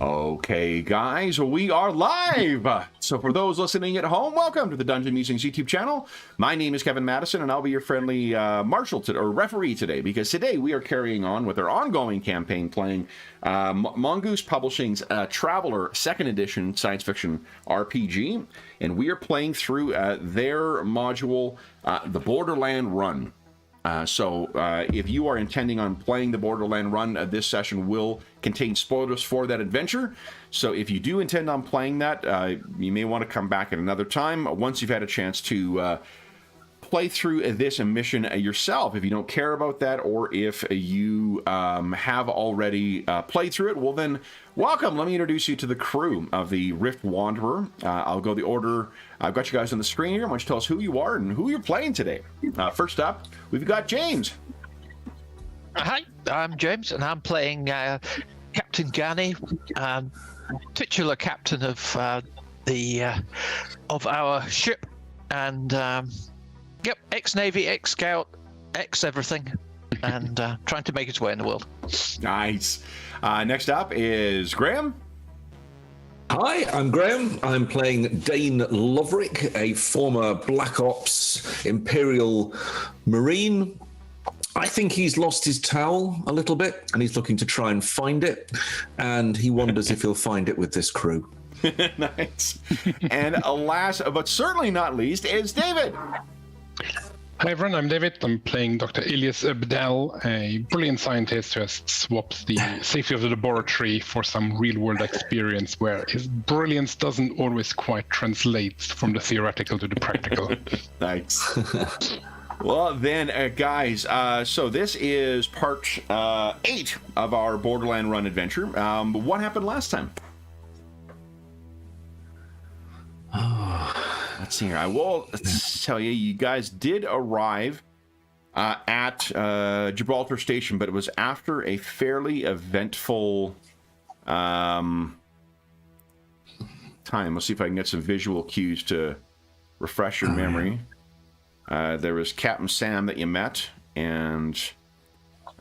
Okay, guys, we are live. So for those listening at home, welcome to the Dungeon Musings YouTube channel. My name is Kevin Madison, and I'll be your friendly marshal or referee today, because today we are carrying on with our ongoing campaign playing Mongoose Publishing's Traveler 2nd Edition science fiction RPG, and we are playing through their module, the Borderland Run. So if you are intending on playing the Borderland Run, this session will contain spoilers for that adventure. So if you do intend on playing that, you may want to come back at another time once you've had a chance to play through this mission yourself. If you don't care about that, or if you have already played through it, well then, welcome. Let me introduce you to the crew of the Rift Wanderer. I'll go the order. I've got you guys on the screen here. Why don't you tell us who you are and who you're playing today? First up, we've got James. Hi, I'm James, and I'm playing Captain Gani, titular captain of our ship, and yep, ex-Navy, ex-Scout, ex-everything, and trying to make its way in the world. Nice. Next up is Graham. Hi, I'm Graham. I'm playing Dane Loverick, a former Black Ops Imperial Marine. I think he's lost his towel a little bit, and he's looking to try and find it, and he wonders if he'll find it with this crew. Nice. And last, but certainly not least, is David. Hi everyone, I'm David. I'm playing Dr. Ilyas Abdel, a brilliant scientist who has swapped the safety of the laboratory for some real-world experience where his brilliance doesn't always quite translate from the theoretical to the practical. Nice. Well then, guys, so this is part 8 of our Borderland Run adventure. What happened last time? Let's see here. I will tell you, you guys did arrive at Gibraltar Station, but it was after a fairly eventful time. Let's see if I can get some visual cues to refresh your memory. There was Captain Sam that you met, and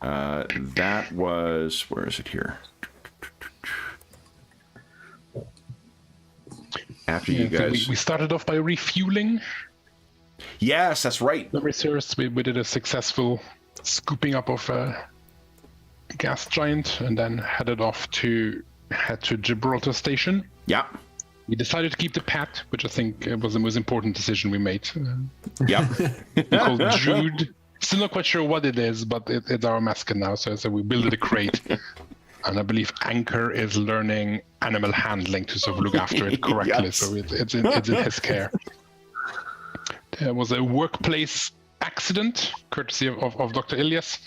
that was... Where is it here? After you guys... We started off by refueling. Yes, that's right. Memory serves, we did a successful scooping up of a gas giant, and then head to Gibraltar Station. Yeah. We decided to keep the pet, which I think was the most important decision we made. Yeah. Called Jude. Still not quite sure what it is, but it's our mascot now. So we built a crate. And I believe Anchor is learning animal handling to sort of look after it correctly. Yes. So it's in his care. There was a workplace accident, courtesy of Dr. Ilyas,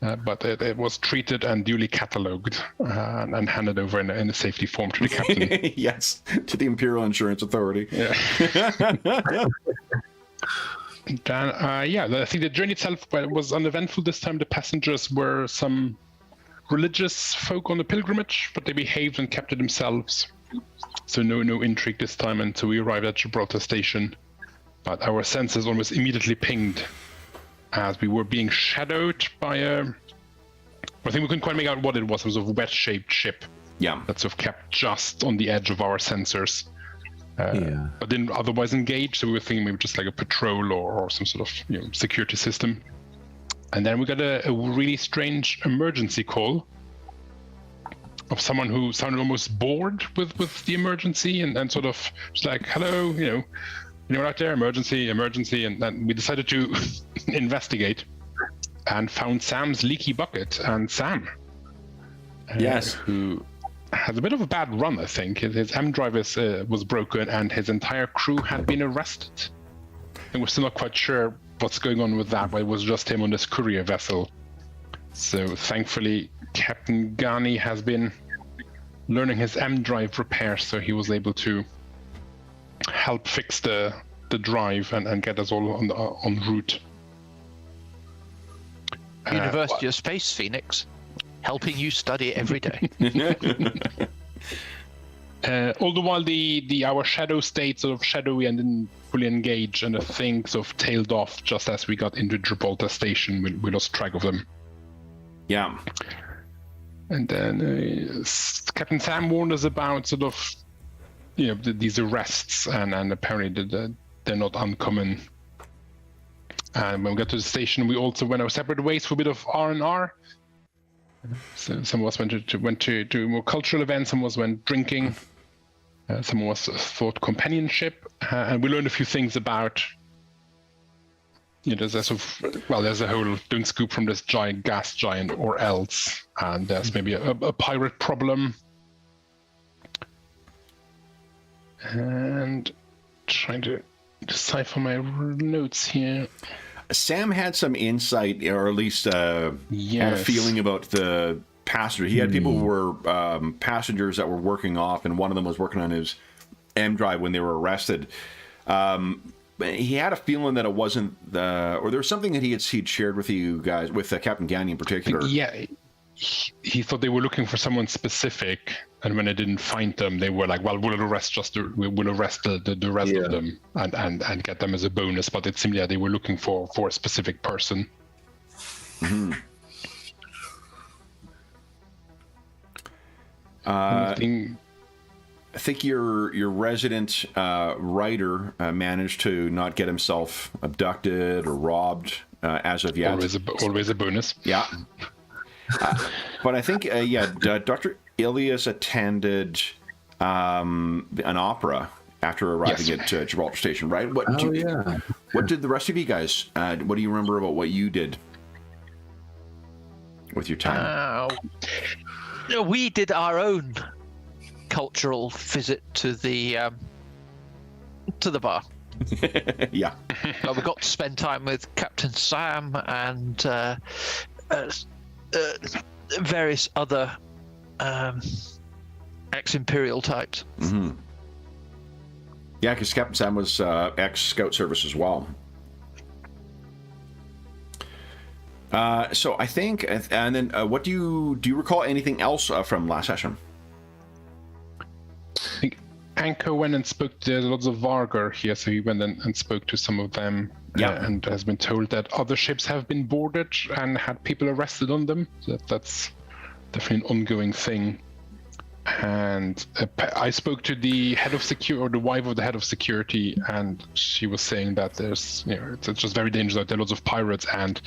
but it was treated and duly catalogued and handed over in a safety form to the captain. Yes, to the Imperial Insurance Authority. Yeah. Then, I think the journey itself was uneventful this time. The passengers were some religious folk on the pilgrimage, but they behaved and kept to themselves. So no intrigue this time, and so we arrived at Gibraltar Station. But our senses almost immediately pinged as we were being shadowed by I think we couldn't quite make out what it was. It was a wedge-shaped ship. Yeah. That sort of kept just on the edge of our sensors. But didn't otherwise engage, so we were thinking maybe just like a patrol or some sort of security system. And then we got a really strange emergency call of someone who sounded almost bored with the emergency and sort of just like, hello, anyone out there, emergency, and then we decided to investigate and found Sam's leaky bucket. And Sam, yes, who has a bit of a bad run, I think. His M drive was broken and his entire crew had been arrested. And we're still not quite sure what's going on with that, but it was just him on this courier vessel. So thankfully, Captain Gani has been learning his M drive repair, so he was able to help fix the drive and get us all on route. University of Space Phoenix, helping you study every day. All the while, our shadow stayed sort of shadowy and didn't fully engage, and the thing sort of tailed off just as we got into Gibraltar Station. We lost track of them. Yeah. And then Captain Sam warned us about sort of, these arrests, and apparently they're not uncommon. And when we got to the station, we also went our separate ways for a bit of R&R. So some of us went to more cultural events, some of us went drinking, some of us thought companionship, and we learned a few things about. There's a whole don't scoop from this giant gas giant or else, and there's maybe a pirate problem. And trying to decipher my notes here. Sam had some insight, or at least had a feeling about the passenger. He had people who were passengers that were working off, and one of them was working on his M drive when they were arrested. He had a feeling that it wasn't or there was something that he'd shared with you guys, with Captain Gagny in particular. Yeah, he thought they were looking for someone specific, and when they didn't find them, they were like, "Well, we'll arrest the rest of them and get them as a bonus." But it seemed they were looking for a specific person. Mm-hmm. I think your resident writer managed to not get himself abducted or robbed as of yet. Always a bonus. Yeah. But I think, Dr. Ilias attended an opera after arriving at Gibraltar Station, right? What did the rest of you guys, what do you remember about what you did with your time? We did our own cultural visit to the bar. Yeah. We got to spend time with Captain Sam and various other ex-Imperial types. Mm-hmm. Yeah, because Captain Sam was ex-Scout Service as well. So I think, and then what do you recall anything else from last session? I think Anko went and spoke to lots of Vargar here, so he went and spoke to some of them, and has been told that other ships have been boarded and had people arrested on them. So that's definitely an ongoing thing. And I spoke to the head of security, or the wife of the head of security, and she was saying that there's, it's just very dangerous out there. Lots of pirates, and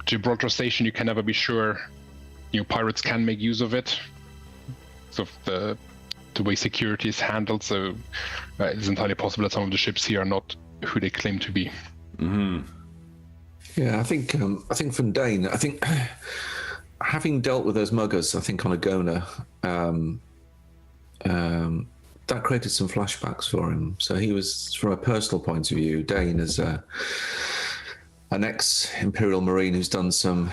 Gibraltar Station, you can never be sure. Pirates can make use of it. So the way security is handled, so it's entirely possible that some of the ships here are not who they claim to be. Mm-hmm. Yeah, I think from Dane, having dealt with those muggers, I think on Agona, that created some flashbacks for him. So he was, from a personal point of view, Dane is an ex-Imperial Marine who's done some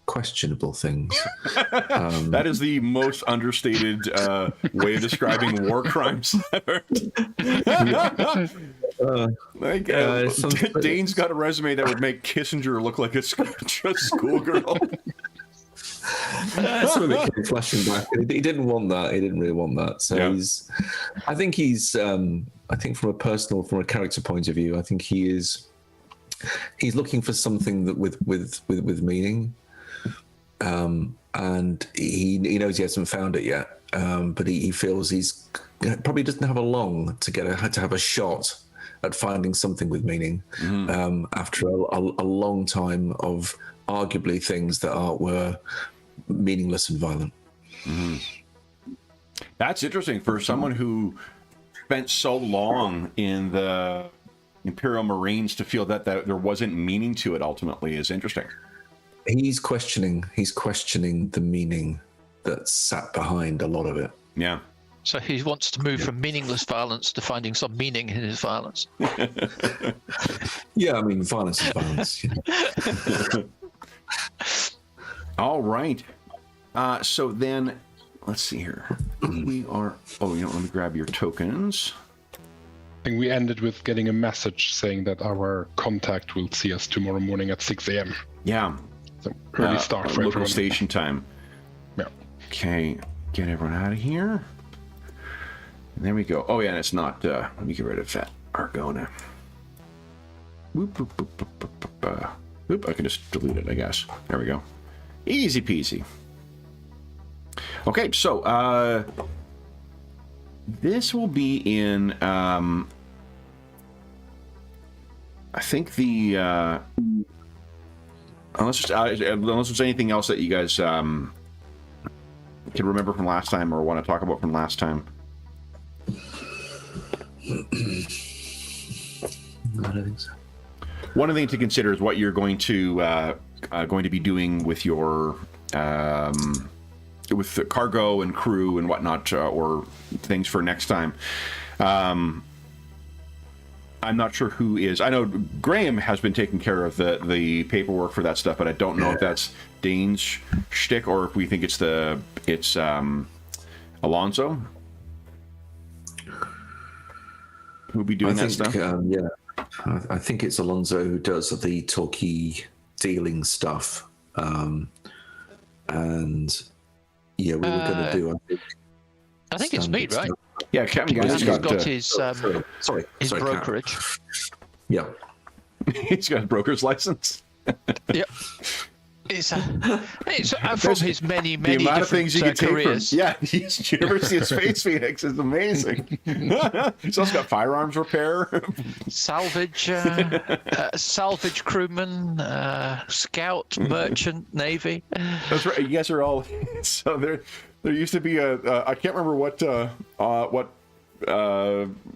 questionable things. That is the most understated way of describing war crimes ever. Dane's got a resume that would make Kissinger look like a schoolgirl. Some of it came flashing back. He didn't want that. He didn't really want that. So I think from a character point of view, I think he's looking for something that with meaning. And he knows he hasn't found it yet, but he feels he's probably doesn't have a long to have a shot at finding something with meaning after a long time of arguably things that were meaningless and violent. Mm-hmm. That's interesting for someone who spent so long in the Imperial Marines to feel that there wasn't meaning to it ultimately is interesting. He's questioning the meaning that sat behind a lot of it. Yeah. So he wants to move from meaningless violence to finding some meaning in his violence. Yeah, I mean, violence is violence. All right. So then, let's see here. We are... Oh, let me grab your tokens. I think we ended with getting a message saying that our contact will see us tomorrow morning at 6 a.m. Yeah. So early start for local everyone. Station time. Yeah. Okay, get everyone out of here. And there we go. Oh yeah, and it's not. Let me get rid of that Argona. Whoop, whoop, whoop, whoop, whoop, whoop. Whoop, I can just delete it, I guess. There we go. Easy peasy. Okay, so this will be in. I think the unless there's anything else that you guys can remember from last time or want to talk about from last time. I don't think so. One of the things to consider is what you're going to be doing with your with the cargo and crew and whatnot, or things for next time. I'm not sure who is. I know Graham has been taking care of the paperwork for that stuff, but I don't know if that's Dane's shtick or if we think it's Alonso who'll be doing that stuff. I think it's Alonso who does the talkie dealing stuff, and we were going to do. I think it's me, right? Yeah, Captain Guy's got his sorry, brokerage. Cap. Yeah, he's got a broker's license. Yep. It's from his many the amount of things you can take from. Yeah, he's University of Space Phoenix is amazing. He's also got firearms repair, salvage crewman, scout, merchant, navy. That's right. You guys are all. So there used to be I can't remember what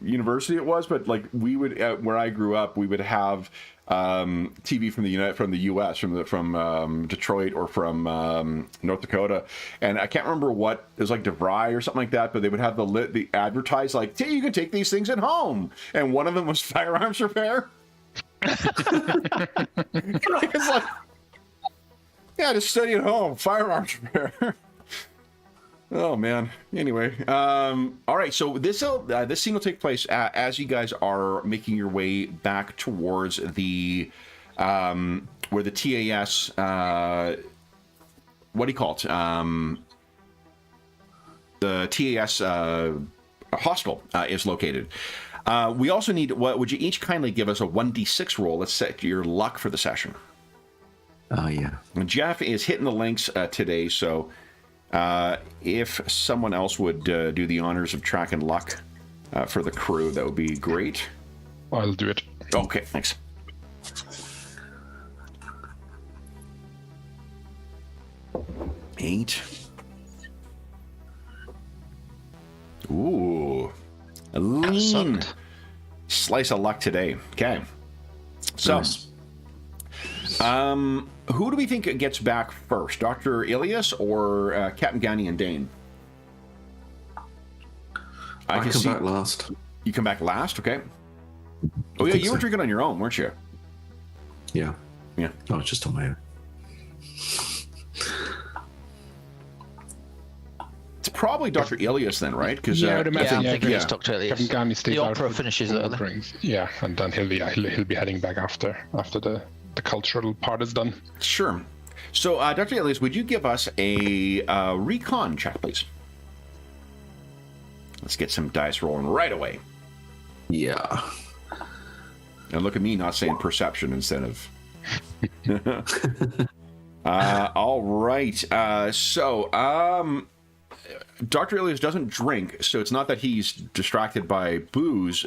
university it was, but like we would where I grew up, we would have TV from the U.S. from Detroit or from North Dakota, and I can't remember what it was, like DeVry or something like that. But they would have the advertise like, "Hey, you can take these things at home," and one of them was firearms repair. It's like, yeah, just study at home, firearms repair. Oh man. Anyway, all right. So this scene will take place as you guys are making your way back towards the where the TAS. What do you call it? The TAS hospital is located. We also need. What would you each kindly give us a 1d6 roll? Let's set your luck for the session. Oh yeah. And Jeff is hitting the links today, so. If someone else would do the honors of track and luck for the crew, that would be great. I'll do it. Okay, thanks. Eight. Ooh. A lean slice of luck today. Okay. So, nice. Who do we think gets back first, Dr. Ilias or Captain Gani and Dane? I come back last. You come back last, okay? Oh yeah, you were drinking on your own, weren't you? Yeah. Yeah. I was just on my own. It's probably Dr. Ilias then, right? Because yeah, I would imagine. I think it's Dr. Ilias. Captain Gani stays the out opera for finishes early. drinks. Yeah, and then he'll be heading back after the cultural part is done. Sure. So, Dr. Ilias, would you give us a recon check, please? Let's get some dice rolling right away. Yeah. And look at me not saying perception instead of... all right. So, Dr. Ilias doesn't drink, so it's not that he's distracted by booze.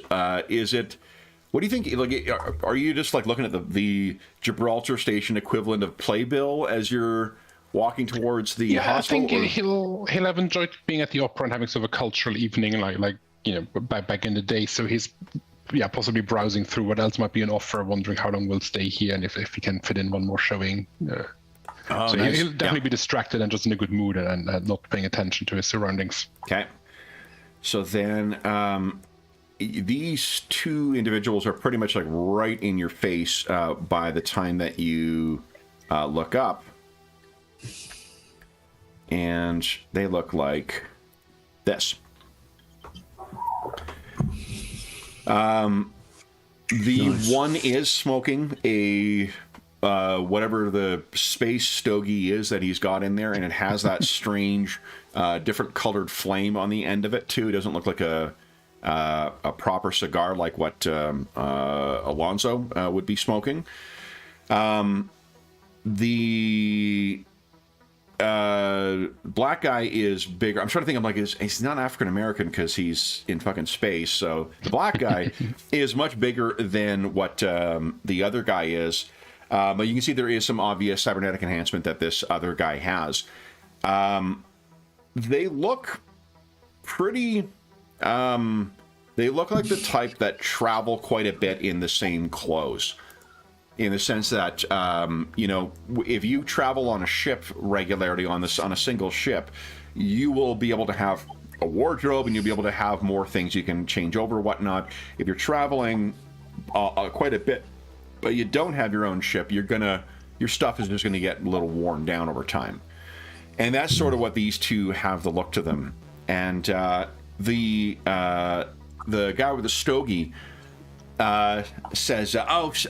Is it... What do you think? Like, are you just like looking at the Gibraltar Station equivalent of Playbill as you're walking towards the hospital? I think he'll have enjoyed being at the opera and having sort of a cultural evening, like back in the day. So he's possibly browsing through what else might be on offer, wondering how long we'll stay here and if he can fit in one more showing. So nice. He'll definitely be distracted and just in a good mood and not paying attention to his surroundings. Okay. So then. These two individuals are pretty much like right in your face by the time that you look up. And they look like this. The nice. One is smoking a whatever the space stogie is that he's got in there, and it has that strange different colored flame on the end of it too. It doesn't look like a proper cigar like what Alonso would be smoking. The black guy is bigger. I'm trying to think. I'm like, he's not African American because he's in fucking space. So the black guy is much bigger than what the other guy is. But you can see there is some obvious cybernetic enhancement that this other guy has. They look pretty. They look like the type that travel quite a bit in the same clothes. In the sense that, if you travel on a ship regularly on a single ship, you will be able to have a wardrobe and you'll be able to have more things you can change over, whatnot. If you're traveling quite a bit, but you don't have your own ship, your stuff is just going to get a little worn down over time. And that's sort of what these two have the look to them. And the guy with the stogie says,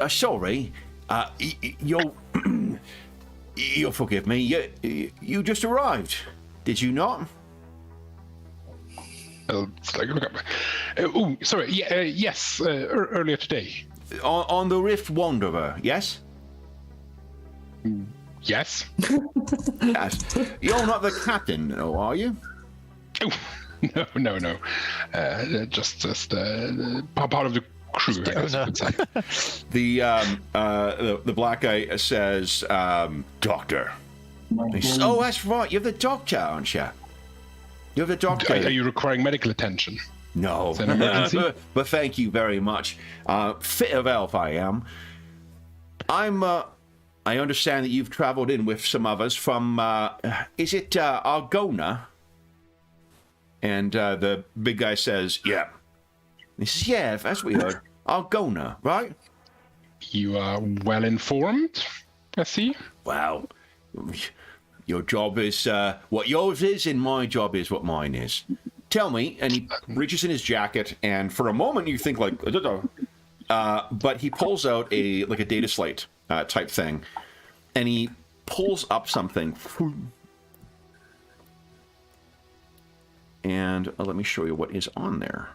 sorry, you'll forgive me. You just arrived, did you not? Sorry. Yes. Earlier today. On the Rift Wanderer, yes? Yes. Yes. You're not the captain, though, are you? Oh, no. Just part of the crew. I guess you could say. The black guy says, Doctor. Says, oh, that's right. You're the doctor, aren't you? You're the doctor. Are you requiring medical attention? No. Is it an emergency? But thank you very much. Fit of elf I am. I understand that you've traveled in with some others from, is it Argona? And the big guy says, yeah. He says, yeah, that's what we heard. Argona, right? You are well informed, I see. Well, your job is what yours is, and my job is what mine is. Tell me, and he reaches in his jacket, and for a moment you think like, but he pulls out a data slate type thing, and he pulls up something. And let me show you what is on there.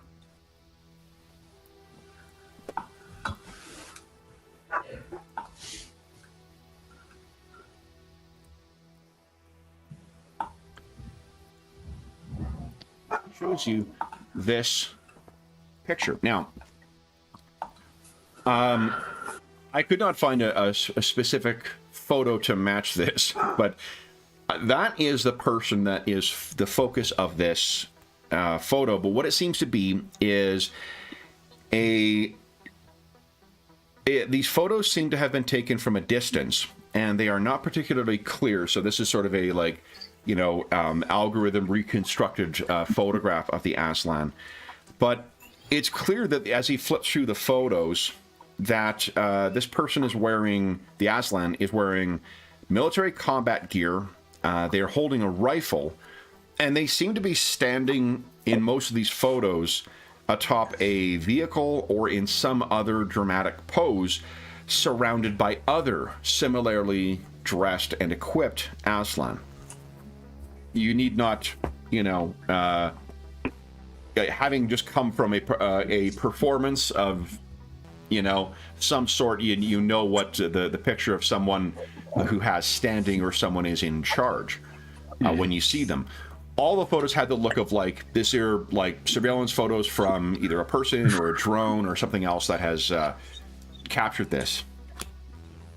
Shows you this picture. Now, I could not find a specific photo to match this, but that is the person that is the focus of this photo. But what it seems to be is these photos seem to have been taken from a distance, and they are not particularly clear. So this is sort of a algorithm reconstructed photograph of the Aslan. But it's clear that as he flips through the photos, that this person is wearing, the Aslan is wearing military combat gear. They're holding a rifle, and they seem to be standing in most of these photos atop a vehicle or in some other dramatic pose, surrounded by other similarly dressed and equipped Aslan. You need not, having just come from a performance of, some sort, you know what the picture of someone who has standing or someone is in charge when you see them. All the photos had the look of this are surveillance photos from either a person or a drone or something else that has captured this.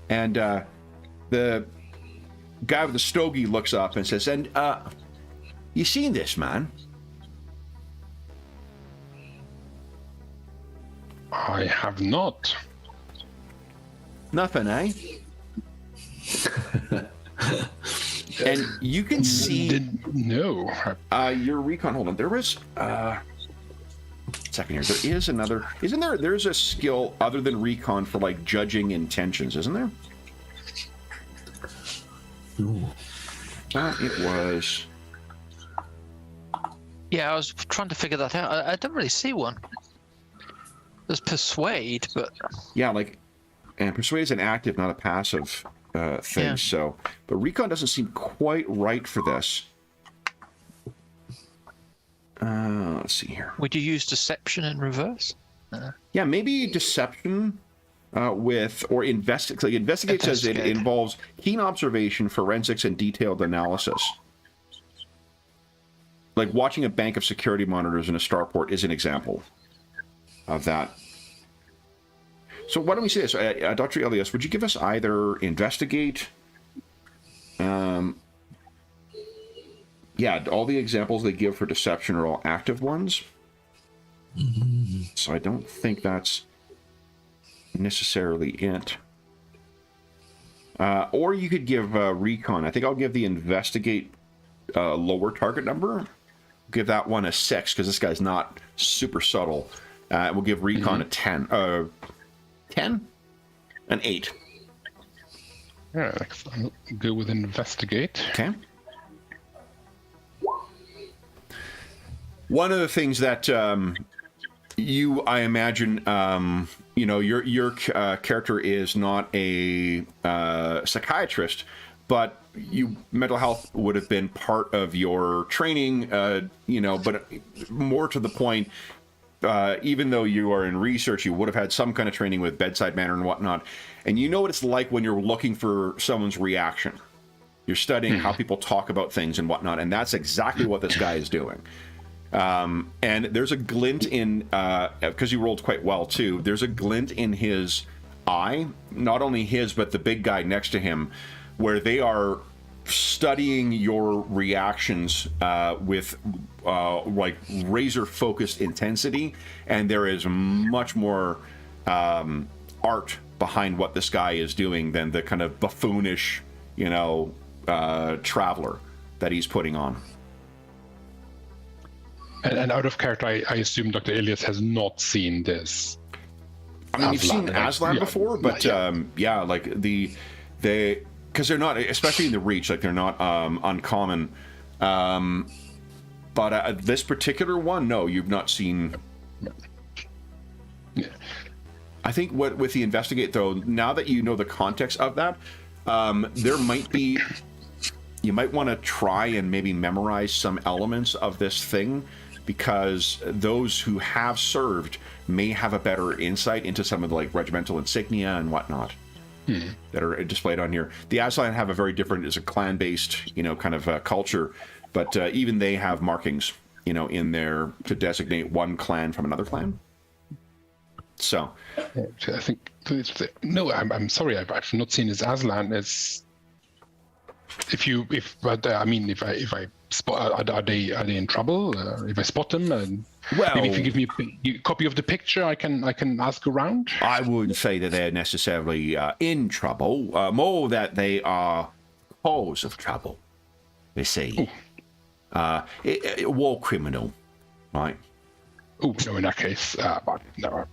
And the guy with the stogie looks up and says, and you seen this, man? I have not. Nothing, eh? And you can see no. Your recon. Hold on, there is second here. There is another. Isn't there? There's a skill other than recon for judging intentions, isn't there? It was. Yeah, I was trying to figure that out. I don't really see one. There's persuade, but yeah, and persuade is an active, not a passive thing. Yeah. So, but recon doesn't seem quite right for this. Let's see here. Would you use deception in reverse? Yeah, maybe deception. Investigate says it involves keen observation, forensics, and detailed analysis. Like watching a bank of security monitors in a starport is an example of that. So why don't we say this? Dr. Elias, would you give us either investigate? Yeah, all the examples they give for deception are all active ones. So I don't think that's necessarily it. Or you could give recon. I think I'll give the investigate lower target number. Give that one a 6 because this guy's not super subtle. We'll give recon a 10. 10? An 8. Yeah, I'll go with investigate. Okay. One of the things that I imagine, your character is not a psychiatrist, but mental health would have been part of your training, but more to the point, even though you are in research, you would have had some kind of training with bedside manner and whatnot. And you know what it's like when you're looking for someone's reaction. You're studying how people talk about things and whatnot, and that's exactly what this guy is doing. And there's a glint in, because you rolled quite well too, there's a glint in his eye, not only his, but the big guy next to him, where they are studying your reactions with like razor-focused intensity, and there is much more art behind what this guy is doing than the kind of buffoonish, traveler that he's putting on. And out of character, I assume Dr. Elias has not seen this. I mean, you've seen Aslan before, but like they because they're not, especially in the Reach, like they're not uncommon. But this particular one, no, you've not seen. Yeah. I think with the investigate though, now that you know the context of that, there might be. You might want to try and maybe memorize some elements of this thing, because those who have served may have a better insight into some of the like regimental insignia and whatnot that are displayed on here. The Aslan have a very different, it's a clan-based, kind of culture, but even they have markings, in there to designate one clan from another clan. So, I think no, I'm sorry, I've not seen his Aslan. If I spot, are they in trouble? If I spot them, maybe if you give me a copy of the picture, I can ask around. I wouldn't say that they're necessarily in trouble. More that they are cause of trouble. You see, war criminal, right? Oh no, in that case, but no.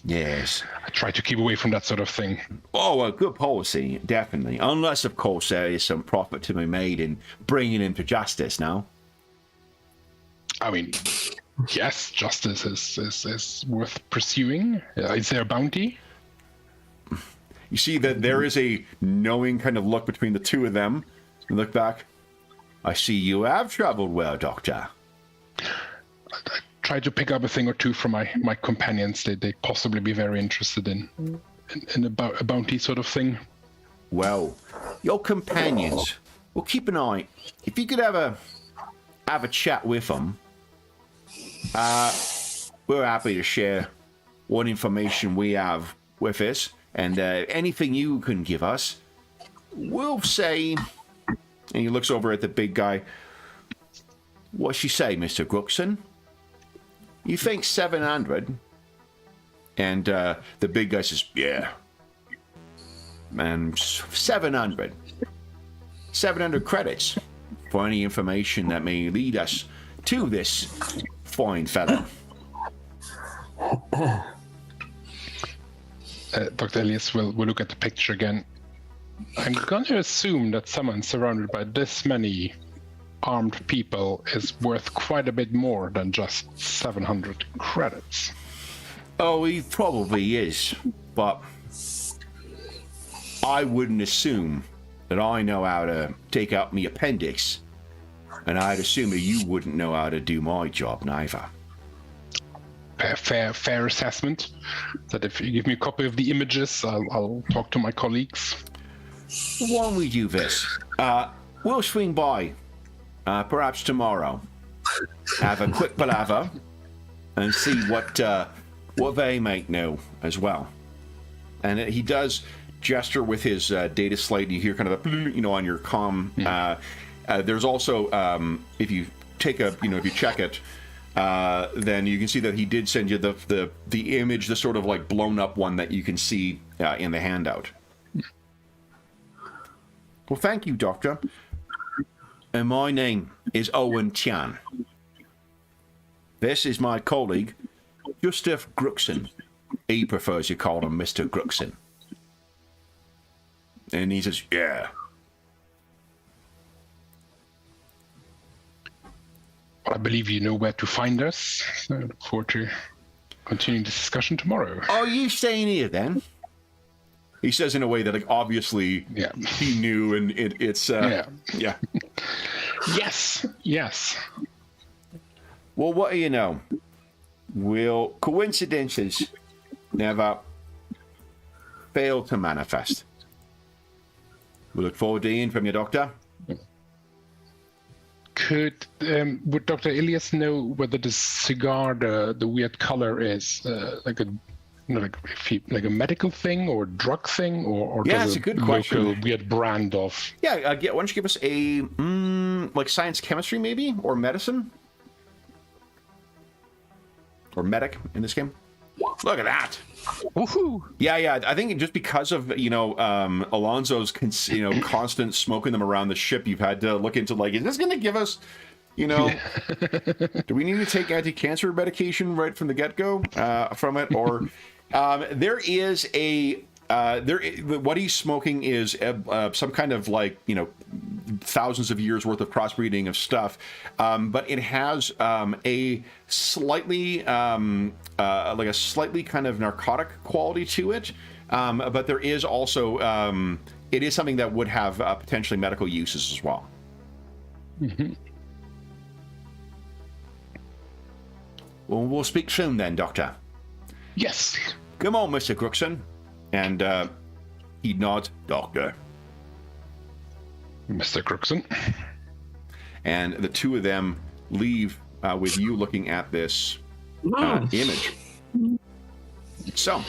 Yes. I try to keep away from that sort of thing. Oh, a good policy, definitely. Unless, of course, there is some profit to be made in bringing him to justice, no? I mean, yes, justice is worth pursuing. Is there a bounty? You see that there is a knowing kind of look between the two of them. You look back. I see you have traveled well, Doctor. I try to pick up a thing or two from my companions. They possibly be very interested in a bounty sort of thing. Well, your companions. Well, keep an eye. If you could have a chat with them, we're happy to share what information we have with us, and anything you can give us, we'll say. And he looks over at the big guy. What's she say, Mr. Grookson? You think 700? And the big guy says, yeah. And 700. 700 credits for any information that may lead us to this fine fellow. Dr. Elias will look at the picture again. I'm going to assume that someone surrounded by this many armed people is worth quite a bit more than just 700 credits. Oh, he probably is, but I wouldn't assume that I know how to take out my appendix, and I'd assume that you wouldn't know how to do my job neither. fair assessment. That if you give me a copy of the images, I'll talk to my colleagues. Why don't we do this? We'll swing by, perhaps tomorrow, have a quick palaver, and see what they might know as well. And he does gesture with his data slate. You hear kind of a, on your comm. There's also, if you take if you check it, then you can see that he did send you the image, the sort of like blown up one that you can see in the handout. Well, thank you, Doctor. And my name is Owen Tian. This is my colleague, Gustav Gruxon. He prefers you call him Mr. Gruxon. And he says, yeah. I believe you know where to find us. So I look forward to continuing this discussion tomorrow. Are you staying here then? He says in a way that, like, obviously he knew, and it's yeah. Yes. Well, what do you know? Will coincidences never fail to manifest? We look forward to hearing from you, Doctor. Would Dr. Ilias know whether the cigar, the weird color, is like a medical thing or drug thing, or it's a good question. Local weird brand of? Yeah, why don't you give us a like science, chemistry, maybe, or medicine, or medic in this game? Look at that. Woohoo! Yeah. I think just because of Alonso's constant smoking them around the ship, you've had to look into, like, is this going to give us, do we need to take anti-cancer medication right from the get-go from it, or there is a what he's smoking is some kind of, like, thousands of years worth of crossbreeding of stuff, but it has a slightly like a slightly kind of narcotic quality to it, but there is also it is something that would have potentially medical uses as well. Mm-hmm. Well, we'll speak soon then, Doctor. Yes. Come on, Mr. Gruxon. And he nods, Doctor. Mr. Gruxon. And the two of them leave with you looking at this image. So,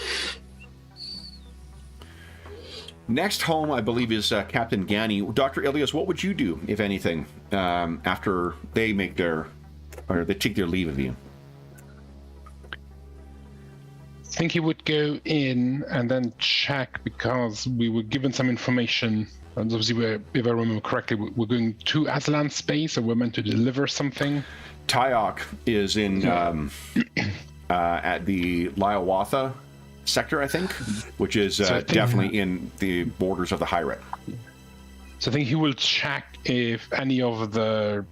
next home, I believe, is Captain Gani. Dr. Ilias, what would you do, if anything, after they make they take their leave of you? I think he would go in and then check, because we were given some information. And obviously, if I remember correctly, we're going to Aslan space, or we're meant to deliver something. Tyok is in at the Liawatha sector, I think, which is definitely in the borders of the Hyrate. So I think he will check if any of the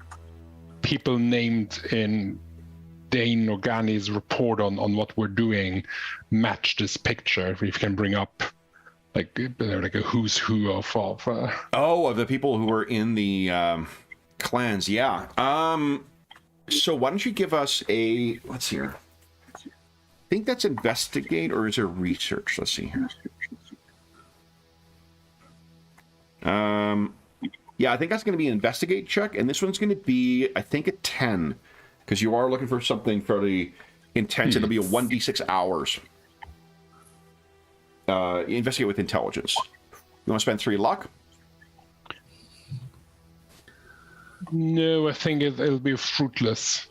people named in Dane or Gani's report on what we're doing match this picture. If we can bring up like a who's who of the people who are in the clans. Yeah. So why don't you give us a, let's see here. I think that's investigate, or is there research? Let's see here. Yeah, I think that's going to be an investigate check, and this one's going to be, I think, a 10. Because you are looking for something fairly intense. It'll be a 1d6 hours. Investigate with intelligence. You want to spend 3 luck? No, I think it'll be a fruitless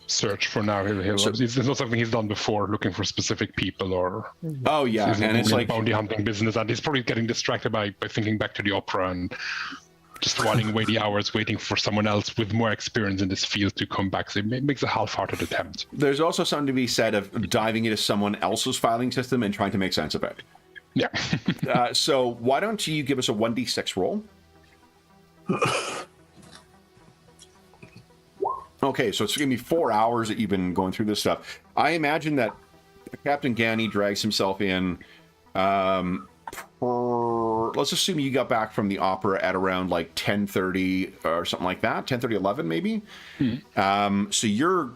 search for now. It's not something he's done before, looking for specific people or. Oh yeah, and it's like bounty hunting business, and he's probably getting distracted by thinking back to the opera and just whiling away the hours waiting for someone else with more experience in this field to come back. So it makes a half-hearted attempt. There's also something to be said of diving into someone else's filing system and trying to make sense of it. Yeah. So why don't you give us a 1d6 roll? Okay, so it's going to be 4 hours that you've been going through this stuff. I imagine that Captain Gani drags himself in. Let's assume you got back from the opera at around like 10:30 or something like that, 10:30, 11 maybe. So you're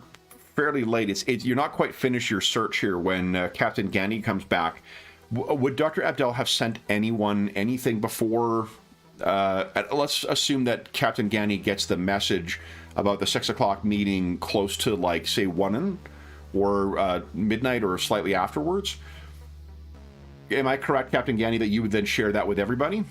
fairly late. It's you're not quite finished your search here when Captain Gani comes back. Would Dr. Abdel have sent anyone anything before? Let's assume that Captain Gani gets the message about the 6 o'clock meeting close to, like, say, 1 or midnight or slightly afterwards. Am I correct, Captain Gani, that you would then share that with everybody?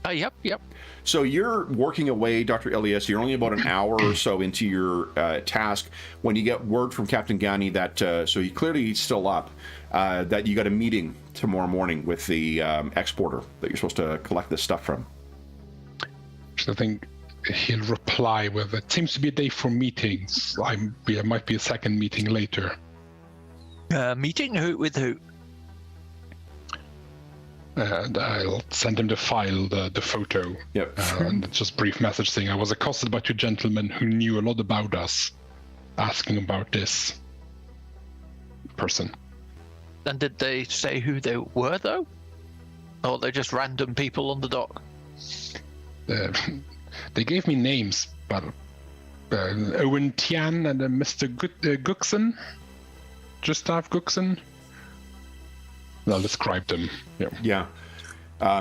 Yep. So you're working away, Dr. Ilias. You're only about an hour or so into your task when you get word from Captain Gani that, so he clearly he's still up, that you got a meeting tomorrow morning with the exporter that you're supposed to collect this stuff from. So I think he'll reply with, "It seems to be a day for meetings. There might be a second meeting later." Meeting? With who? And I'll send him the file, the photo. Yep. And just brief message saying, "I was accosted by 2 gentlemen who knew a lot about us, asking about this person." And did they say who they were, though? Or they're just random people on the dock? They gave me names, but Owen Tian and Mr. Guxon, Gustav Guxon. I'll describe them. Yeah.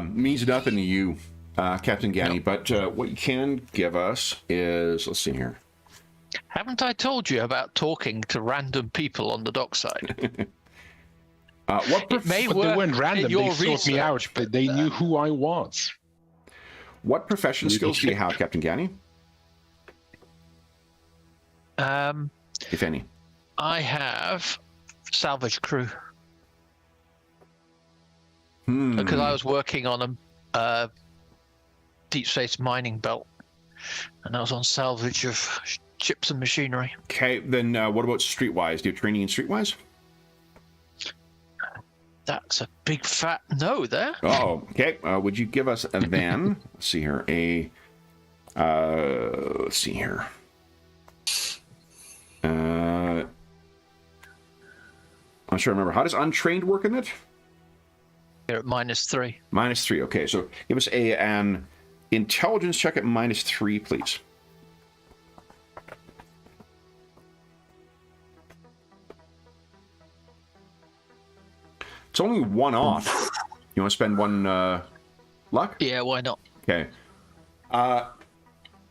Means nothing to you, Captain Gani, but what you can give us is, let's see here. Haven't I told you about talking to random people on the dockside? But they weren't random. They sought me out, but they knew who I was. What profession skills do you have, Captain Gani? If any. I have salvage crew. Because I was working on a deep space mining belt, and I was on salvage of ships and machinery. Okay, then what about Streetwise? Do you have training in Streetwise? That's a big fat no there. Oh, okay. Would you give us a then? Let's see here. Let's see here. I'm trying to remember. How does untrained work in it? They're at -3. -3. Okay, so give us an intelligence check at -3, please. It's only 1 off. You want to spend 1 luck? Yeah, why not? Okay.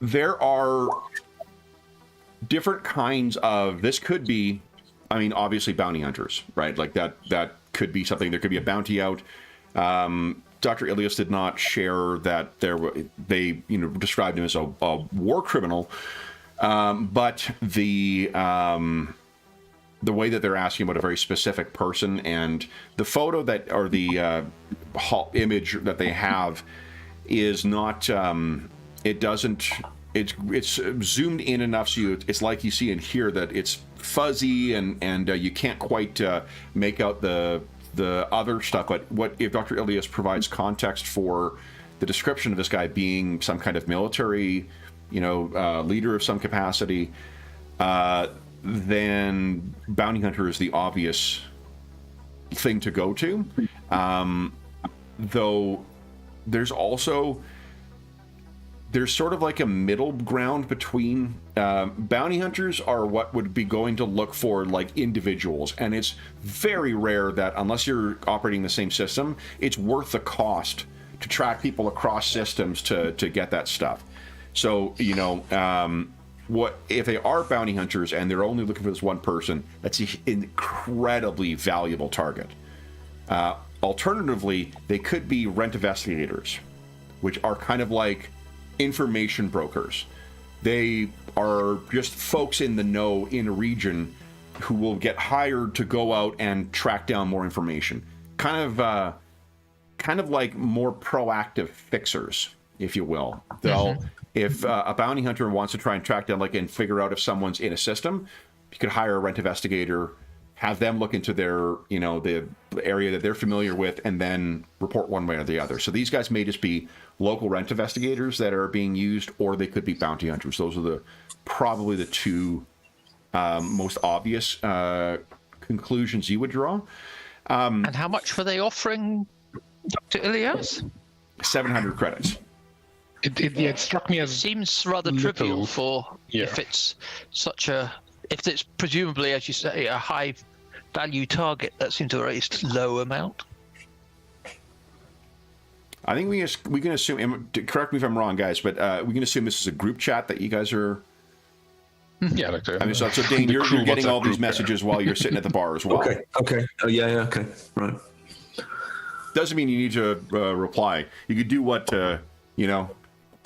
There are different kinds of... This could be, I mean, obviously bounty hunters, right? Like that could be something. There could be a bounty out. Dr. Ilias did not share that they described him as a war criminal. But the way that they're asking about a very specific person, and the photo that, or the image that they have is not, it's zoomed in enough so it's like you see in here that it's fuzzy and you can't quite make out the other stuff. But what if Dr. Ilias provides context for the description of this guy being some kind of military, leader of some capacity, then bounty hunter is the obvious thing to go to. Though there's sort of like a middle ground between bounty hunters are what would be going to look for like individuals, and it's very rare that unless you're operating the same system, it's worth the cost to track people across systems to get that stuff. So what if they are bounty hunters and they're only looking for this one person? That's an incredibly valuable target. Alternatively, they could be rent investigators, which are kind of like information brokers. They are just folks in the know in a region who will get hired to go out and track down more information. Kind of like more proactive fixers, if you will. They'll, if a bounty hunter wants to try and track down, and figure out if someone's in a system, you could hire a rent investigator, have them look into their, the area that they're familiar with, and then report one way or the other. So these guys may just be local rent investigators that are being used, or they could be bounty hunters. Those are probably the two most obvious conclusions you would draw. And how much were they offering Dr. Ilias? 700 credits. It struck me as seems rather little. trivial for if it's such a if it's presumably, as you say, a high value target, that seems a very low amount. I think we can assume. Correct me if I'm wrong, guys, but we can assume this is a group chat that you guys are. Yeah, like I mean, so Dane, you're getting all these messages while you're sitting at the bar as well. Okay. Oh, yeah, okay. Right. Doesn't mean you need to reply. You could do what,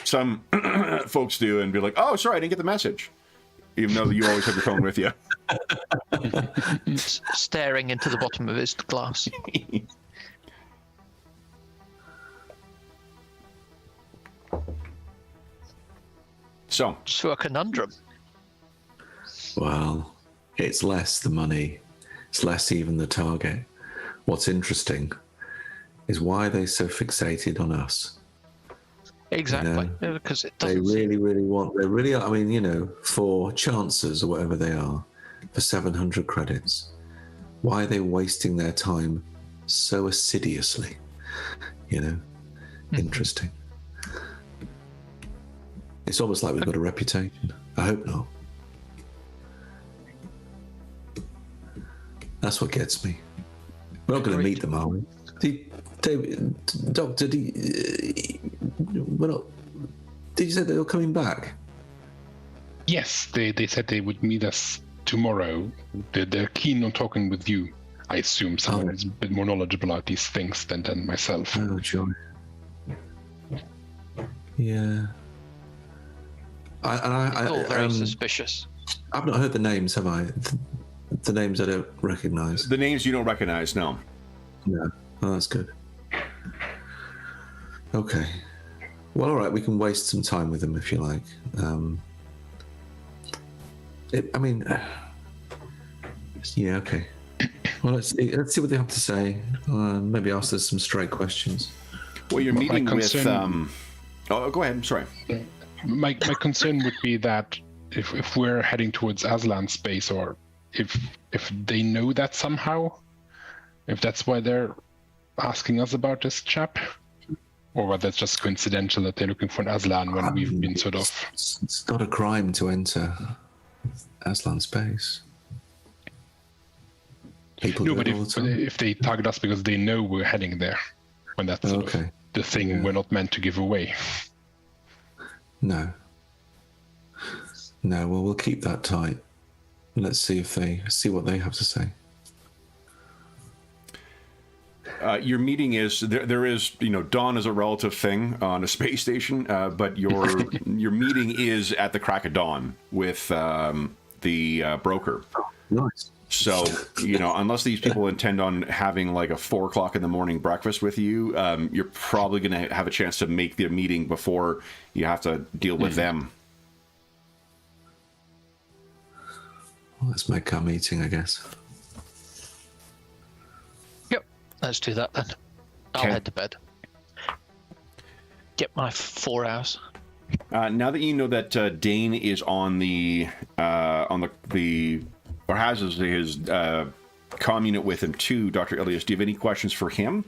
some folks do and be like, oh, sorry, I didn't get the message. Even though you always have your phone with you. Staring into the bottom of his glass. So a conundrum. Well, it's less the money. It's less even the target. What's interesting is why they're so fixated on us. Exactly. Because it doesn't. They really want. They really are. I mean, for chances or whatever they are, for 700 credits. Why are they wasting their time so assiduously? Interesting. It's almost like we've got a reputation. I hope not. That's what gets me. We're not going to meet them, are we? Doctor, did you say they were coming back? Yes, they said they would meet us tomorrow. They're keen on talking with you. I assume someone is a bit more knowledgeable about these things than myself. Oh, joy. Yeah. It's all very suspicious. I've not heard the names, have I? The names I don't recognise. The names you don't recognise, no. No. Oh, that's good. Okay. Well, all right. We can waste some time with them if you like. Yeah. Okay. Well, let's see what they have to say. Maybe ask us some straight questions. Well, you're meeting with. Oh, go ahead. I'm sorry. My concern would be that if we're heading towards Aslan space, or if they know that somehow, if that's why they're asking us about this chap, or whether it's just coincidental that they're looking for an Aslan when we've been sort of. It's not a crime to enter Aslan space. People do it all the time. If they target us because they know we're heading there, when that's sort of the thing we're not meant to give away. No. Well, we'll keep that tight. Let's see what they have to say. Your meeting is there is dawn is a relative thing on a space station, but your meeting is at the crack of dawn with the broker. Nice. So unless these people intend on having like a 4:00 in the morning breakfast with you, you're probably going to have a chance to make their meeting before you have to deal with them. Well, let's make our meeting, I guess. Yep, let's do that then. I'll head to bed. Get my 4 hours. Now that you know that Dane is on the or has his comm unit with him too, Dr. Ilias, do you have any questions for him?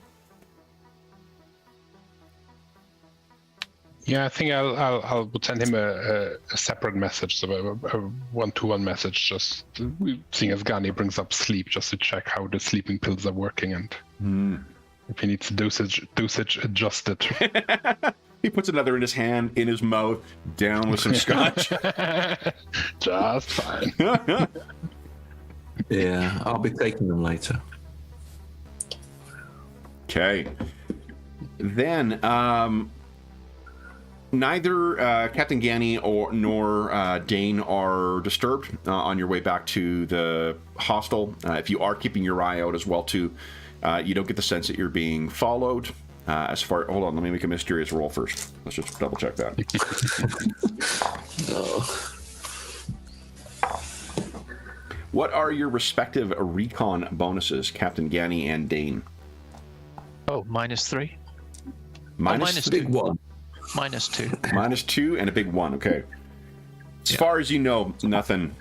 Yeah, I think I'll send him a separate message, so a one-to-one message, just seeing as Gani brings up sleep, just to check how the sleeping pills are working and if he needs dosage adjusted. He puts another in his hand, in his mouth, down with some scotch. Just fine. Yeah, I'll be taking them later. Okay. Then, neither Captain Gani nor Dane are disturbed on your way back to the hostel. If you are keeping your eye out as well, too, you don't get the sense that you're being followed. Hold on, let me make a mysterious roll first. Let's just double check that. What are your respective recon bonuses, Captain Gani and Dane? Oh, -3. Minus big one. -2. -2 and a big 1. Okay. As far as you know, nothing.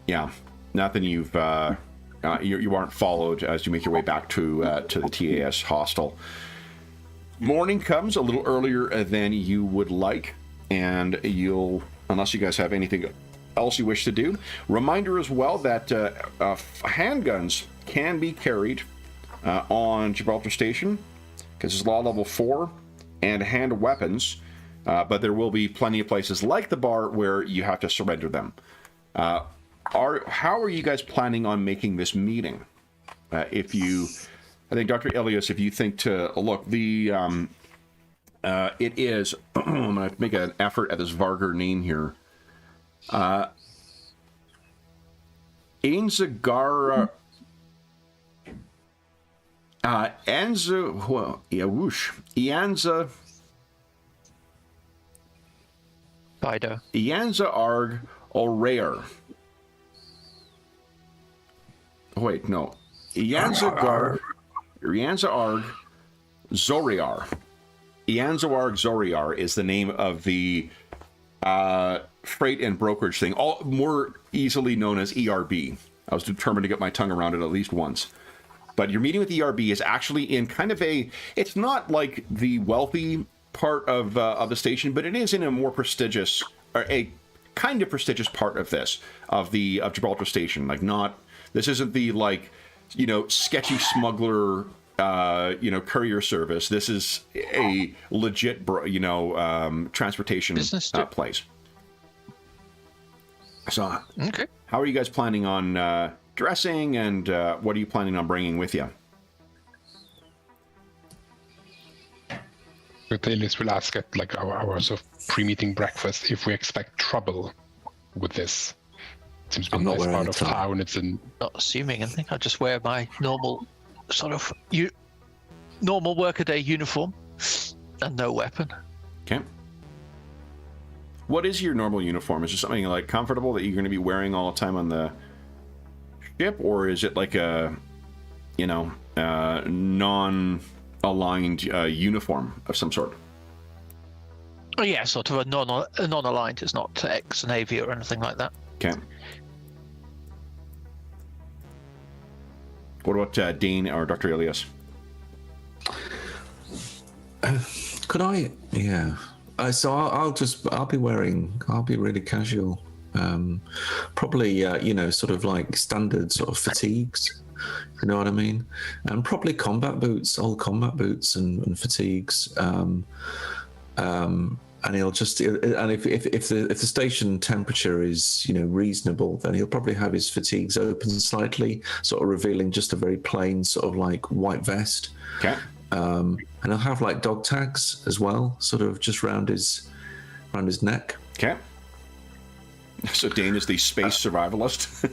Yeah, nothing. You aren't followed as you make your way back to the TAS hostel. Morning comes a little earlier than you would like, and unless you guys have anything else you wish to do. Reminder as well that handguns can be carried on Gibraltar Station, because it's law level 4, and hand weapons, but there will be plenty of places like the bar where you have to surrender them. How are you guys planning on making this meeting? I think Dr. Elias, if you think to look, it is, I'm going to make an effort at this Vargar name here. Ainzagara. Ianza Bido. Ianza Arg O'Rear. Wait, no. Ianza Arg Zoriar. Ianza Arg Zoriar is the name of the freight and brokerage thing, all more easily known as ERB. I was determined to get my tongue around it at least once. But your meeting with ERB is actually in kind of it's not like the wealthy part of the station, but it is in a more prestigious, or a kind of prestigious part of Gibraltar Station. This isn't the sketchy smuggler, courier service. This is a legit, transportation place. So, okay. How are you guys planning on dressing, and what are you planning on bringing with you? Elias will ask at our sort of pre-meeting breakfast if we expect trouble with this. Seems to be a nice part of town. It's in. Not assuming anything. I just wear my normal sort of normal workaday uniform and no weapon. Okay. What is your normal uniform? Is it something comfortable that you're going to be wearing all the time on the ship, or is it like a, non-aligned uniform of some sort? Oh yeah, sort of a non-aligned. It's not ex-Navy or anything like that. Okay. What about Dane or Dr. Elias? Could I? Yeah. So I'll be really casual. Probably, sort of like standard sort of fatigues. You know what I mean? And probably old combat boots and fatigues. And he'll just, and if the station temperature is reasonable, then he'll probably have his fatigues open slightly, sort of revealing just a very plain sort of like white vest. Okay. And he'll have like dog tags as well, sort of just round his neck. Okay. So Dane is the space survivalist.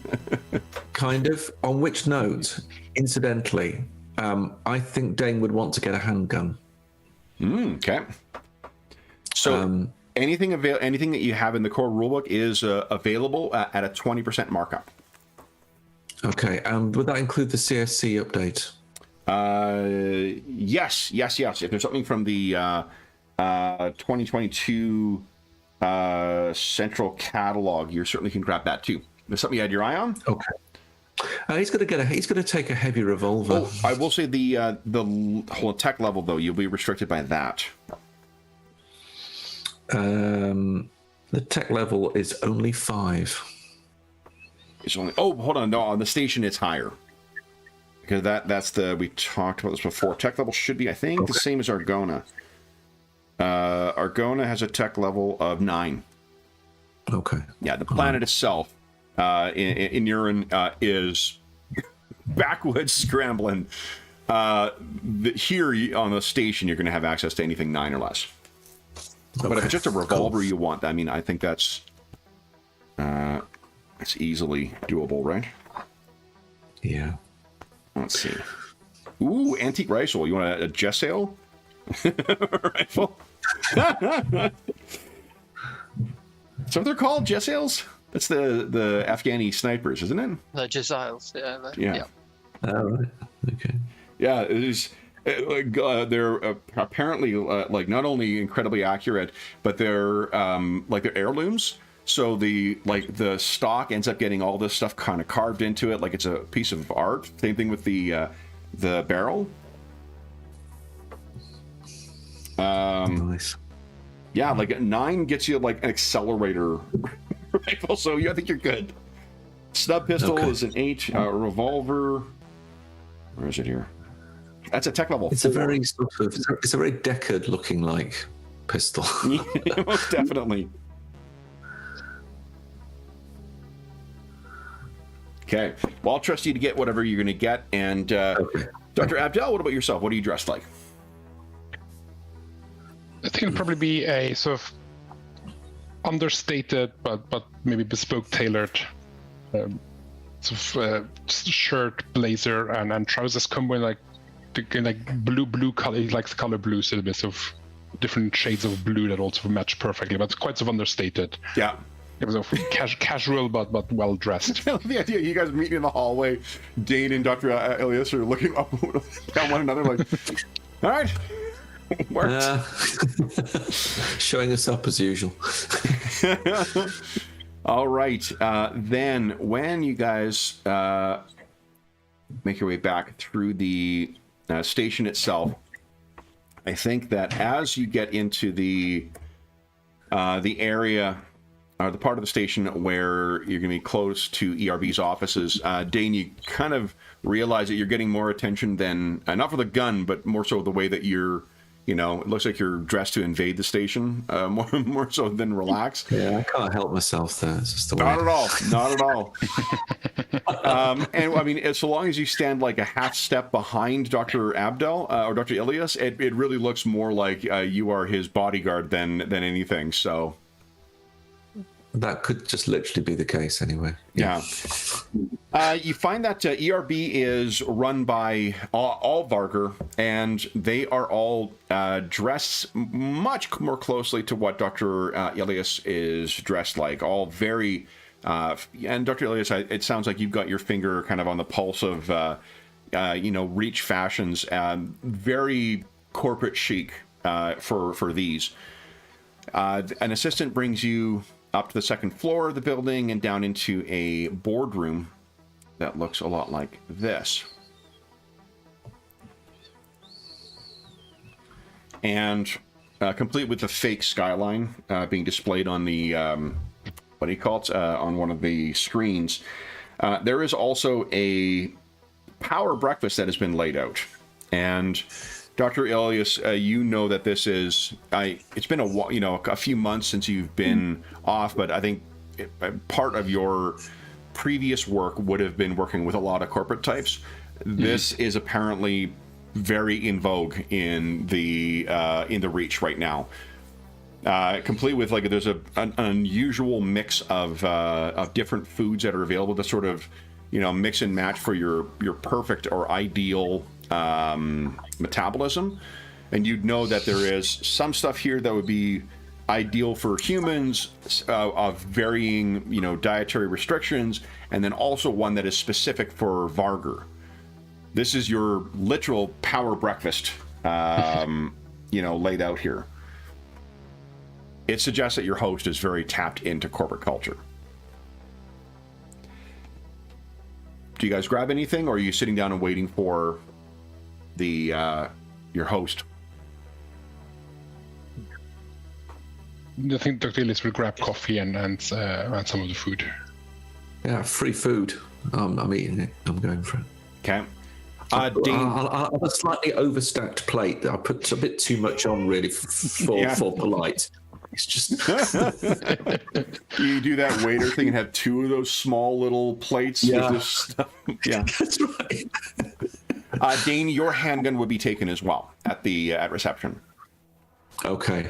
Kind of. On which note, incidentally, I think Dane would want to get a handgun. Okay. So anything that you have in the core rulebook is available at a 20% markup. Okay. Would that include the CSC update? Yes. If there's something from the 2022 central catalog, you certainly can grab that too. There's something you had your eye on? Okay. He's going to take a heavy revolver. Oh, I will say the whole tech level though, you'll be restricted by that. The tech level is only 5. It's only. Oh, hold on. No, on the station it's higher. Because that's we talked about this before. Tech level should be, I think, the same as Argona. Argona has a tech level of 9. Okay. Yeah, the planet itself in Uran is backwoods scrambling. Here on the station, you're going to have access to anything 9 or less. Okay. But if it's just a revolver you want, I mean, I think that's it's easily doable, right? Yeah. Let's see. Ooh, antique rifle. You want a Jessail rifle? Is that what they're called? Jessails? That's the Afghani snipers, isn't it? The Jessails, yeah. All right. Okay. Yeah, it is. They're apparently not only incredibly accurate, but they're they're heirlooms. So the stock ends up getting all this stuff kind of carved into it, like it's a piece of art. Same thing with the barrel. Nice. Yeah, 9 gets you like an accelerator rifle, so I think you're good. Snub pistol is an 8. Revolver. Where is it here? That's a tech level 4. It's a very Deckard looking like pistol. Yeah, most definitely. Okay. Well, I'll trust you to get whatever you're going to get. And Dr. Abdel, what about yourself? What are you dressed like? I think it'll probably be a sort of understated, but maybe bespoke tailored shirt, blazer, and trousers combo in like blue color. He likes the color blue, so a bit of different shades of blue that also match perfectly, but it's quite sort of understated. Yeah. It was casual, but well dressed. The idea you guys meeting in the hallway, Dane and Dr. Elias are looking up at one another like, all right. Showing us up as usual. All right. Then when you guys make your way back through the station itself, I think that as you get into the area, the part of the station where you're going to be close to ERB's offices, Dane, you kind of realize that you're getting more attention than, not for the gun, but more so the way that you're, it looks like you're dressed to invade the station, more so than relax. Yeah, I can't help myself there. It's just the way. Not at all. And I mean, so long as you stand like a half step behind Dr. Abdel or Dr. Ilias, it really looks more like you are his bodyguard than anything. So that could just literally be the case anyway. Yeah. You find that ERB is run by all Vargr, and they are all dressed much more closely to what Dr. Ilias is dressed like. All very, and Dr. Ilias, it sounds like you've got your finger kind of on the pulse of, Reach fashions, very corporate chic for these. An assistant brings you up to the second floor of the building and down into a boardroom that looks a lot like this. And complete with the fake skyline being displayed on the, on one of the screens. There is also a power breakfast that has been laid out. And Dr. Elias, you know that this is, it's been a few months since you've been off, but I think part of your previous work would have been working with a lot of corporate types. This is apparently very in vogue in the Reach right now. Complete with there's an unusual mix of different foods that are available to sort of mix and match for your perfect or ideal metabolism. And you'd know that there is some stuff here that would be ideal for humans of varying dietary restrictions, and then also one that is specific for Vargr. This is your literal power breakfast laid out here. It suggests that your host is very tapped into corporate culture. Do you guys grab anything, or are you sitting down and waiting for your host? I think Dr. Ellis will grab coffee and some of the food. Yeah, free food. I'm eating it. I'm going for it. Okay. Dean, I'll have a slightly overstacked plate. I put a bit too much on, really, for polite. It's just you do that waiter thing and have two of those small little plates with this stuff. Yeah, that's right. Dane, your handgun would be taken as well at reception. Okay.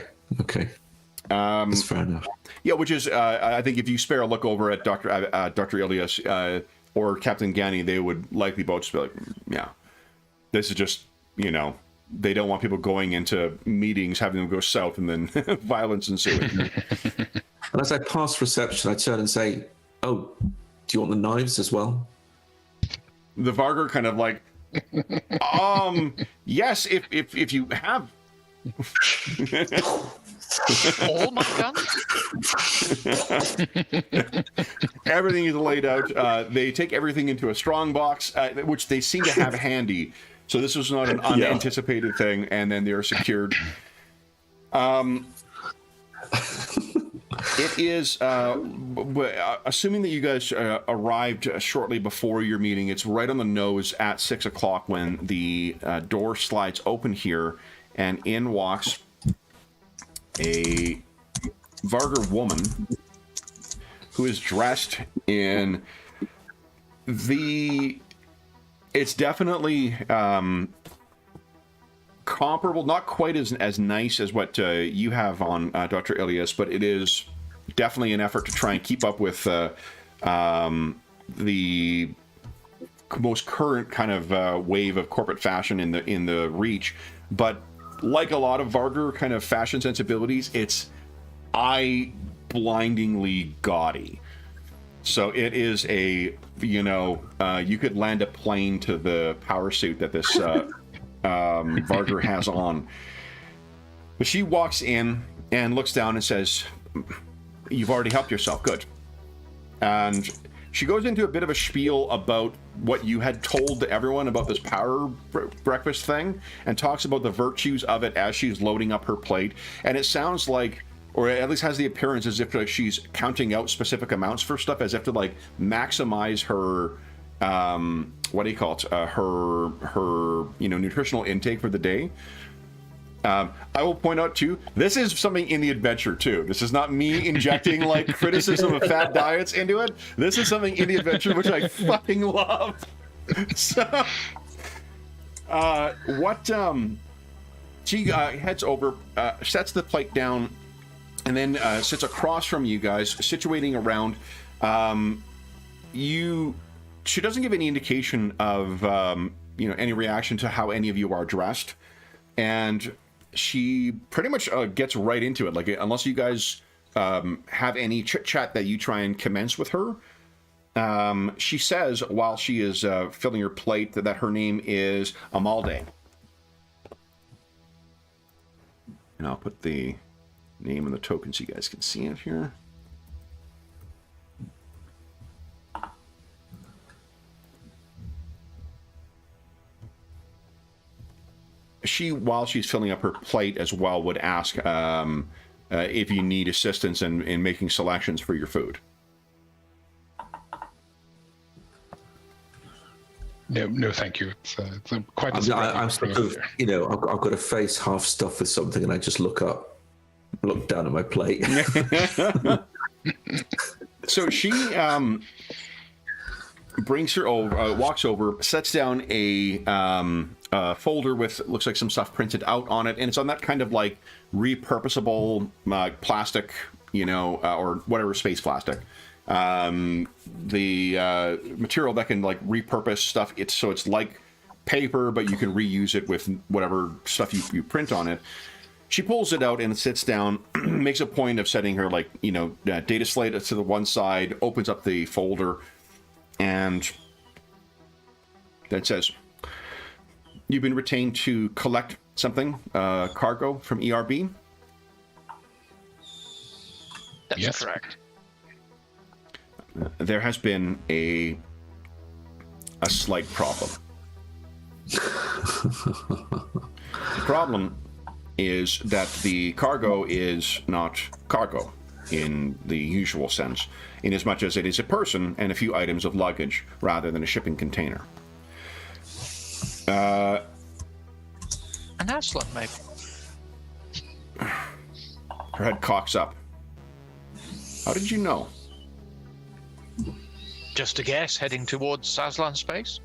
That's fair enough. Yeah, which is I think if you spare a look over at Dr. Ilias or Captain Gani, they would likely both just be like, yeah, this is just they don't want people going into meetings, having them go south, and then violence ensuing. And as I pass reception, I turn and say, "Oh, do you want the knives as well?" The Vargr kind of like, yes, if you have. All my guns. Everything is laid out. They take everything into a strong box, which they seem to have handy. So this was not an unanticipated thing, and then they're secured. It is, assuming that you guys arrived shortly before your meeting, it's right on the nose at 6 o'clock when the door slides open here, and in walks a Vargar woman who is dressed in it's definitely comparable, not quite as nice as what you have on, Dr. Ilias, but it is definitely an effort to try and keep up with the most current kind of wave of corporate fashion in the Reach. But like a lot of Vargar kind of fashion sensibilities, it's eye-blindingly gaudy. So it is you could land a plane to the power suit that this Vargar has on. But she walks in and looks down and says, "You've already helped yourself, good." And she goes into a bit of a spiel about what you had told everyone about this power breakfast thing, and talks about the virtues of it as she's loading up her plate. And it sounds like, or at least has the appearance as if she's counting out specific amounts for stuff, as if to maximize her her nutritional intake for the day. I will point out too, this is something in the adventure too. This is not me injecting criticism of fat diets into it. This is something in the adventure which I fucking love. So, she heads over, sets the plate down, and then sits across from you guys, situating around. She doesn't give any indication of any reaction to how any of you are dressed, and she pretty much gets right into it. Unless you guys have any chit chat that you try and commence with her, she says while she is filling her plate that her name is Amalde. And I'll put the name and the token so you guys can see it here. She, while she's filling up her plate as well, would ask if you need assistance in making selections for your food. No, thank you. It's quite. I'm sort of, I've got a face half stuffed with something, and I just look down at my plate. So she brings her over, walks over, sets down a folder with, looks like some stuff printed out on it, and it's on that kind of repurposable plastic, or whatever, space plastic. The material that can repurpose stuff. It's like paper, but you can reuse it with whatever stuff you print on it. She pulls it out and sits down, makes a point of setting her data slate to the one side, opens up the folder, and then says, "You've been retained to collect something, cargo from ERB?" That's correct. There has been a slight problem. The problem is that the cargo is not cargo in the usual sense, in as much as it is a person and a few items of luggage rather than a shipping container. An Aslan, maybe. Her head cocks up. How did you know? Just a guess, heading towards Aslan space.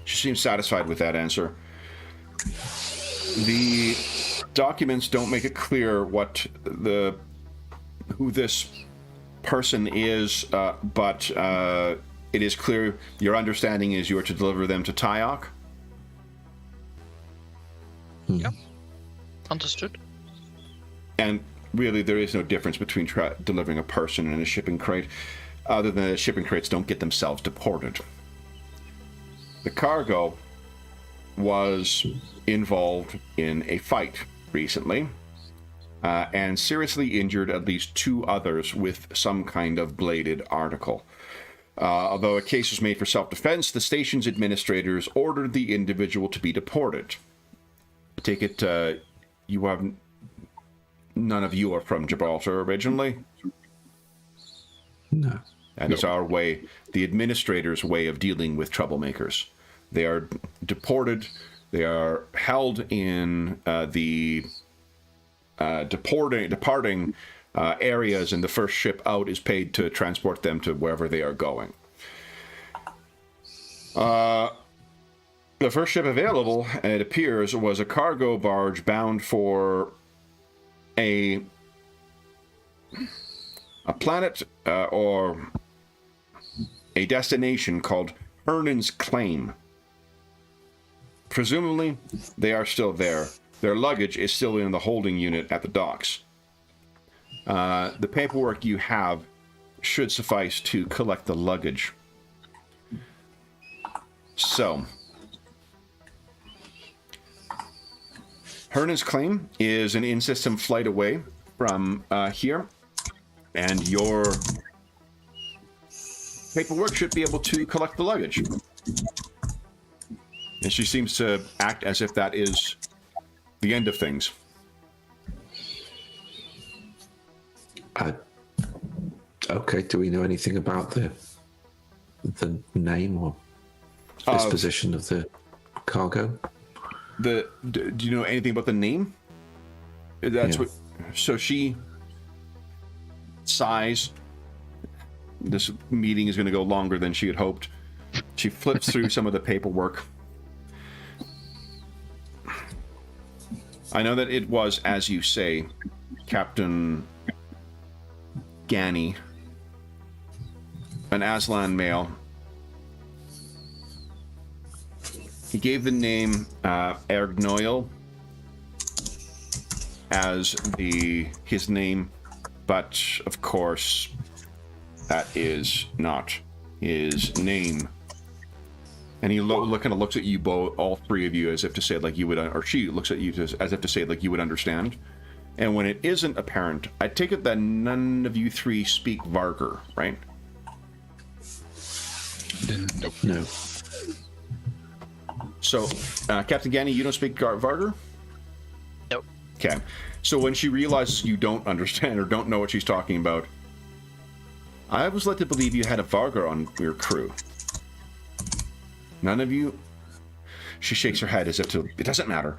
She seems satisfied with that answer. The documents don't make it clear who this person is, but it is clear your understanding is you are to deliver them to Tyok. Yep. Understood. And really, there is no difference between delivering a person and a shipping crate, other than the shipping crates don't get themselves deported. The cargo was involved in a fight recently, and seriously injured at least 2 others with some kind of bladed article. Although a case was made for self-defense, the station's administrators ordered the individual to be deported. I take it you have none of you are from Gibraltar originally. No. And it's our way, the administrator's way of dealing with troublemakers. They are deported. They are held in the departing areas, and the first ship out is paid to transport them to wherever they are going. The first ship available, it appears, was a cargo barge bound for a planet or a destination called Hernan's Claim. Presumably, they are still there. Their luggage is still in the holding unit at the docks. The paperwork you have should suffice to collect the luggage. So, Hernan's Claim is an in-system flight away from here, and your paperwork should be able to collect the luggage. And she seems to act as if that is the end of things. Okay, do we know anything about the name or disposition of the cargo? Do you know anything about the name? That's what. So she sighs. This meeting is going to go longer than she had hoped. She flips through some of the paperwork. I know that it was, as you say, Captain Gani, an Aslan male. He gave the name Ergnoil as his name, but of course that is not his name. And he kind of looks at you both, all three of you, as if to say, like, you would, or she looks at you as if to say, like, you would understand. And when it isn't apparent, I take it that none of you three speak Vargr, right? Nope. No. So, Captain Gani, you don't speak Vargr? Nope. Okay. So when she realizes you don't understand or don't know what she's talking about, I was led to believe you had a Vargr on your crew. None of you? She shakes her head as if to... It doesn't matter.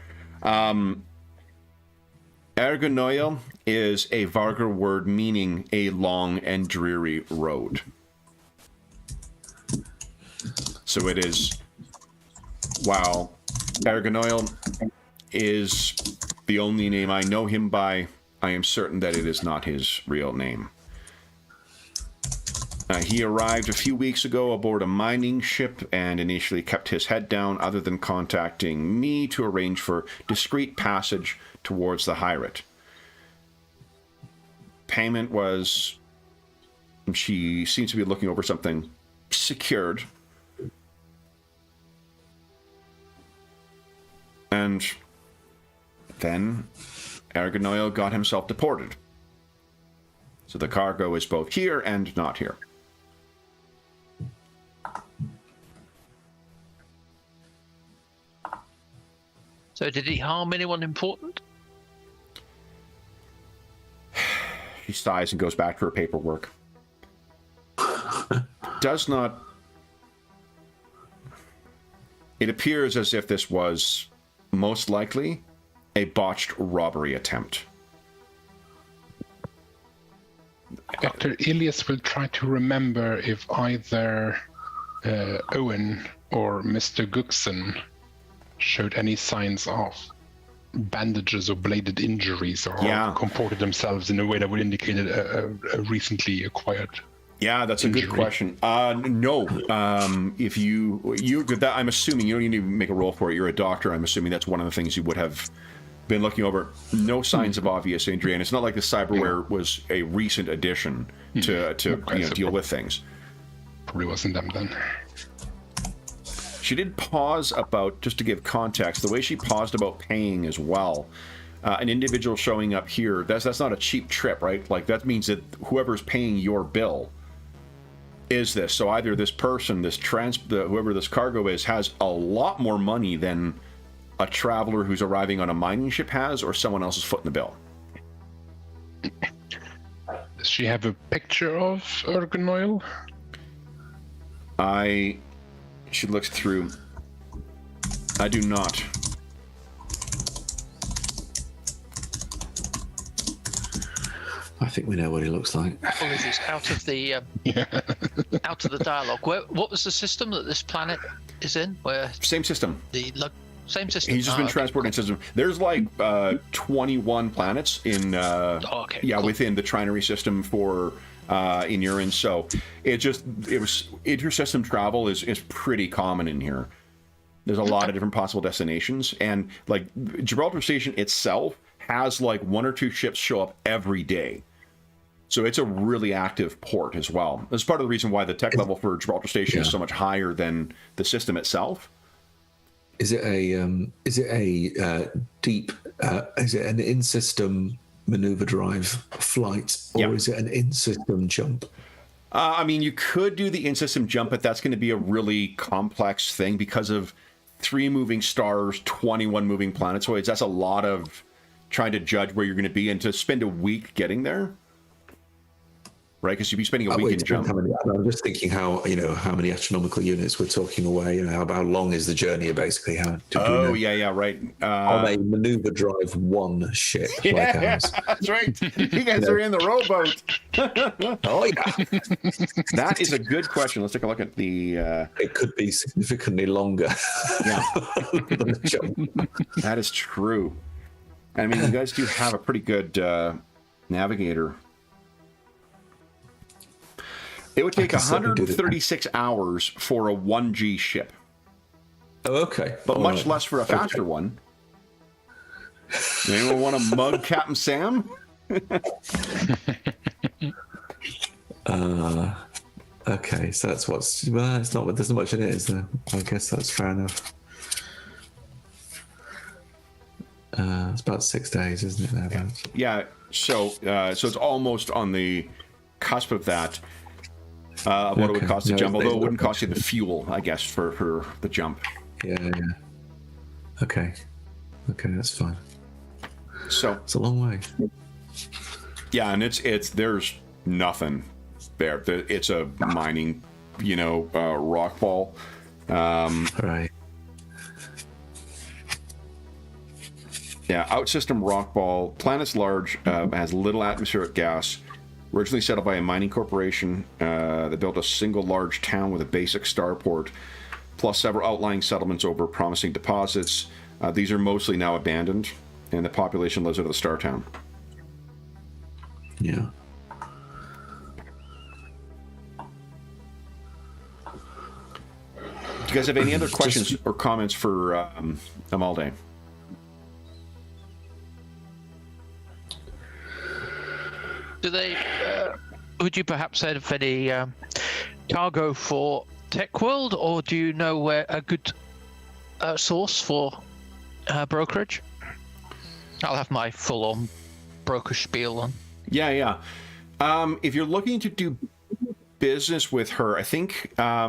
Ergonoil is a Vargr word meaning a long and dreary road. So it is... While Ergonoil is the only name I know him by, I am certain that it is not his real name. He arrived a few weeks ago aboard a mining ship and initially kept his head down other than contacting me to arrange for discreet passage towards the Hyrit. Payment was... She seems to be looking over something secured. And then Ergonoil got himself deported. So the cargo is both here and not here. So did he harm anyone important? She sighs and goes back to her paperwork. Does not... It appears as if this was most likely a botched robbery attempt. Dr. Ilias will try to remember if either Owen or Mr. Guxon showed any signs of bandages or bladed injuries or comported themselves in a way that would indicate a recently acquired Yeah, that's injury. a good question. No. If you that, I'm assuming you don't need to make a roll for it. You're a doctor. I'm assuming that's one of the things you would have been looking over. No signs of obvious injury, and it's not like the cyberware was a recent addition to deal with things. Probably wasn't them then. She did pause about, just to give context, the way she paused about paying as well. An individual showing up here, that's not a cheap trip, right? Like, that means that whoever's paying your bill is this. So either this person, whoever this cargo is, has a lot more money than a traveler who's arriving on a mining ship has, or someone else's foot in the bill. Does she have a picture of Ergonoil? She looks through. I do not. I think we know what he looks like. Apologies, out of the dialogue. What was the system that this planet is in? Where Same system. Same system. He's just been transporting system. There's like 21 planets in within the trinary system for in Uran. So inter-system travel is pretty common in here. There's a lot of different possible destinations, and like Gibraltar Station itself has like 1 or 2 ships show up every day. So it's a really active port as well. That's part of the reason why the tech level for Gibraltar Station is so much higher than the system itself. Is it a deep? Is it an in-system maneuver drive flight, or is it an in-system jump? I mean, you could do the in-system jump, but that's going to be a really complex thing because of 3 moving stars, 21 moving planetoids. That's a lot of trying to judge where you're going to be, and to spend a week getting there, right? Because you'd be spending a week in jump. I'm just thinking how many astronomical units we're talking away. How long is the journey, basically? Right. On a maneuver drive 1 ship. Like ours. That's right. You guys are in the rowboat. Oh yeah. That is a good question. Let's take a look at the. It could be significantly longer. Yeah. Than the jump. That is true. I mean, you guys do have a pretty good navigator. It would take 136 hours for a 1G ship. Oh, okay. But much less for a faster one. Anyone want to mug Captain Sam? Okay, so that's it's not. There's not much in it, is there? I guess that's fair enough. It's about 6 days, isn't it? Thereabouts? Yeah. So it's almost on the cusp of that. What it would cost to jump, although it wouldn't cost you the fuel, I guess, for the jump. Yeah. Okay, that's fine. So it's a long way. Yeah, and it's there's nothing there. It's a mining, rock ball. Right. Yeah, outsystem rock ball. Planet's large, has little atmospheric gas. Originally settled by a mining corporation that built a single large town with a basic starport, plus several outlying settlements over promising deposits. These are mostly now abandoned, and the population lives out of the star town. Yeah. Do you guys have any other questions or comments for Amalde? Do they? Would you perhaps have any cargo for Tech World, or do you know where a good source for brokerage? I'll have my full-on broker spiel on. Yeah. If you're looking to do business with her, I think. Why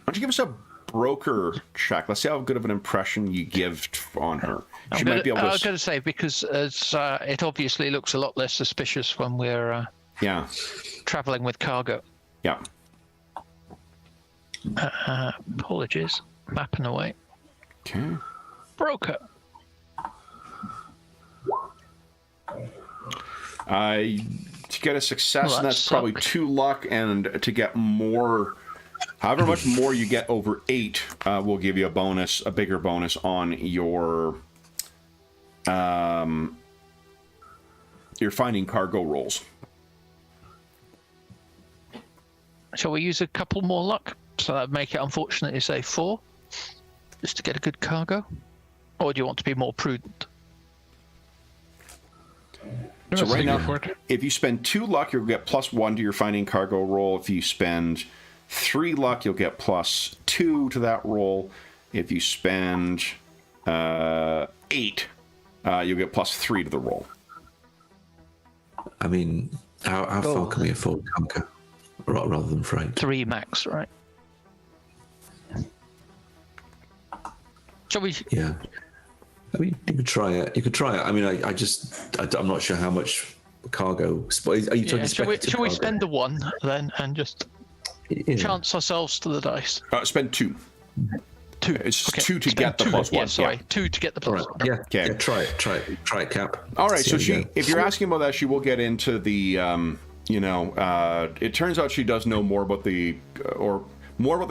don't you give us a broker check? Let's see how good of an impression you give on her. I was going to say, because it obviously looks a lot less suspicious when we're traveling with cargo. Yeah. Apologies. Mapping away. Okay. Broker. To get a success, and that's probably 2 luck, and to get more, however much more you get over 8, will give you a bigger bonus on your finding cargo rolls. Shall we use a couple more luck? So that'd make it, unfortunately, say 4, just to get a good cargo? Or do you want to be more prudent? So right now, if you spend 2 luck, you'll get +1 to your finding cargo roll. If you spend 3 luck, you'll get +2 to that roll. If you spend 8, you'll get +3 to the roll. I mean, how far can we afford conquer rather than freight? 3 max, right? Shall we? Yeah. I mean, you could try it. You could try it. I mean, I'm not sure how much cargo. Are you talking Shall speculative we cargo? spend the 1 then and just Yeah. chance ourselves to the dice? Spend 2. 2. It's Okay. 2 to Spend get the 2. +1. Yeah, sorry, 2 to get the All plus right. 1. Yeah. Okay. Yeah. Try it, Cap. All right, See so how you go. if you're asking about that, she will get into the, it turns out she does know more about the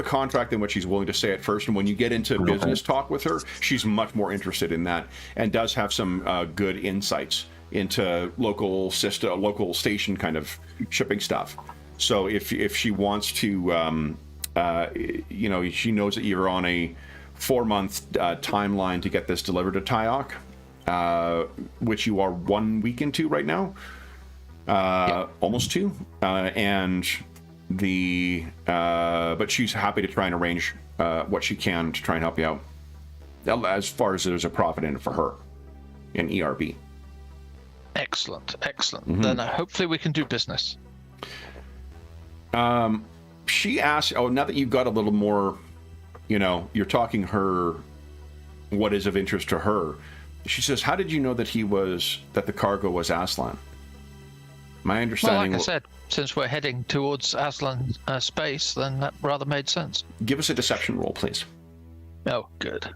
contract than what she's willing to say at first. And when you get into business talk with her, she's much more interested in that and does have some good insights into local station kind of shipping stuff. So if she wants to, she knows that you're on a 4-month timeline to get this delivered to Tyok, which you are 1 week into right now, almost 2, and but she's happy to try and arrange what she can to try and help you out, as far as there's a profit in it for her in ERB. Excellent. Then hopefully we can do business. She asked, now that you've got a little more, you're talking her what is of interest to her. She says, how did you know that the cargo was Aslan? My understanding... Well, like I said, since we're heading towards Aslan space, then that rather made sense. Give us a deception roll, please. Oh, good.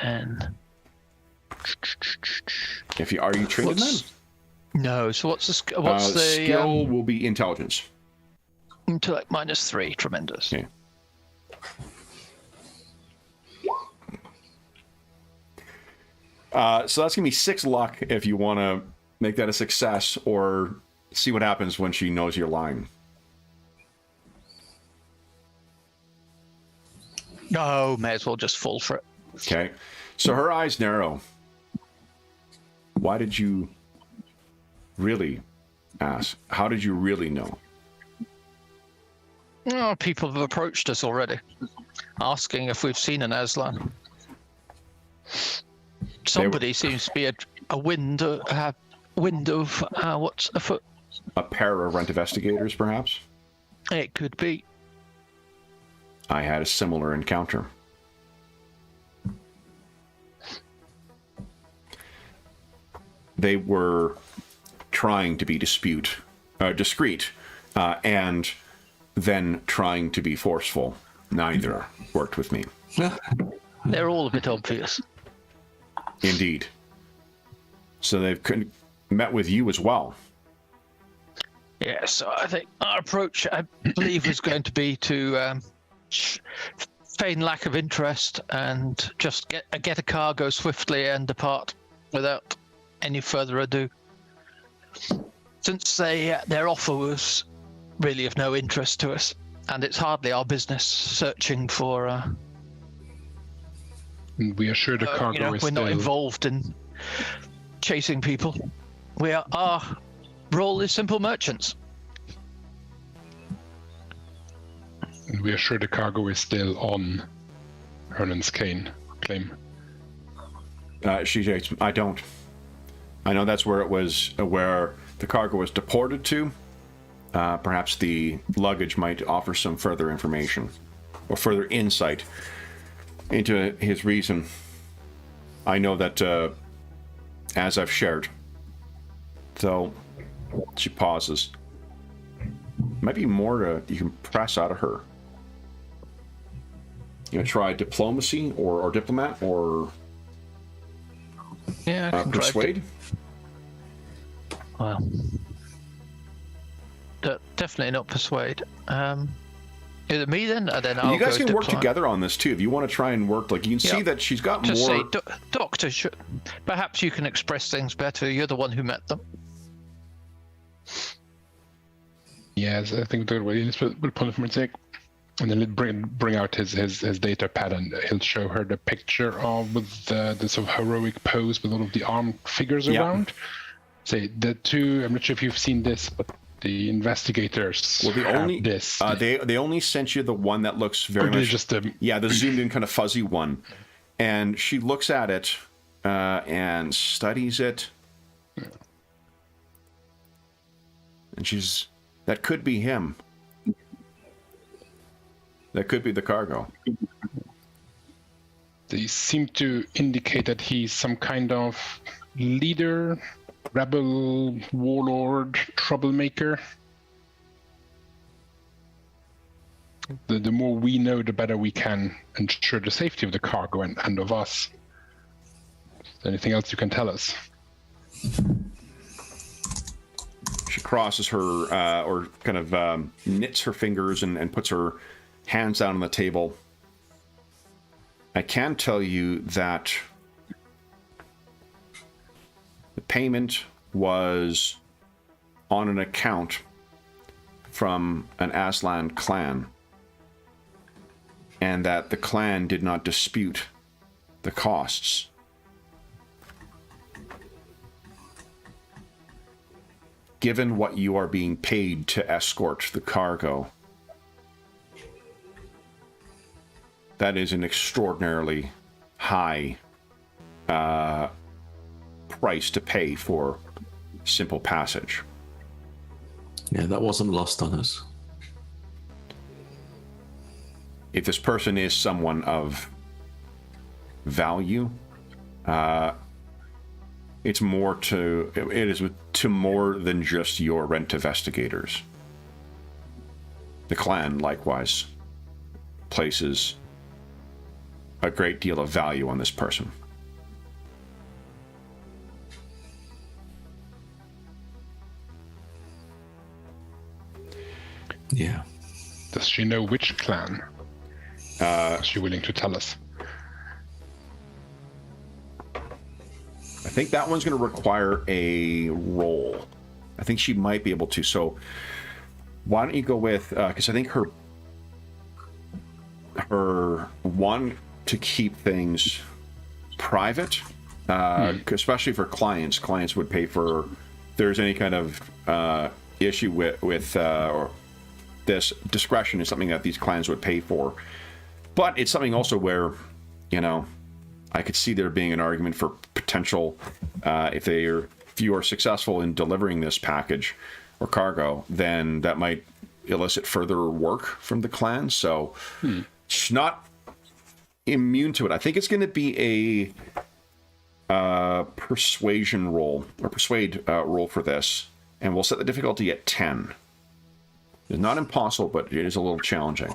Then... Are you trained in that? No, so what's the skill will be intelligence. Intellect -3, tremendous. Yeah. So that's gonna be 6 luck if you want to make that a success, or see what happens when she knows you're lying. No, may as well just fall for it. Okay, so her eyes narrow. Why did you really ask? How did you really know? Oh, people have approached us already, asking if we've seen an Aslan. Somebody seems to be a wind of what's afoot. A pair of rent investigators, perhaps? It could be. I had a similar encounter. They were trying to be discreet, and then trying to be forceful. Neither worked with me. They're all a bit obvious. Indeed. So they've met with you as well. Yeah, so I think our approach, I believe, is going to be to feign lack of interest and just get a cargo swiftly and depart without any further ado. Since their offer was really of no interest to us, and it's hardly our business searching for... we are sure the cargo is we're still... not involved in chasing people. Our role is simple merchants. And we are sure the cargo is still on Hernan's claim. I don't. I know that's where it was, where the cargo was deported to. Perhaps the luggage might offer some further information or further insight into his reason. I know that, as I've shared, though, she pauses. Might be more you can press out of her. You know, try diplomacy or diplomat or Yeah, I can persuade. Well, definitely not persuade. Either me then, and then I'll you guys go can work diplomat. together on this too. If you want to try and work, like you can see that she's got Just more. say, Doctor, perhaps you can express things better. You're the one who met them. Yes, I think that way. We'll pull it from its sake, and then he'll bring out his data pad, and he'll show her the picture of with the sort of heroic pose with all of the armed figures around. Say the two. I'm not sure if you've seen this, but the investigators. Well, this. They only sent you the one that looks very much just the zoomed in kind of fuzzy one, and she looks at it and studies it, and that could be him. That could be the cargo. They seem to indicate that he's some kind of leader, rebel, warlord, troublemaker. The more we know, the better we can ensure the safety of the cargo and of us. Is there anything else you can tell us? She crosses her, or kind of knits her fingers and puts her hands down on the table. I can tell you that the payment was on an account from an Aslan clan, and that the clan did not dispute the costs. Given what you are being paid to escort the cargo, that is an extraordinarily high price to pay for simple passage. Yeah, that wasn't lost on us. If this person is someone of value, it is to more than just your rent investigators. The clan likewise places a great deal of value on this person. Yeah. Does she know which clan? Is she willing to tell us? I think that one's going to require a roll. I think she might be able to. So why don't you go with, because I think her one to keep things private, especially for clients. Clients would pay for, if there's any kind of issue with or this, discretion is something that these clients would pay for. But it's something also where, I could see there being an argument for potential, if you are successful in delivering this package or cargo, then that might elicit further work from the clan. So it's not immune to it. I think it's going to be a persuasion roll, or persuade roll for this, and we'll set the difficulty at 10. It's not impossible, but it is a little challenging.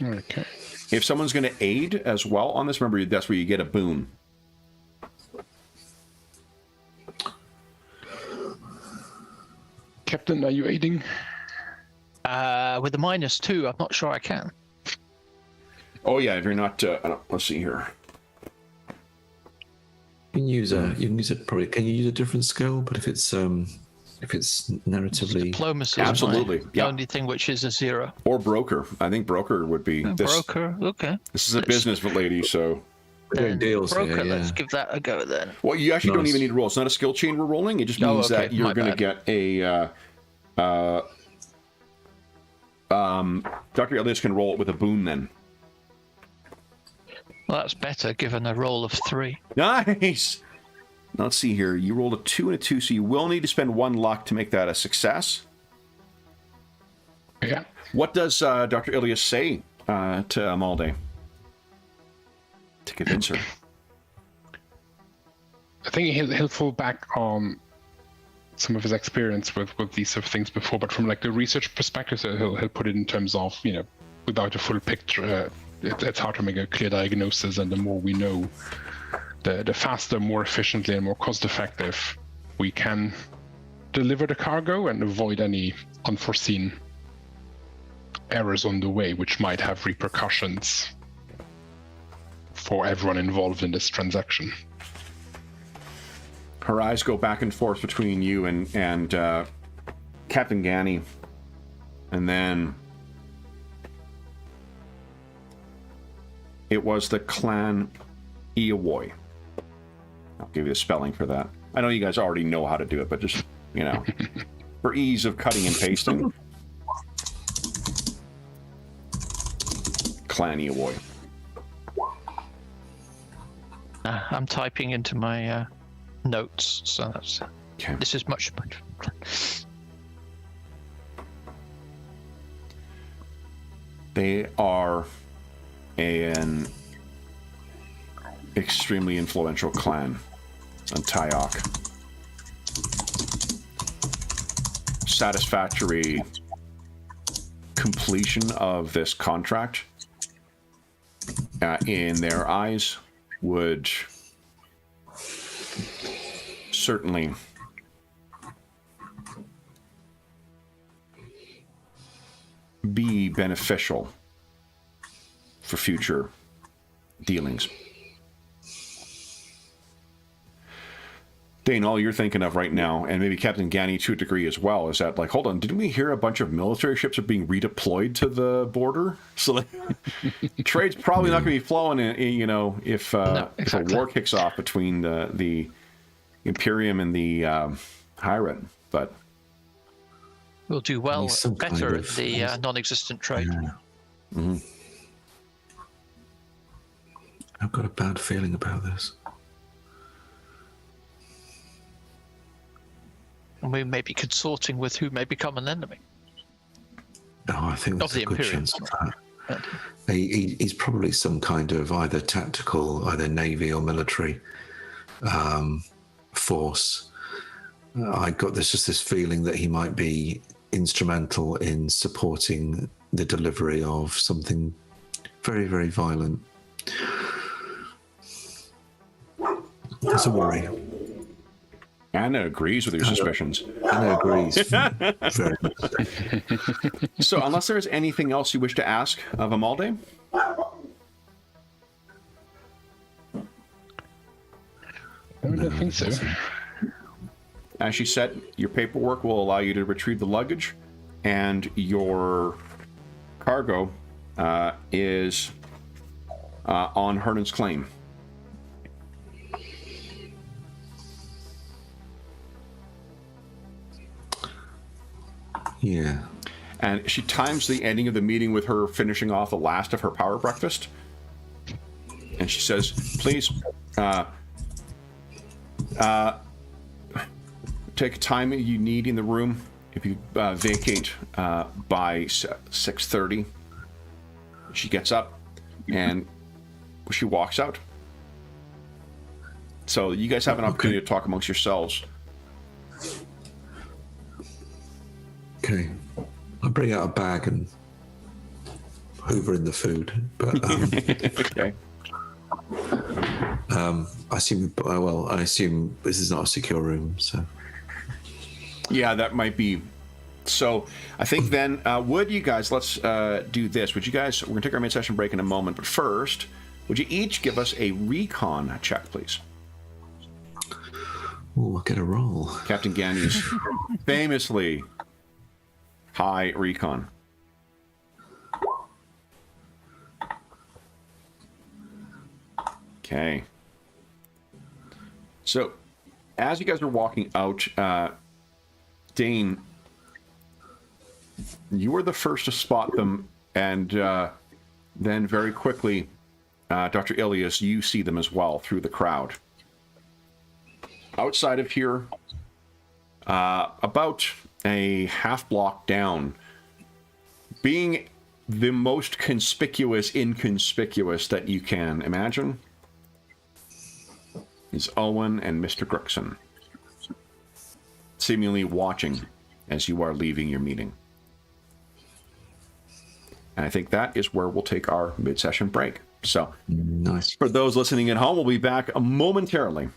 Okay. If someone's going to aid as well on this, remember, that's where you get a boon. Captain, are you aiding? With the -2, I'm not sure I can. Oh yeah, if you're not, let's see here. You can use probably. Can you use a different skill? But if it's narratively, Diplomacy absolutely, is the only thing which is a 0. Or broker. I think broker would be this. Broker, okay. This is a business lady, so we're doing deals broker, here. Yeah. Let's give that a go then. well, you actually don't Nice. even need to roll. It's not a skill chain we're rolling. It just means that you're going to get a. Dr. Elias can roll it with a boon then. Well, that's better given a roll of 3. Nice. Now, let's see here. You rolled a 2 and a 2, so you will need to spend 1 luck to make that a success. Yeah. What does Dr. Ilias say to Amalde to convince her? I think he'll fall back on some of his experience with these sort of things before, but from like the research perspective, so he'll put it in terms of, without a full picture, it's hard to make a clear diagnosis, and the more we know, the faster, more efficiently, and more cost-effective we can deliver the cargo and avoid any unforeseen errors on the way, which might have repercussions for everyone involved in this transaction. Her eyes go back and forth between you and Captain Ganny, and then it was the clan Iowoi. I'll give you the spelling for that. I know you guys already know how to do it, but just, for ease of cutting and pasting. Clan Iowoi. I'm typing into my notes, so that's Okay. this is much. They are an extremely influential clan on Tyok. Satisfactory completion of this contract, in their eyes, would certainly be beneficial for future dealings. Dane, all you're thinking of right now, and maybe Captain Ganny to a degree as well, is that, like, hold on, didn't we hear a bunch of military ships are being redeployed to the border? So, like, trade's probably not going to be flowing, you know, if a war kicks off between the Imperium and the Hirat. But we'll do well, better at the non-existent trade. Yeah. Mm-hmm. I've got a bad feeling about this. And we may be consorting with who may become an enemy. No, I think there's a good chance of that. He's probably some kind of either tactical, either navy or military force. I got just this feeling that he might be instrumental in supporting the delivery of something very, very violent. There's a worry. Anna agrees with your suspicions. Anna agrees. Very much. So, unless there's anything else you wish to ask of Amalde? I don't think so. As she said, your paperwork will allow you to retrieve the luggage, and your cargo is on Hernan's claim. Yeah. And she times the ending of the meeting with her finishing off the last of her power breakfast. And she says, please, take time you need in the room. If you vacate by 6:30, she gets up and she walks out. So you guys have an opportunity to talk amongst yourselves. Okay. I bring out a bag and hoover in the food. But Okay. I assume this is not a secure room, so. Yeah, that might be. So I think then, would you guys, let's do this. Would you guys, we're going to take our mid-session break in a moment, but first, would you each give us a recon check, please? Oh, I'll get a roll. Captain Ganny's famously high recon. Okay. So, as you guys are walking out, Dane, you were the first to spot them, and then very quickly, Dr. Ilias, you see them as well through the crowd. Outside of here, about a half block down, being the most inconspicuous that you can imagine, is Owen and Mr. Grixon, seemingly watching as you are leaving your meeting. And I think that is where we'll take our mid-session break. So, nice. For those listening at home, we'll be back momentarily.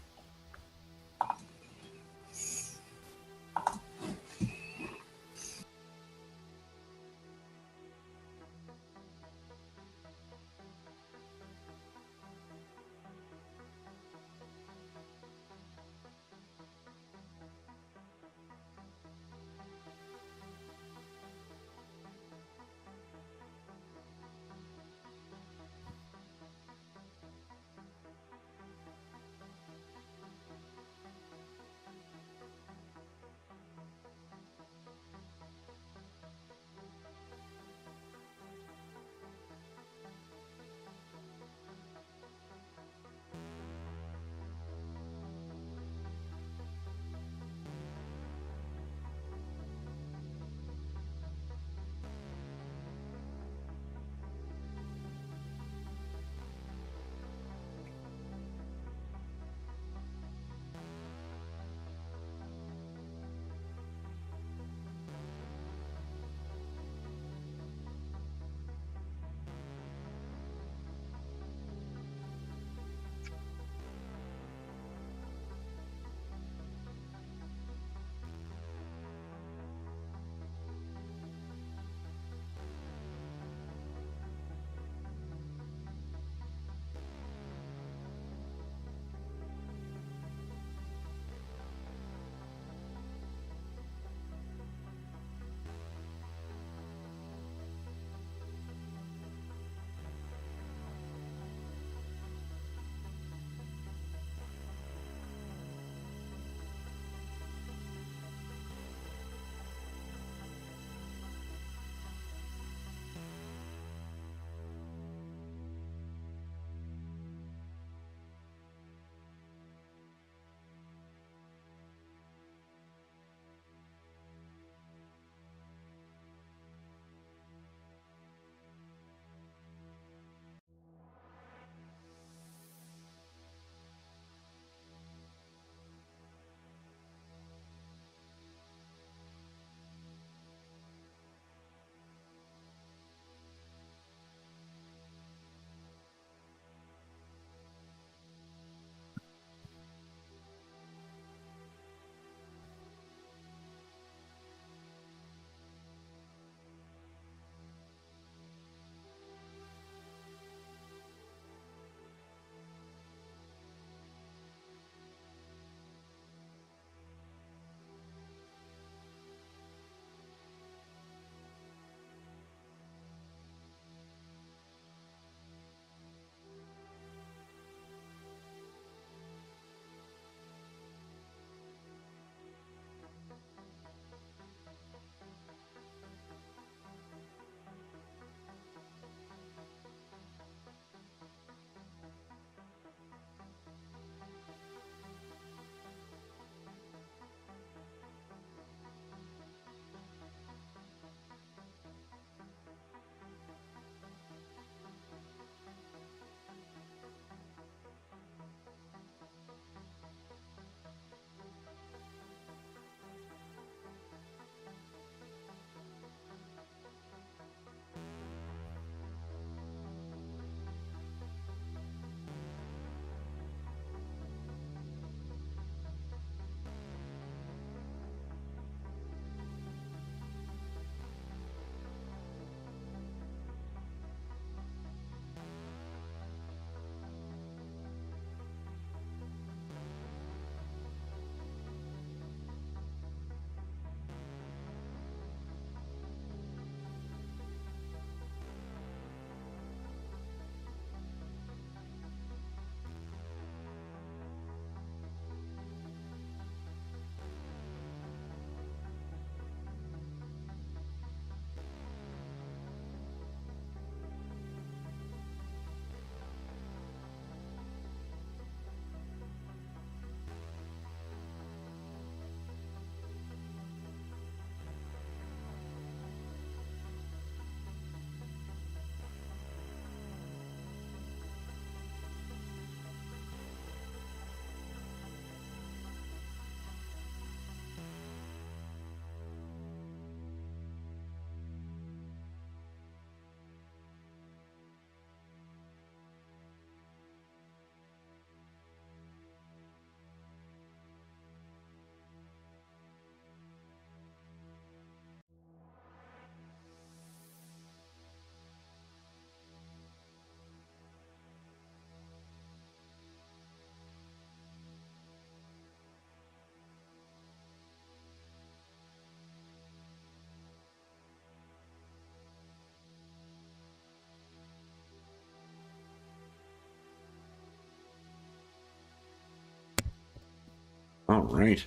All right.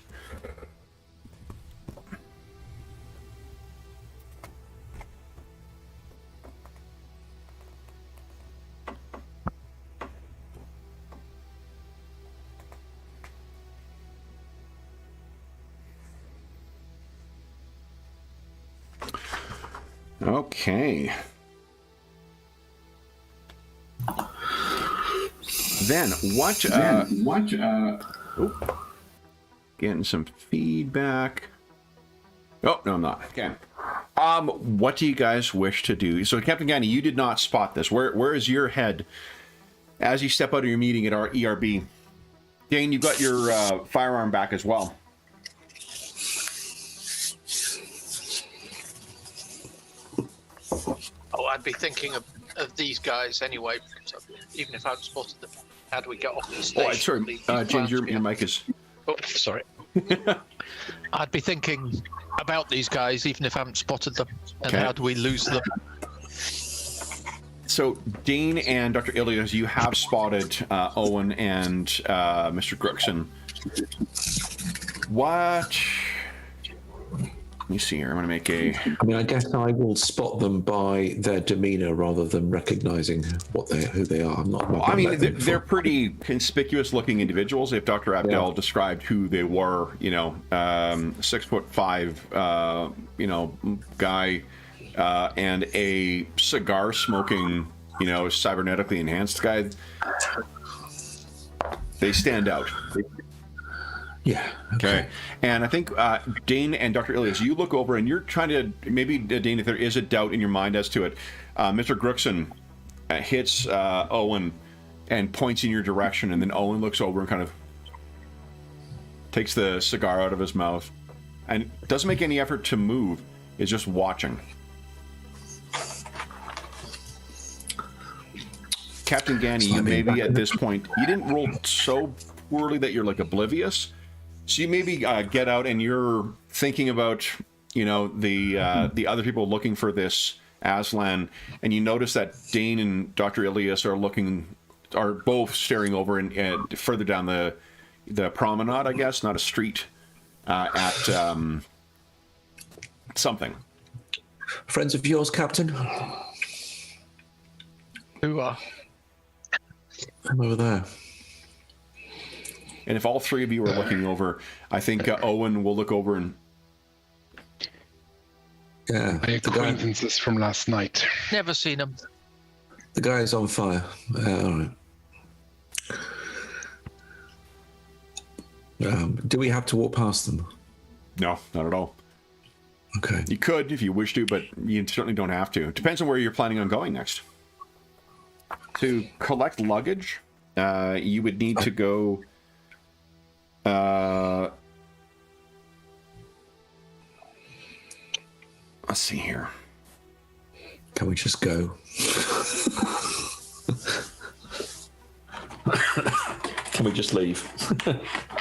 Okay. Then what? Getting some feedback. Oh no, I'm not. Okay. What do you guys wish to do? So, Captain Ganny, you did not spot this. Where is your head as you step out of your meeting at our ERB? Dane, you've got your firearm back as well. Oh, I'd be thinking of these guys anyway, even if I'd spotted them. How do we get off the station? Oh, sorry, James, your mic is... Oh, sorry. I'd be thinking about these guys, even if I haven't spotted them. And how do we lose them? So, Dane and Dr. Ilias, you have spotted Owen and Mr. Grookson. What... Let me see here. I'm going to make a... I mean, I guess I will spot them by their demeanor rather than recognizing who they are. I'm not. Well, I mean, they're pretty conspicuous-looking individuals. If Dr. Abdel described who they were, 6'5", guy, and a cigar-smoking, cybernetically enhanced guy, they stand out. Yeah. Okay. And I think Dane and Dr. Ilias, you look over and you're trying to, maybe, Dane, if there is a doubt in your mind as to it, Mr. Grookson hits Owen and points in your direction, and then Owen looks over and kind of takes the cigar out of his mouth and doesn't make any effort to move, is just watching. Captain Ganny, you maybe at this point, you didn't roll so poorly that you're like oblivious. So you maybe get out and you're thinking about, the other people looking for this Aslan, and you notice that Dane and Dr. Ilias are both staring over and further down the promenade, I guess, not a street, at something. Friends of yours, Captain? Who are? I'm over there. And if all three of you are looking over, I think Owen will look over and... Yeah. My acquaintances from last night. Never seen him. The guy's on fire. All right. Do we have to walk past them? No, not at all. Okay. You could if you wish to, but you certainly don't have to. It depends on where you're planning on going next. To collect luggage, you would need to go... let's see here. Can we just go? Can we just leave?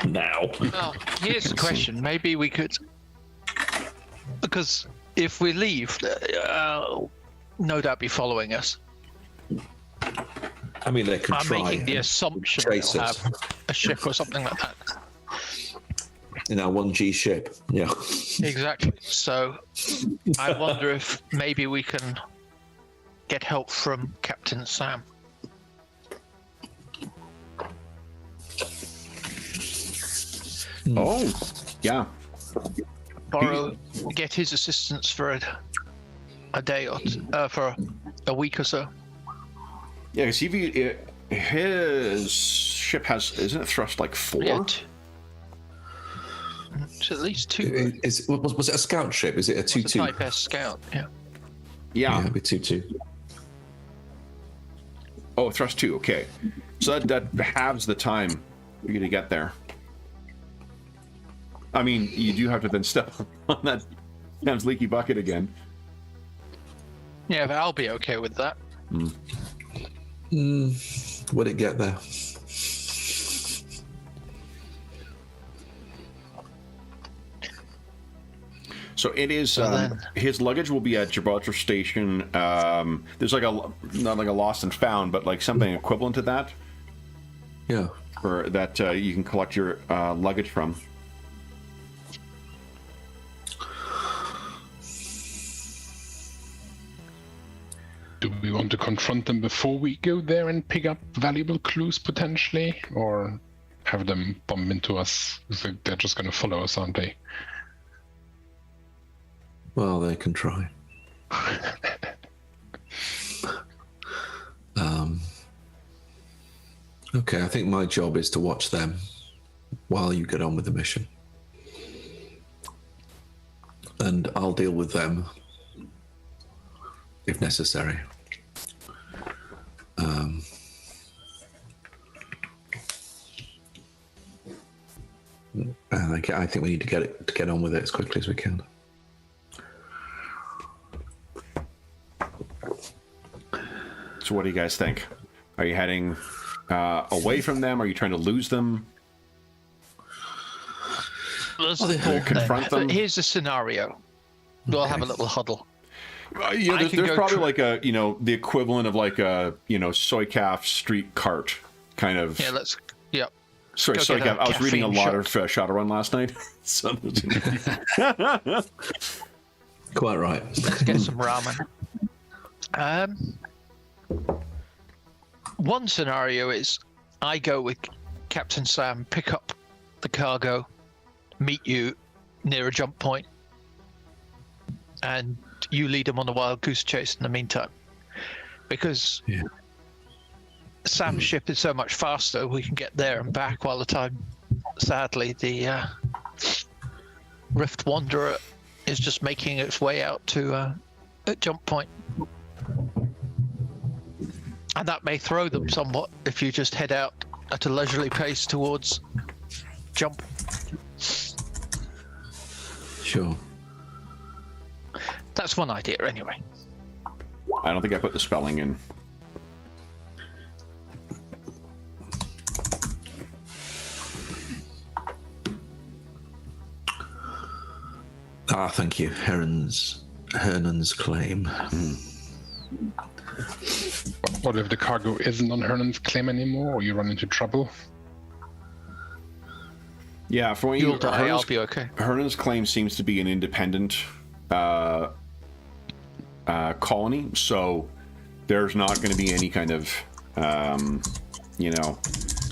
Now. Well, here's the question. Maybe we could... Because if we leave, no doubt be following us. I mean, they could I'm try. making the assumption they'll have a ship or something like that. In our 1G ship, yeah. Exactly. So I wonder if maybe we can get help from Captain Sam. Oh, yeah. Get his assistance for a day or for a week or so. Yeah, because his ship has, isn't it thrust like 4? Yeah, it's at least 2. Was it a scout ship? Is it a 2-2? It's a Type S Scout, yeah. Yeah. Yeah, it'd be 2-2. Oh, thrust 2, okay. So that halves the time for you to get there. I mean, you do have to then step on that Sam's leaky bucket again. Yeah, but I'll be okay with that. Would it get there? So it is. His luggage will be at Gibraltar Station. There's like not like a lost and found, but like something equivalent to that. Yeah. For that you can collect your luggage from. we want to confront them before we go there and pick up valuable clues potentially, or have them bump into us? They're just going to follow us, aren't they? Well, they can try. Okay, I think my job is to watch them while you get on with the mission. And I'll deal with them if necessary. And I think we need to get on with it as quickly as we can. So what do you guys think? Are you heading away from them? Are you trying to lose them? Confront them? Here's the scenario. We'll have a little huddle. There's probably like a, the equivalent of like a, soy calf street cart kind of. Yeah, yep. Sorry, soy calf. I was reading a lot of Shadowrun last night. So quite right. Let's get some ramen. One scenario is I go with Captain Sam, pick up the cargo, meet you near a jump point, and you lead them on a wild goose chase in the meantime. Because Sam's ship is so much faster, we can get there and back while the time, sadly, the Rift Wanderer is just making its way out to a jump point. And that may throw them somewhat if you just head out at a leisurely pace towards jump. Sure. That's one idea, anyway. I don't think I put the spelling in. Thank you. Hernan's claim. What if the cargo isn't on Hernan's claim anymore, or you run into trouble? Yeah, for You'll die, I'll be okay. Hernan's claim seems to be an independent colony, so there's not going to be any kind of, you're not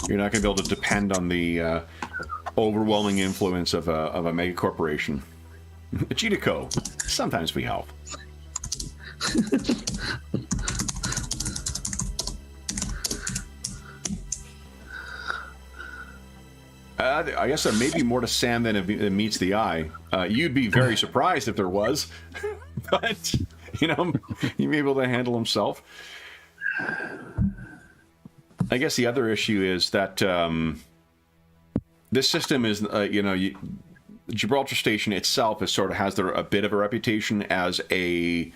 going to be able to depend on the overwhelming influence of a mega corporation. Cheetah sometimes we help. I guess there may be more to Sam than it meets the eye. You'd be very surprised if there was, but he may be able to handle himself. I guess the other issue is that this system is, Gibraltar Station itself is sort of has a bit of a reputation as a,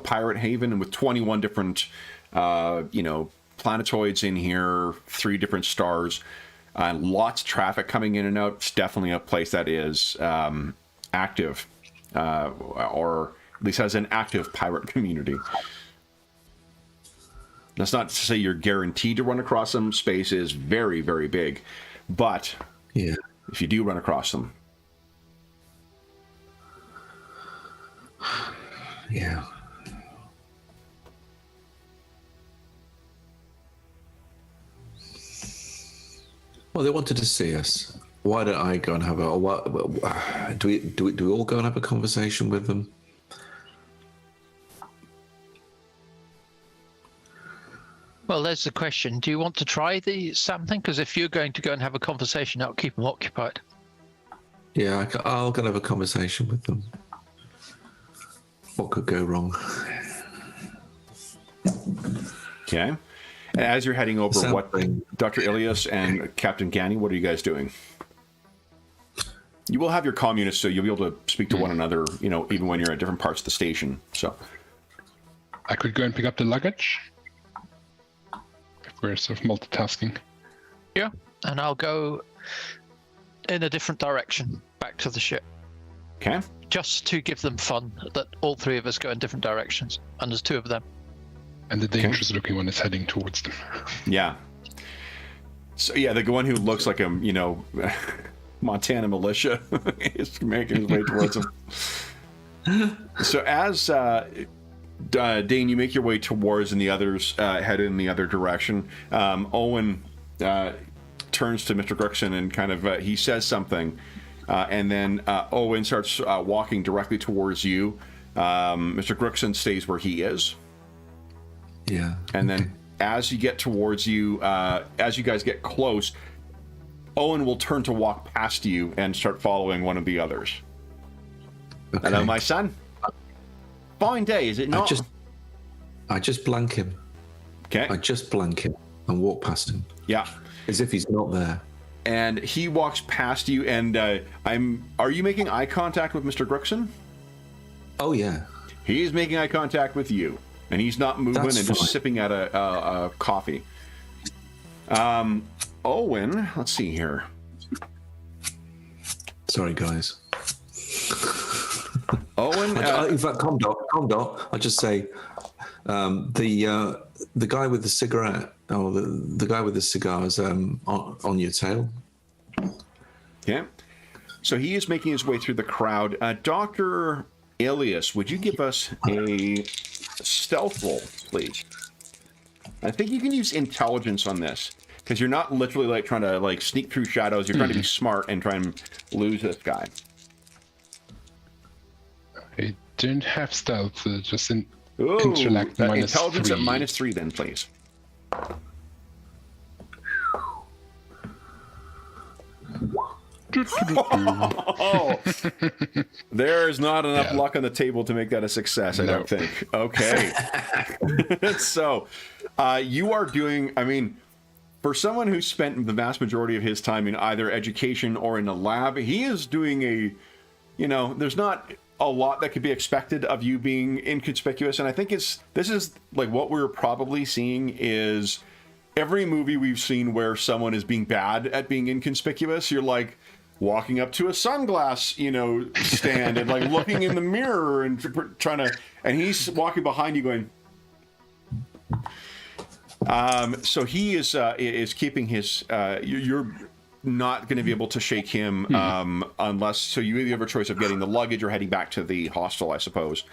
pirate haven, and with 21 different, planetoids in here, 3 different stars. Lots of traffic coming in and out. It's definitely a place that is active, or at least has an active pirate community. That's not to say you're guaranteed to run across them. Space is very, very big. But if you do run across them. Yeah. Well, they wanted to see us. Why don't I go and have do we all go and have a conversation with them? Well, there's the question. Do you want to try the Sam thing? Because if you're going to go and have a conversation, that'll keep them occupied. Yeah, I'll go and have a conversation with them. What could go wrong? Okay. And as you're heading over, Dr. Ilias and Captain Gani, what are you guys doing? You will have your communists, so you'll be able to speak to one another, even when you're at different parts of the station. So, I could go and pick up the luggage. If we're sort of multitasking. Yeah, and I'll go in a different direction, back to the ship. Okay. Just to give them fun, that all 3 of us go in different directions, and there's 2 of them. And the dangerous-looking one is heading towards them. Yeah. So the one who looks like a Montana militia is making his way towards him. So as Dane, you make your way towards, and the others head in the other direction. Owen turns to Mr. Grixon and kind of he says something, and then Owen starts walking directly towards you. Mr. Grixon stays where he is. Yeah. And then as you get towards you, as you guys get close, Owen will turn to walk past you and start following one of the others. Okay. Hello, my son. Fine day, is it not? I just blank him. Okay. I just blank him and walk past him. Yeah. As if he's not there. And he walks past you, and are you making eye contact with Mr. Grixon? Oh, yeah. He's making eye contact with you, and he's not moving. That's and fine. just sipping at a coffee. Owen, let's see here. Sorry, guys. Owen, in fact, Comdot, I'll just say the guy with the cigarette, or the guy with the cigars on your tail. okay. So he is making his way through the crowd. Dr. Ilias, would you give us a stealth roll, please? I think you can use intelligence on this, because you're not literally like trying to like sneak through shadows. You're trying to be smart and try and lose this guy. I don't have stealth, just in Ooh, intellect minus intelligence 3. at -3 then, please. Oh, there's not enough luck on the table to make that a success, I don't think. Okay. So, you are doing, I mean, for someone who spent the vast majority of his time in either education or in a lab, he is doing there's not a lot that could be expected of you being inconspicuous. And I think this is like what we're probably seeing is every movie we've seen where someone is being bad at being inconspicuous. You're like walking up to a sunglass, stand and like looking in the mirror and trying to, and he's walking behind you going, so he is keeping his, you're not going to be able to shake him unless, so you either have a choice of getting the luggage or heading back to the hostel, I suppose.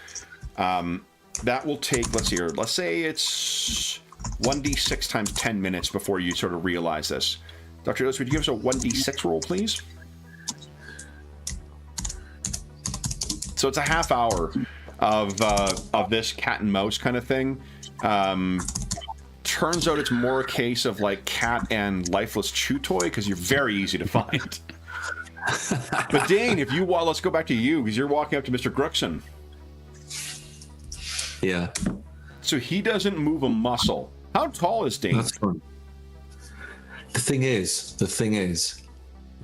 That will take, let's see here, let's say it's 1d6 times 10 minutes before you sort of realize this. Dr. Lewis, would you give us a 1d6 roll, please? So it's a half hour of this cat and mouse kind of thing. Turns out it's more a case of like cat and lifeless chew toy because you're very easy to find. But Dane, let's go back to you because you're walking up to Mr. Grixon. Yeah. So he doesn't move a muscle. How tall is Dane? That's fun. The thing is,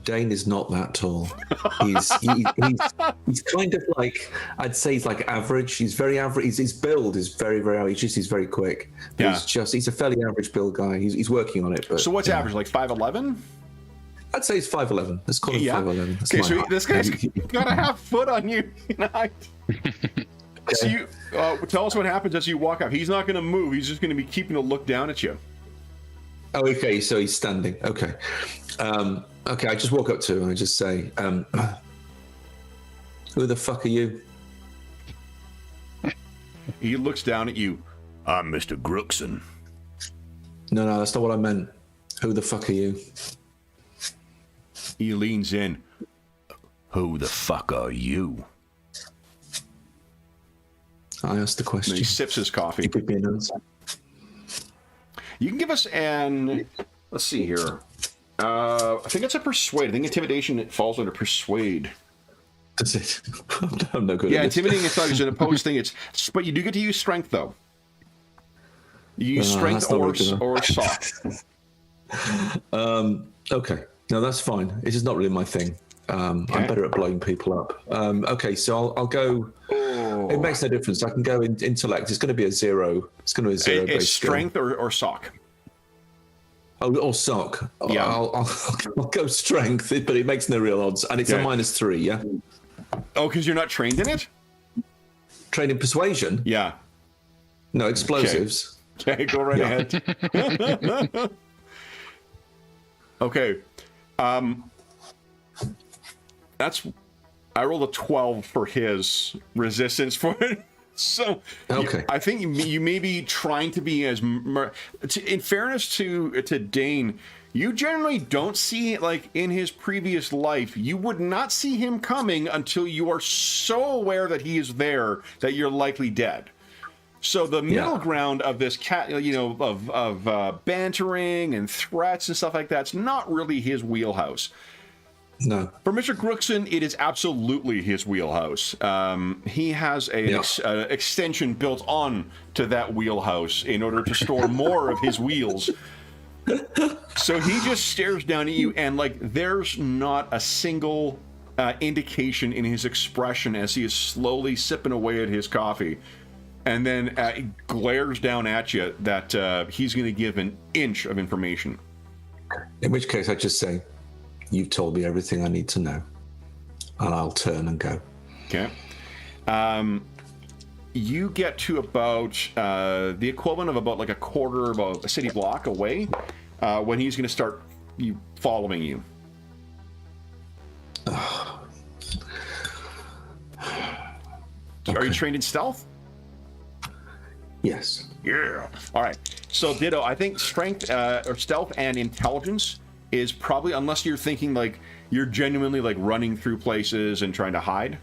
Dane is not that tall. He's kind of like, I'd say he's like average. He's very average. His build is very, very average. He's very quick. Yeah. He's a fairly average build guy. He's working on it. But, so what's average, like 5'11"? I'd say he's 5'11". Let's call him 5'11". That's Okay, so height. this guy's got a half foot on you in height. So you tell us what happens as you walk up. He's not going to move. He's just going to be keeping a look down at you. Oh, okay. So he's standing. Okay. Okay. I just walk up to him and I just say, "Who the fuck are you?" He looks down at you. I'm Mr. Grixon. No, that's not what I meant. Who the fuck are you? He leans in. Who the fuck are you? I asked the And question. he sips his coffee. Give me an answer. You can give us let's see here. I think it's a persuade. I think intimidation, it falls under persuade. That's it. I'm no good Yeah, at this. intimidating is an opposed thing. But you do get to use strength, though. You use strength that's not very good. or soft. Okay. No, that's fine. It's just not really my thing. I'm better at blowing people up. Okay, so I'll go. Oh. It makes no difference. I can go in intellect. It's going to be a 0. It's going to be a 0 It's based strength or sock. Oh, or sock. Yeah. I'll go strength, but it makes no real odds. And it's a -3, yeah? Oh, because you're not trained in it? Trained in persuasion? Yeah. No, explosives. Okay, go right ahead. Okay. I rolled a 12 for his resistance for it. So, Okay. I think you may be trying to be as... in fairness to Dane, you generally don't see, like, in his previous life, you would not see him coming until you are so aware that he is there that you're likely dead. So the middle ground of this of bantering and threats and stuff like that's not really his wheelhouse. No. For Mr. Grookson, it is absolutely his wheelhouse. He has an extension built on to that wheelhouse in order to store more of his wheels. So he just stares down at you, and like there's not a single indication in his expression as he is slowly sipping away at his coffee. And then glares down at you that he's going to give an inch of information. In which case, I just say, "You've told me everything I need to know," and I'll turn and go. Okay. You get to about the equivalent of about like a quarter of a city block away when he's going to start following you. Okay. Are you trained in stealth? Yes. Yeah. All right. So ditto. I think strength or stealth and intelligence is probably, unless you're thinking like you're genuinely like running through places and trying to hide.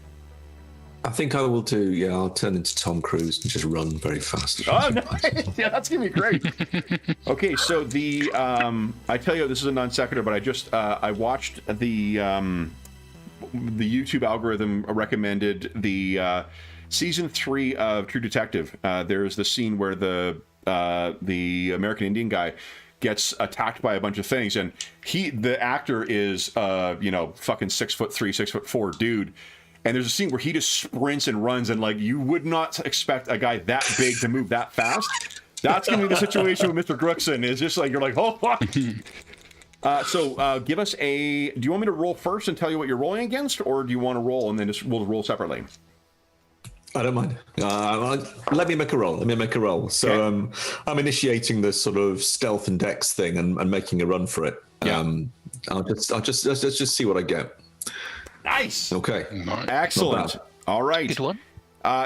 I think I will do. Yeah, I'll turn into Tom Cruise and just run very fast. Oh, nice. Yeah, that's gonna be great. Okay, so the I tell you, this is a non sequitur, but I just I watched the YouTube algorithm recommended the season 3 of True Detective. There's the scene where the American Indian guy gets attacked by a bunch of things, and the actor is fucking 6'3", 6'4" dude. And there's a scene where he just sprints and runs, and like you would not expect a guy that big to move that fast. That's gonna be the situation with Mr. Grookson. Is just like you're like, oh fuck. So give us a. Do you want me to roll first and tell you what you're rolling against, or do you want to roll and then we'll roll separately? I don't mind. Let me make a roll. So Okay. I'm initiating this sort of stealth and dex thing and making a run for it. Yeah. Let's just see what I get. Nice. Okay. Nice. Excellent. All right. Good one.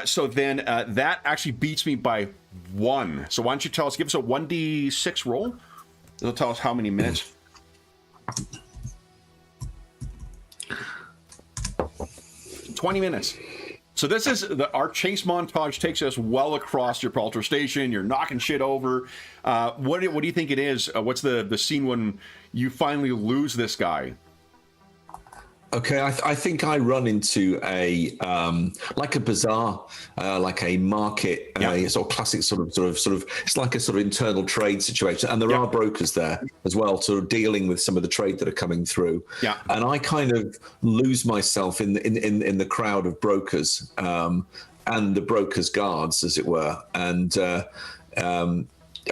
So then that actually beats me by 1. So why don't you give us a 1d6 roll? It'll tell us how many minutes. 20 minutes. So this is our chase montage takes us well across your Gibraltar station. You're knocking shit over. What do you think it is? What's the scene when you finally lose this guy? Okay, I think I run into a like a bazaar, like a market, a sort of classic sort of. It's like a sort of internal trade situation, and there are brokers there as well, sort of dealing with some of the trade that are coming through. Yeah, and I kind of lose myself in the crowd of brokers and the brokers' guards, as it were, and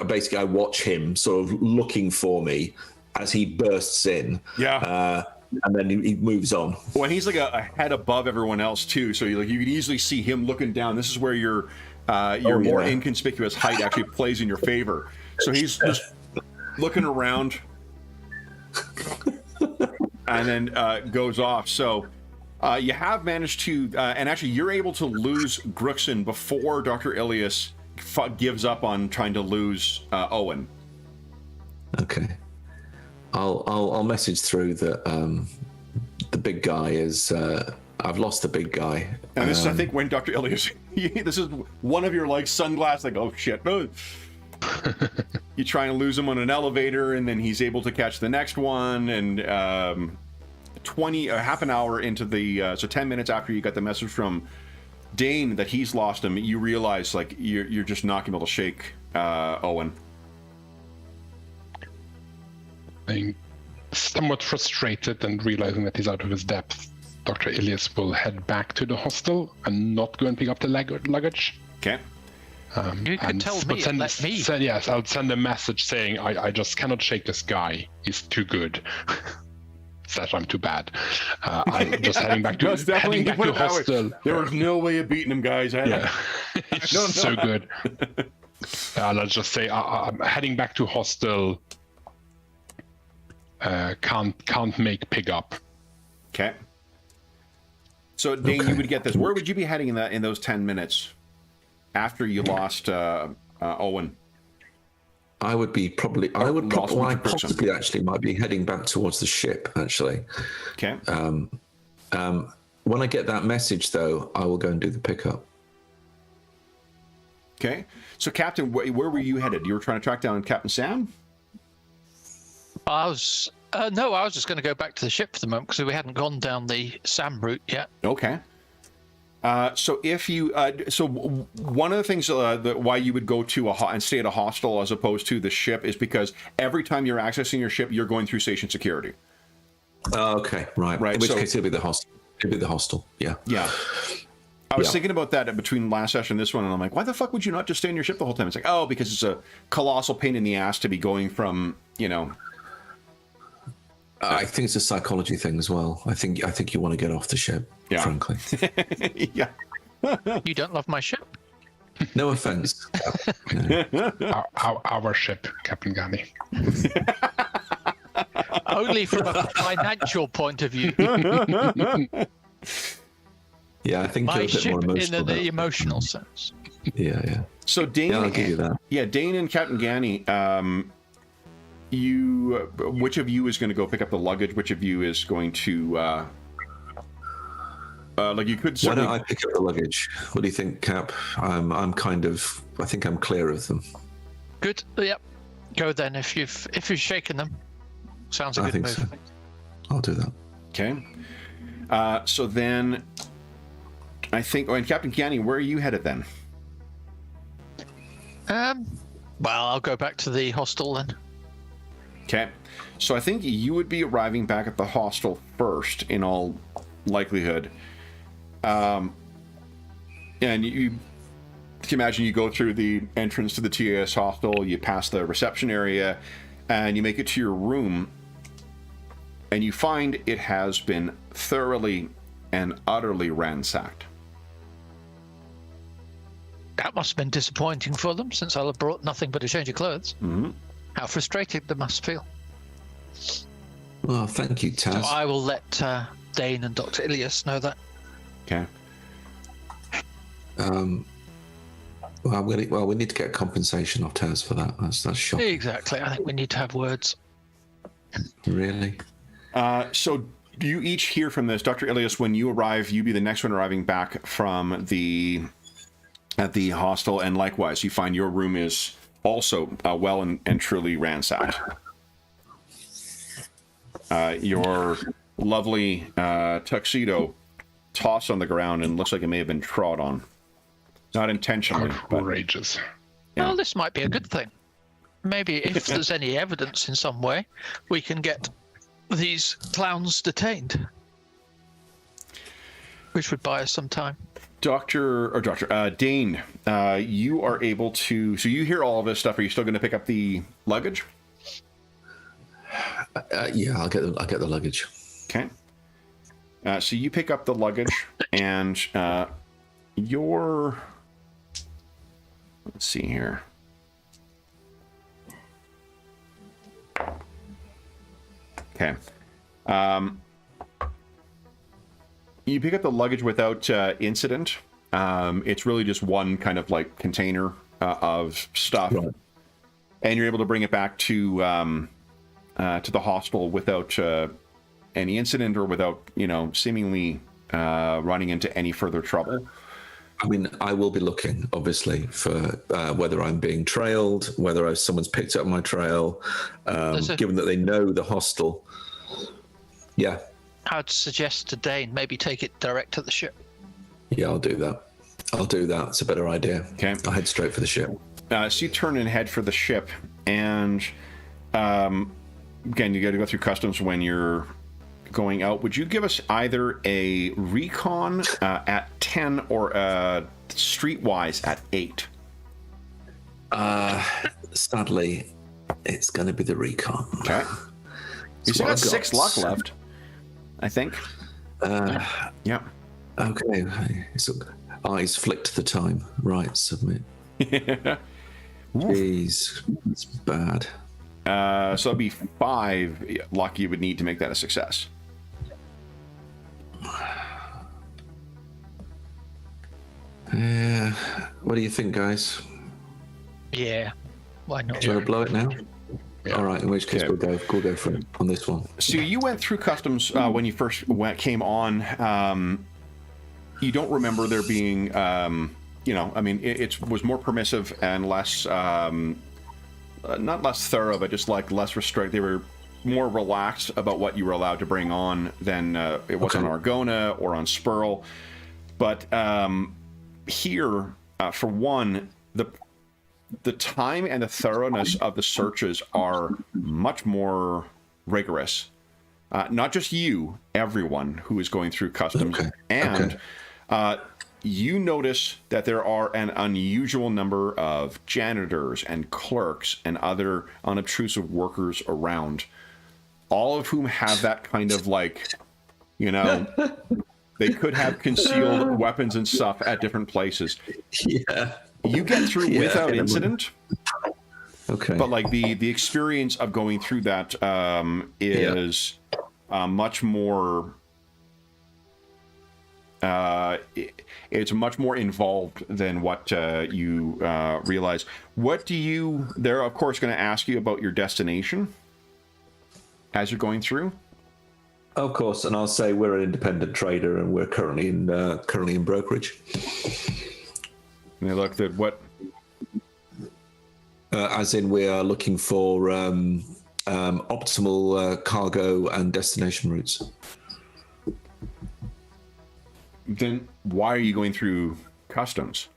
basically I watch him sort of looking for me as he bursts in. Yeah. And then he moves on. Well, he's like a head above everyone else too, so you can easily see him looking down. This is where your more inconspicuous height actually plays in your favor. So he's just looking around, and then goes off. So you have managed to, and actually you're able to lose Grookson before Dr. Ilias gives up on trying to lose Owen. Okay. I'll message through that the big guy is I've lost the big guy. And this is, I think, when Dr. Ilias, this is one of your like sunglasses, like, oh shit. You try and lose him on an elevator, and then he's able to catch the next one, and half an hour into the so 10 minutes after you got the message from Dane that he's lost him, you realize like you're just not gonna be able to shake Owen. Being somewhat frustrated and realizing that he's out of his depth, Dr. Ilias will head back to the hostel and not go and pick up the luggage. Okay. You could tell me and let me. Yes, I'll send a message saying I just cannot shake this guy. He's too good. / I'm too bad. I'm just heading back to hostel. There was no way of beating him, guys. He's so good. Let's just say I'm heading back to hostel. Can't make pig up. Okay. So Dane, you would get this. Where would you be heading in those 10 minutes? after you lost Owen? I would possibly actually might be heading back towards the ship, actually. Okay. When I get that message, though, I will go and do the pickup. Okay. So, Captain, where were you headed? You were trying to track down Captain Sam? I was just going to go back to the ship for the moment because we hadn't gone down the Sam route yet. Okay. So if you, one of the things why you would go to and stay at a hostel as opposed to the ship is because every time you're accessing your ship, you're going through station security. Okay, right. In which case, it'll be the hostel. Yeah. Yeah. I was thinking about that between last session and this one, and I'm like, why the fuck would you not just stay in your ship the whole time? It's like, oh, because it's a colossal pain in the ass to be going from, I think it's a psychology thing as well. I think you want to get off the ship, frankly. Yeah. You don't love my ship? No offense. Our ship, Captain Gani. Only from a financial point of view. Yeah, I think My you're a bit more ship emotional. in the emotional sense. Yeah. So Dane, I'll give you that. Yeah, Dane and Captain Gani, which of you is going to go pick up the luggage? Which of you is going to, you could certainly... Why don't I pick up the luggage? What do you think, Cap? I think I'm clear of them. Good. Yep. Go then if you've shaken them. Sounds a good move. So. I'll do that. Okay. So then, I think. Oh, and Captain Gani, where are you headed then? Well, I'll go back to the hostel then. Okay. So I think you would be arriving back at the hostel first, in all likelihood. And you can imagine you go through the entrance to the TAS hostel, you pass the reception area, and you make it to your room, and you find it has been thoroughly and utterly ransacked. That must have been disappointing for them, since I'll have brought nothing but a change of clothes. Mm-hmm. How frustrated they must feel. Well, thank you, Taz. So I will let Dane and Dr. Ilias know that. Okay. Well, we need to get compensation off Taz for that. That's shocking. Exactly. I think we need to have words. Really? So you each hear from this. Dr. Ilias, when you arrive, you be the next one arriving back from at the hostel, and likewise, you find your room is also well and truly ransacked. Your lovely tuxedo tossed on the ground and looks like it may have been trod on. Not intentionally. Outrageous. Yeah. Well, this might be a good thing. Maybe if there's any evidence in some way, we can get these clowns detained. Which would buy us some time. Dane, you are able to... So you hear all of this stuff. Are you still going to pick up the luggage? Yeah, I'll get the luggage. Okay. So you pick up the luggage, and your... Let's see here. Okay. You pick up the luggage without incident. It's really just one kind of like container of stuff, right. And you're able to bring it back to the hostel without any incident or without, seemingly running into any further trouble. I mean, I will be looking, obviously, for whether I'm being trailed, whether someone's picked up my trail, given that they know the hostel. Yeah. I'd suggest to Dane maybe take it direct to the ship. Yeah, I'll do that. It's a better idea. Okay. I'll head straight for the ship. So you turn and head for the ship, and again, you got to go through customs when you're going out. Would you give us either a recon at 10 or streetwise at 8? Sadly, it's going to be the recon. Okay. You still got 6 luck left, I think. Yeah. Okay. So, eyes flick to the time. Right, submit. Jeez, that's bad. So it'd be 5 luck you would need to make that a success. Yeah. What do you think, guys? Yeah. Why not? Do you want to blow it now? Yeah. All right. In which case, Okay. we'll go for it on this one. So you went through customs when you first came on. You don't remember there being, I mean, it was more permissive and less, not less thorough, but just like less restricted. They were more relaxed about what you were allowed to bring on than it was on Argona or on Spurl. But here, for one, the time and the thoroughness of the searches are much more rigorous. Not just you, everyone who is going through customs. Okay. And you notice that there are an unusual number of janitors and clerks and other unobtrusive workers around, all of whom have that kind of like, they could have concealed weapons and stuff at different places. Yeah. You get through without incident. Okay. But like the experience of going through that is much more. It's much more involved than what you realize. What do you? They're of course going to ask you about your destination as you're going through. Of course, and I'll say we're an independent trader and we're currently in brokerage. And they looked at what. As in, we are looking for optimal cargo and destination routes. Then why are you going through customs?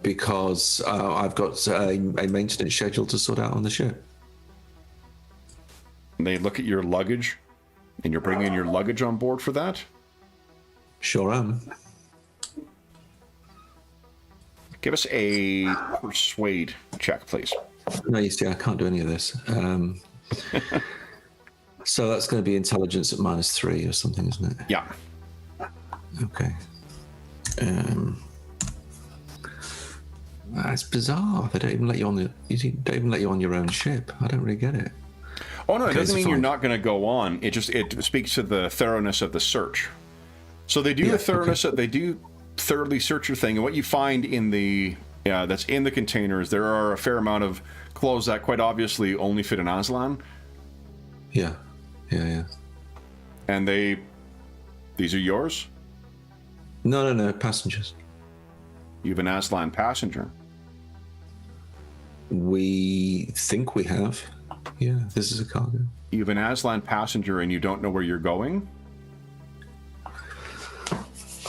Because I've got a maintenance schedule to sort out on the ship. And they look at your luggage, and you're bringing your luggage on board for that? Sure am. Give us a persuade check, please. No, you see, I can't do any of this. So that's going to be intelligence at -3 or something, isn't it? Yeah. Okay. That's bizarre. They don't even let you on don't even let you on your own ship. I don't really get it. Oh no, it Okay, doesn't so mean you're fine. not going to go on. It speaks to the thoroughness of the search. So they do Yeah, the thoroughness. They do thoroughly search your thing, and what you find in the that's in the containers, there are a fair amount of clothes that quite obviously only fit in Aslan, Yeah. and these are yours. No, passengers. You have an Aslan passenger. We think we have. Yeah, this is a cargo. You have an Aslan passenger, and you don't know where you're going.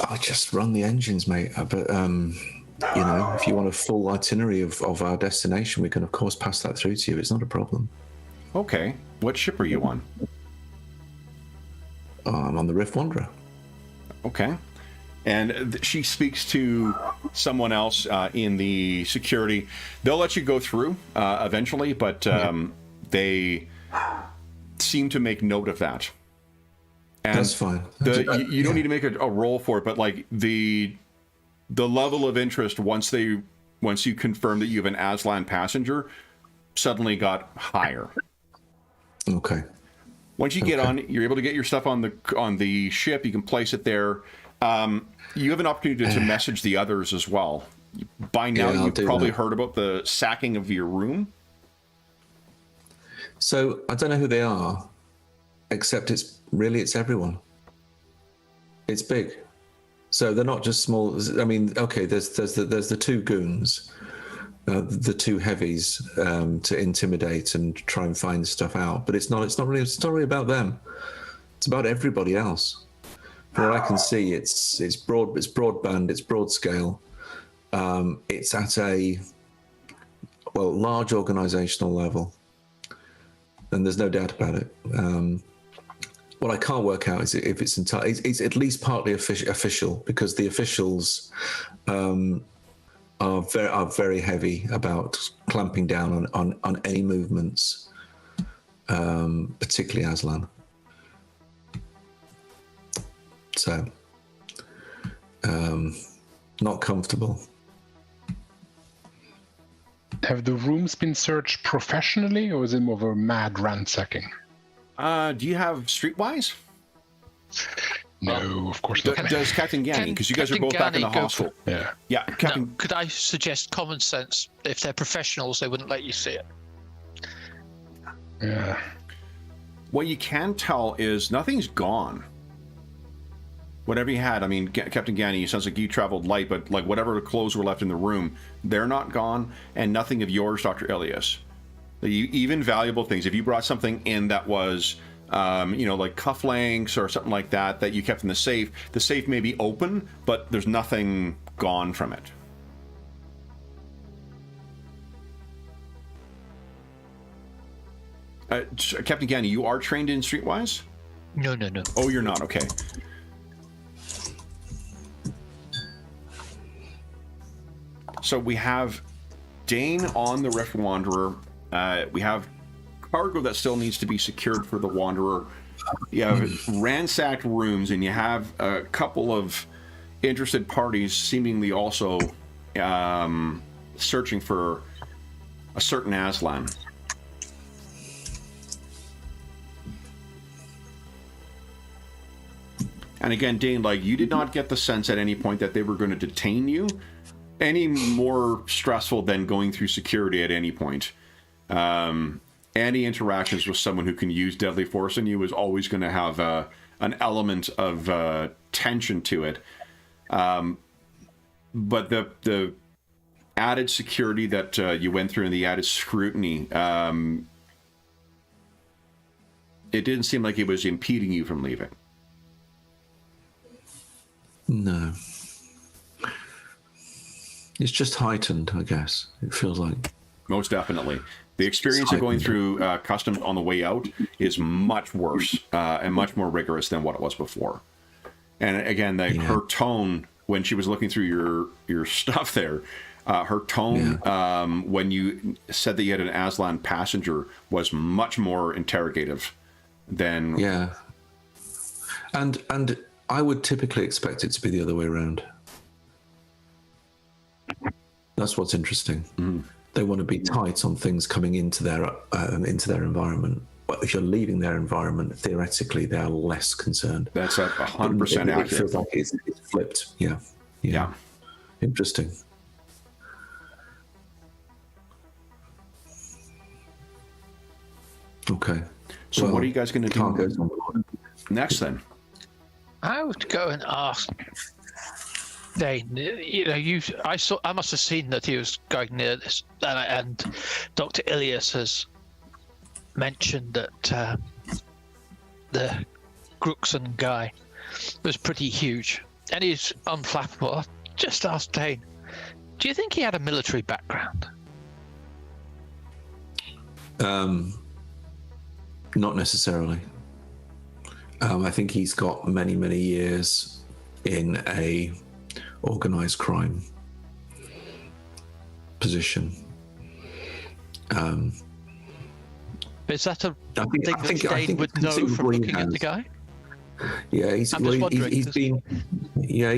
I'll just run the engines, mate. But if you want a full itinerary of our destination, we can of course pass that through to you. It's not a problem. Okay, what ship are you on? I'm on the Rift Wanderer. Okay. And she speaks to someone else in the security. They'll let you go through eventually, but they seem to make note of that. And That's fine. You don't need to make a roll for it, but like the level of interest once you confirm that you have an Aslan passenger suddenly got higher. Okay. Once you get on, you're able to get your stuff on the ship. You can place it there. You have an opportunity to message the others as well. By now, Yeah, you've do probably that. heard about the sacking of your room. So I don't know who they are, except it's everyone. It's big. So they're not just small. I mean, okay, there's the two goons, the two heavies to intimidate and try and find stuff out. But it's not really a story about them. It's about everybody else. From what I can see, it's broadband, it's broad scale. It's at a large organizational level, and there's no doubt about it. What I can't work out is if it's at least partly official, because the officials are very heavy about clamping down on any movements, particularly Aslan. So, not comfortable. Have the rooms been searched professionally, or is it more of a mad ransacking? Do you have Streetwise? No, of course not. Does Captain Ganny, because you guys are Captain both back in the Ganny go hostel. Yeah. Yeah, Captain. No, could I suggest common sense? If they're professionals, they wouldn't let you see it. Yeah. What you can tell is nothing's gone. Whatever you had, I mean, Captain Ganny, it sounds like you traveled light, but like whatever clothes were left in the room, they're not gone, and nothing of yours, Dr. Ilias. Even valuable things. If you brought something in that was, like cufflinks or something like that, that you kept in the safe may be open, but there's nothing gone from it. Captain Ganny, you are trained in Streetwise? No. Oh, you're not. Okay. So we have Dane on the Rift Wanderer. We have cargo that still needs to be secured for the Wanderer. You have ransacked rooms, and you have a couple of interested parties seemingly also searching for a certain Aslan. And again, Dane, like, you did not get the sense at any point that they were going to detain you any more stressful than going through security at any point. Any interactions with someone who can use deadly force on you is always going to have an element of tension to it. But the added security that you went through and the added scrutiny, it didn't seem like it was impeding you from leaving. No. It's just heightened, I guess. It feels like. Most definitely. The experience of going through customs on the way out is much worse and much more rigorous than what it was before. And again, her tone when she was looking through your stuff there, her tone when you said that you had an Aslan passenger was much more interrogative than... Yeah. And I would typically expect it to be the other way around. That's what's interesting. Mm. They want to be tight on things coming into their environment. But if you're leaving their environment, theoretically, they are less concerned. That's 100% accurate. It feels like it's flipped. Yeah. Interesting. Okay. So what are you guys going to do next then? I would go and ask Dane. I must have seen that he was going near this, and Dr. Ilias has mentioned that the Gruxon guy was pretty huge, and he's unflappable. Just ask Dane, do you think he had a military background? Not necessarily. I think he's got many, many years in a organized crime position. Is that a thing that Dane would know from looking at the guy? Yeah, he's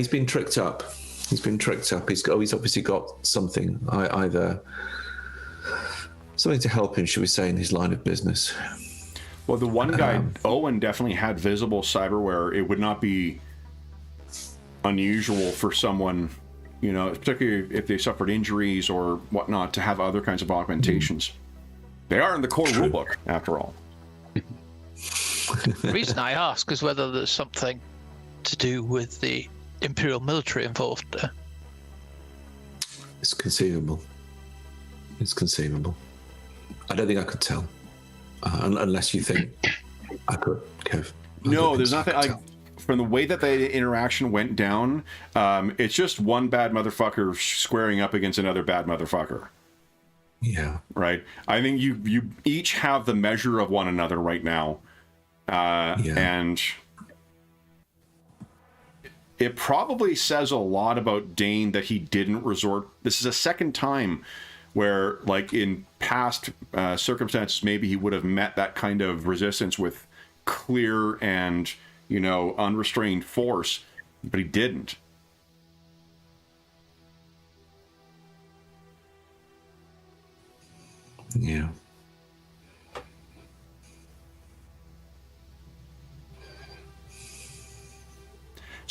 been tricked up. He's been tricked up. He's obviously got something, either something to help him, should we say, in his line of business. Well, the one guy, Owen, definitely had visible cyberware. It would not be unusual for someone, particularly if they suffered injuries or whatnot, to have other kinds of augmentations. They are in the core rulebook, after all. The reason I ask is whether there's something to do with the Imperial military involved there. It's conceivable. I don't think I could tell. Unless you think I could, Kev. No, there's nothing. From the way that the interaction went down, it's just one bad motherfucker squaring up against another bad motherfucker. Yeah. Right? I think you each have the measure of one another right now. And it probably says a lot about Dane that he didn't resort. This is a second time where, like, in past circumstances, maybe he would have met that kind of resistance with clear and, unrestrained force, but he didn't. Yeah.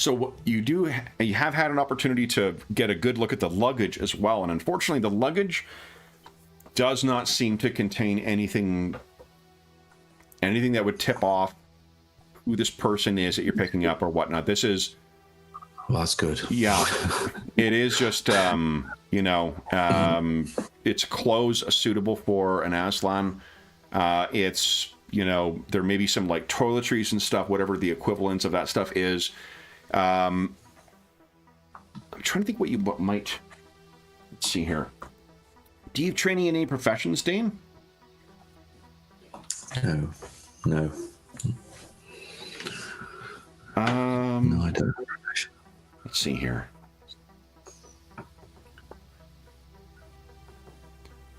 So you have had an opportunity to get a good look at the luggage as well, and unfortunately, the luggage does not seem to contain anything that would tip off who this person is that you're picking up or whatnot. This is... Well, that's good. Yeah. It is just, it's clothes suitable for an Aslan. It's, there may be some, like, toiletries and stuff, whatever the equivalence of that stuff is. I'm trying to think what might... Let's see here. Do you have training in any professions, Dane? No. No, I don't. Let's see here.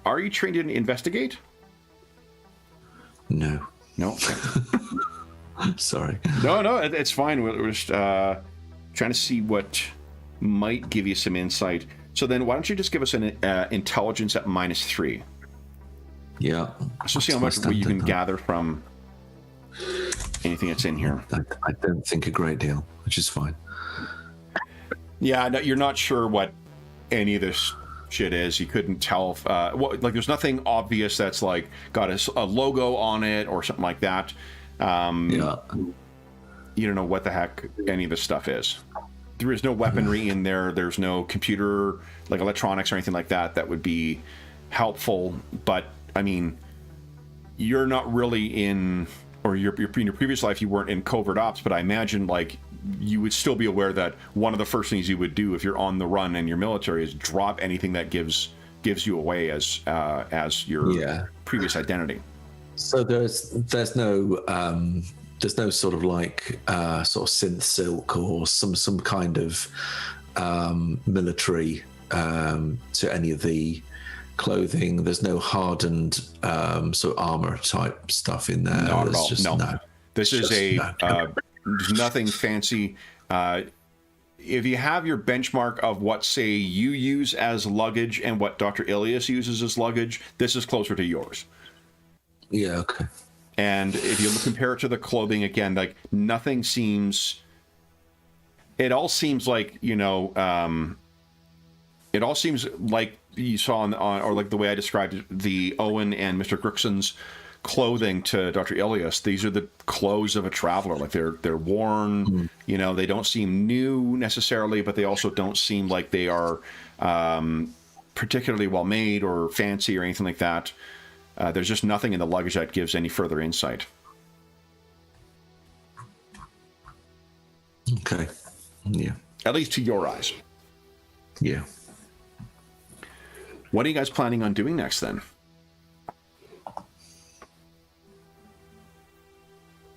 Are you trained in investigate? No. No. Sorry. No, it's fine. We're just trying to see what might give you some insight. So then, why don't you just give us an intelligence at -3? Yeah. So see how much you can gather from anything that's in here. I don't think a great deal, which is fine. Yeah, no, you're not sure what any of this shit is. You couldn't tell if, there's nothing obvious that's like got a logo on it or something like that. Yeah. You don't know what the heck any of this stuff is. There is no weaponry in there. There's no computer, like electronics or anything like that that would be helpful. But I mean, you're not really in, or in your previous life, you weren't in covert ops. But I imagine like you would still be aware that one of the first things you would do if you're on the run and you're military is drop anything that gives you away as your previous identity. So there's no sort of like sort of synth silk or some kind of military to any of the clothing. There's no hardened sort of armor type stuff in there. Not at all. Just, no. This is there's nothing fancy. If you have your benchmark of what, say, you use as luggage and what Dr. Ilias uses as luggage, this is closer to yours. Yeah, okay. And if you compare it to the clothing, again, like nothing seems... It all seems like, it all seems like you saw or like the way I described the Owen and Mr. Grixon's clothing to Dr. Ilias. These are the clothes of a traveler. Like they're worn, they don't seem new necessarily, but they also don't seem like they are particularly well made or fancy or anything like that. There's just nothing in the luggage that gives any further insight. Okay. Yeah. At least to your eyes. Yeah. What are you guys planning on doing next then?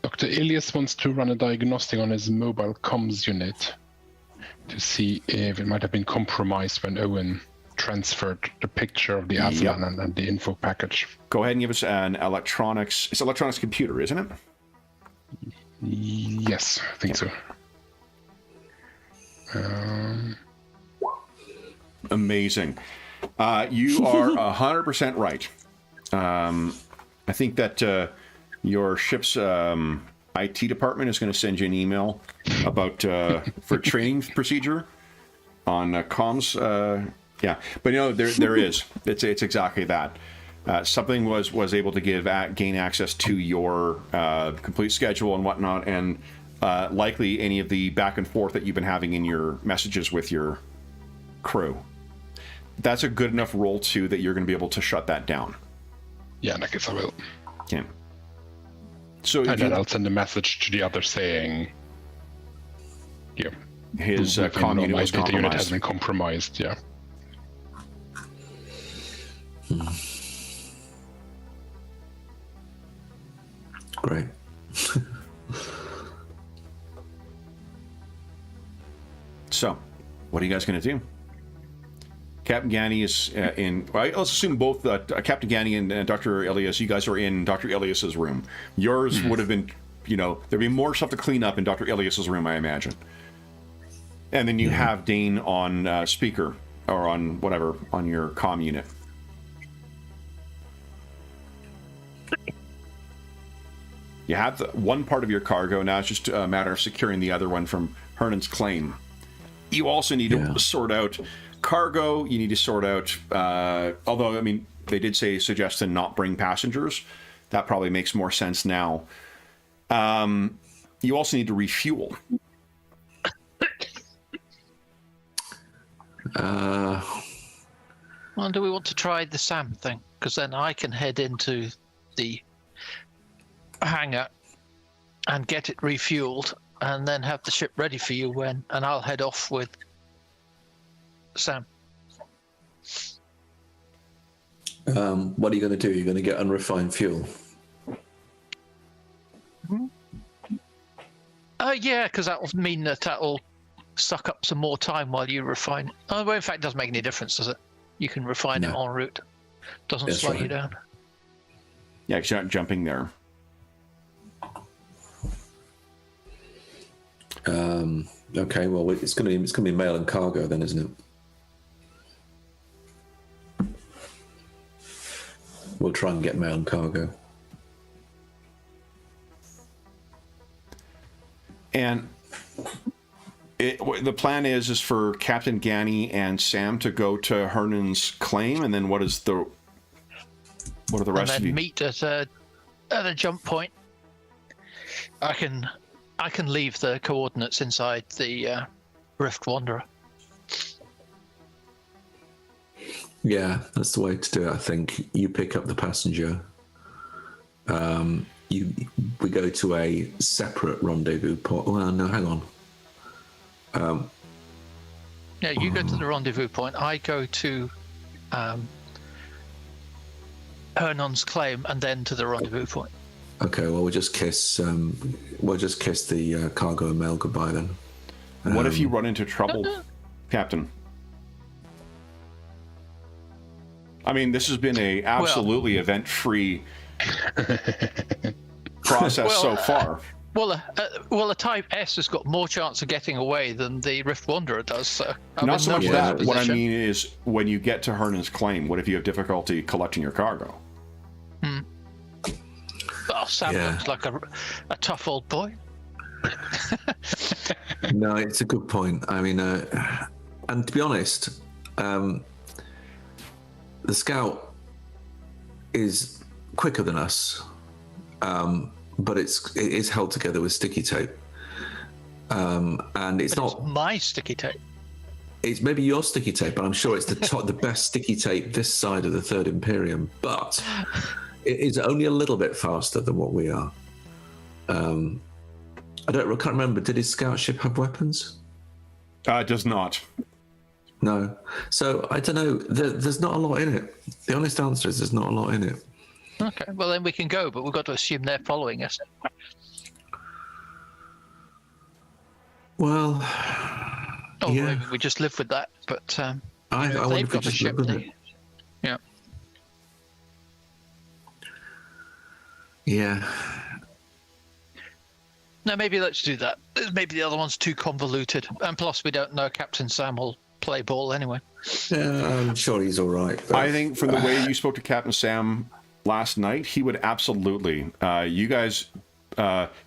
Dr. Ilias wants to run a diagnostic on his mobile comms unit to see if it might have been compromised when Owen transferred the picture of the Aslan and the info package. Go ahead and give us an electronics. It's electronics computer, isn't it? Yes, I think so. Amazing. You are 100% right. I think that your ship's IT department is going to send you an email about for training procedure on comms. Yeah, but there is. It's exactly that. Something was able to gain access to your complete schedule and whatnot, and likely any of the back and forth that you've been having in your messages with your crew. That's a good enough roll too that you're going to be able to shut that down. Yeah, I guess I will. Okay. So and then I'll send a message to the other saying, his comm unit was data unit has compromised. been compromised. Yeah. Great. So, what are you guys going to do? Captain Ganny is in... Well, let's assume both Captain Ganny and Dr. Ilias, you guys are in Dr. Ilias's room. Yours would have been, there'd be more stuff to clean up in Dr. Ilias's room, I imagine. And then you have Dane on speaker, or on whatever, on your comm unit. You have one part of your cargo. Now it's just a matter of securing the other one from Hernan's Claim. You also need to sort out cargo. You need to sort out, although, I mean, they did suggest to not bring passengers. That probably makes more sense now. You also need to refuel. Well, do we want to try the SAM thing? Because then I can head into the hangar and get it refueled, and then have the ship ready for you and I'll head off with Sam. What are you going to do? You're going to get unrefined fuel? Yeah, because that will mean that'll suck up some more time while you refine it. Oh, well, in fact, it doesn't make any difference, does it? You can refine it en route. Doesn't slow you down. Yeah, because you're not jumping there. Okay, well, it's going to be mail and cargo then, isn't it? We'll try and get mail and cargo. And the plan is for Captain Ganny and Sam to go to Hernan's Claim, and then what are the rest of you? Meet at a jump point. I can leave the coordinates inside the Rift Wanderer. Yeah, that's the way to do it. I think you pick up the passenger. We go to a separate rendezvous point. Well, no, hang on. Yeah, you go to the rendezvous point. I go to Hernan's Claim, and then to the rendezvous point. Okay, well, we'll just kiss the cargo and mail goodbye then. What if you run into trouble, Captain? I mean, this has been a absolutely event-free process so far. Well, a Type S has got more chance of getting away than the Rift Wanderer does. So not so much that. What I mean is, when you get to Hernan's Claim, what if you have difficulty collecting your cargo? Oh, Sam looks like a tough old boy. No, it's a good point. I mean, and to be honest, the Scout is quicker than us, but it is held together with sticky tape, and it's not my sticky tape. It's maybe your sticky tape, but I'm sure it's the best sticky tape this side of the Third Imperium. But it is only a little bit faster than what we are. I can't remember. Did his scout ship have weapons? It does not. No. So I don't know. There's not a lot in it. The honest answer is there's not a lot in it. Okay. Well, then we can go, but we've got to assume they're following us. Well. Maybe we just live with that. But I wonder they've if we got a just ship. live with it. Yeah. Yeah. No, maybe let's do that. Maybe the other one's too convoluted, and plus we don't know Captain Sam will play ball anyway. Yeah, I'm sure he's all right. But I think from the way you spoke to Captain Sam last night, he would absolutely. You guys,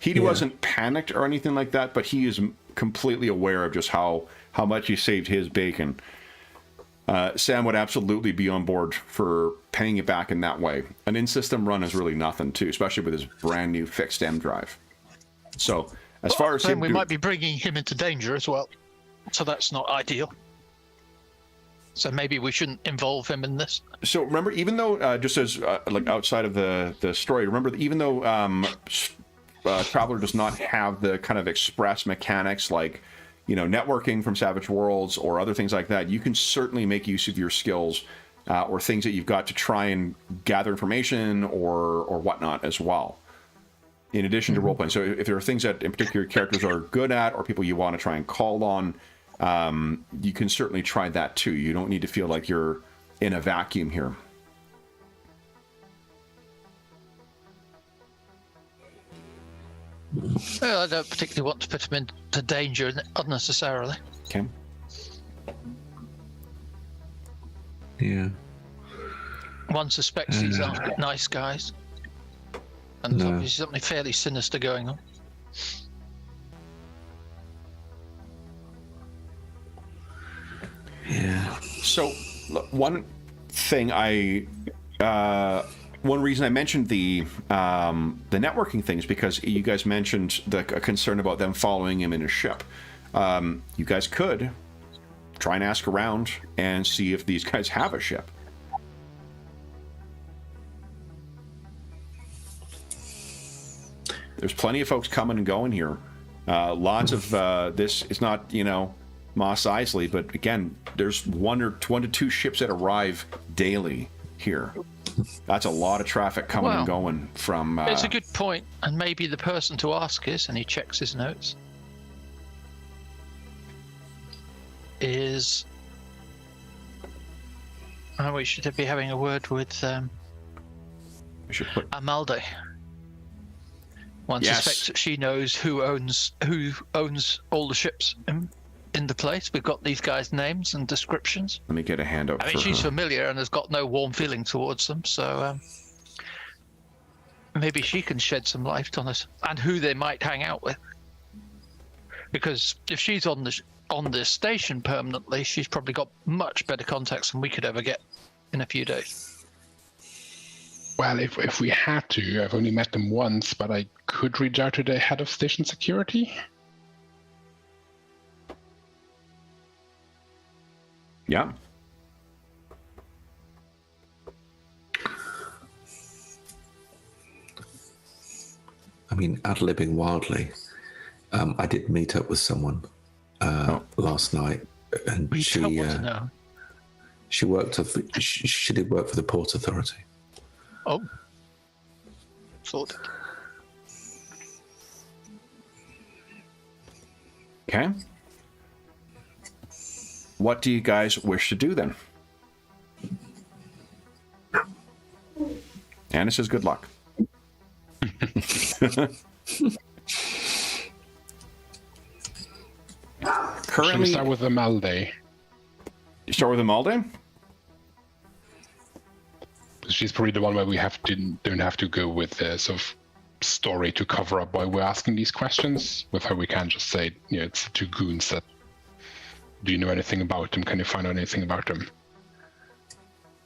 he wasn't panicked or anything like that, but he is completely aware of just how much he saved his bacon. Sam would absolutely be on board for paying it back in that way. An in-system run is really nothing, too, especially with his brand new fixed M drive. So, as far as then we might be bringing him into danger as well. So that's not ideal. So maybe we shouldn't involve him in this. So remember, even though just as like outside of the story, remember that even though Traveler does not have the kind of express mechanics like networking from Savage Worlds or other things like that, you can certainly make use of your skills or things that you've got to try and gather information or whatnot as well. In addition to role-playing. So if there are things that in particular characters are good at or people you want to try and call on, you can certainly try that too. You don't need to feel like you're in a vacuum here. Well, I don't particularly want to put him into danger unnecessarily. Okay. Yeah. One suspects these aren't nice guys. And there's obviously something fairly sinister going on. So one thing one reason I mentioned the networking things, because you guys mentioned a concern about them following him in his ship. You guys could try and ask around and see if these guys have a ship. There's plenty of folks coming and going here. Lots of this is not, Mos Eisley, but again, there's one to two ships that arrive daily here. That's a lot of traffic coming and going from... It's a good point, and maybe the person to ask is, and he checks his notes, is... we should be having a word with Amalde. One suspects that she knows who owns all the ships in the place. We've got these guys' names and descriptions. Let me get a handout. I mean, she's familiar and has got no warm feeling towards them, so maybe she can shed some light on us and who they might hang out with. Because if she's on the station permanently, she's probably got much better contacts than we could ever get in a few days. Well, if we had to, I've only met them once, but I could reach out to the head of station security. Yeah. I mean, ad-libbing wildly. I did meet up with someone last night, and she worked. She did work for the Port Authority. Oh, sorted. Okay. What do you guys wish to do then? Anna says good luck. Currently, should we start with Amalde? You start with Amalde? She's probably the one where we don't have to go with the sort of story to cover up why we're asking these questions. With her, we can't just say, it's the two goons that. Do you know anything about them? Can you find out anything about them?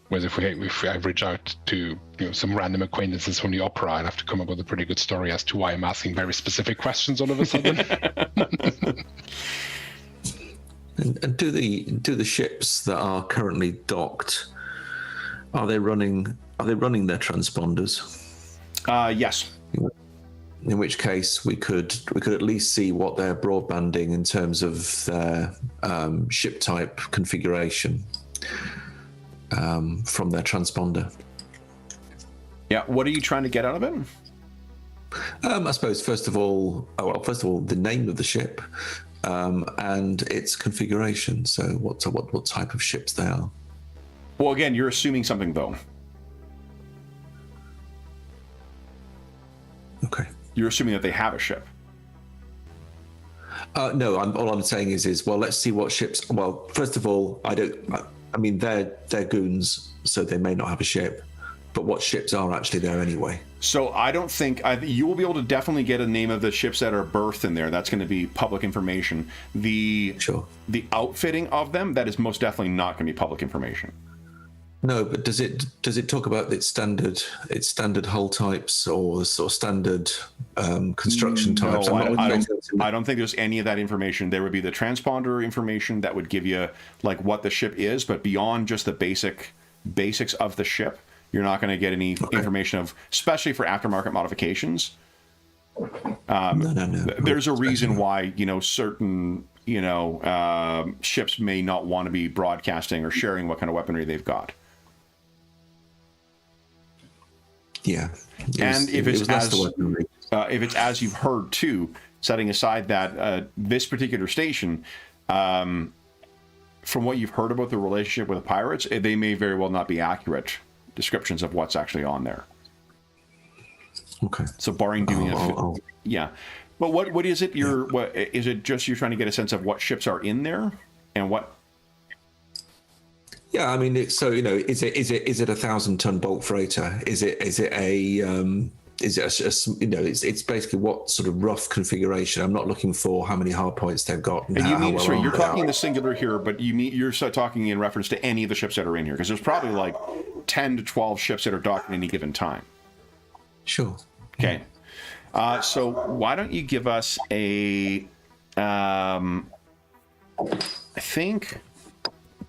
Whereas if I reach out to some random acquaintances from the opera, I'd have to come up with a pretty good story as to why I'm asking very specific questions all of a sudden. And do the ships that are currently docked, are they running their transponders? Yes. In which case we could at least see what they're broadbanding in terms of their ship type configuration from their transponder. Yeah. What are you trying to get out of it? I suppose first of all, the name of the ship and its configuration. So what type of ships they are. Well, again, you're assuming something though. Okay. You're assuming that they have a ship. No, all I'm saying is let's see what ships. Well, first of all, they're goons, so they may not have a ship. But what ships are actually there anyway? So I don't think you will be able to definitely get a name of the ships that are berthed in there. That's going to be public information. The outfitting of them, that is most definitely not going to be public information. No, but does it talk about its standard hull types or sort of standard construction types? No, I don't think there's any of that information. There would be the transponder information that would give you like what the ship is, but beyond just the basics of the ship, you're not going to get any information of, especially for aftermarket modifications. No. There's a reason why certain ships may not want to be broadcasting or sharing what kind of weaponry they've got. Yeah, if it's as you've heard too, setting aside that this particular station, from what you've heard about the relationship with the pirates, they may very well not be accurate descriptions of what's actually on there. Okay. So barring doing yeah, but what is it? What is it? Just you're trying to get a sense of what ships are in there and what. Yeah, I mean, is it a 1,000-ton bulk freighter? Is it is it it's basically what sort of rough configuration. I'm not looking for how many hard points they've got. And you mean, sorry, you're talking in the singular here, but you're talking in reference to any of the ships that are in here, because there's probably like 10 to 12 ships that are docked at any given time. Sure. Okay. So why don't you give us a, I think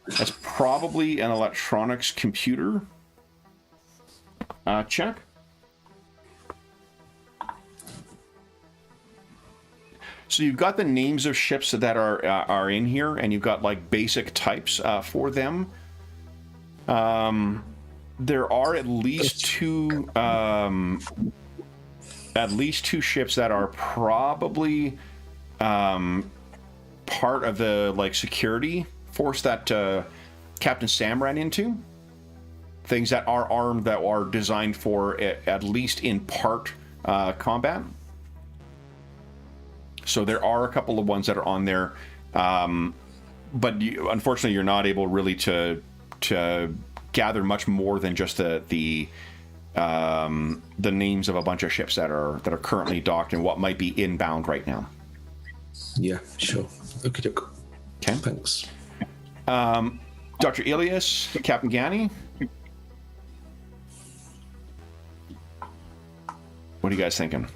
that's probably an electronics computer check. So you've got the names of ships that are in here, and you've got like basic types for them. There are at least two ships that are probably part of the like security force that Captain Sam ran into. Things that are armed, that are designed for at least in part combat. So there are a couple of ones that are on there, but unfortunately, you're not able really to gather much more than just the names of a bunch of ships that are currently docked and what might be inbound right now. Yeah, sure. Okay. Thanks. Dr. Ilias, Captain Gani. What are you guys thinking?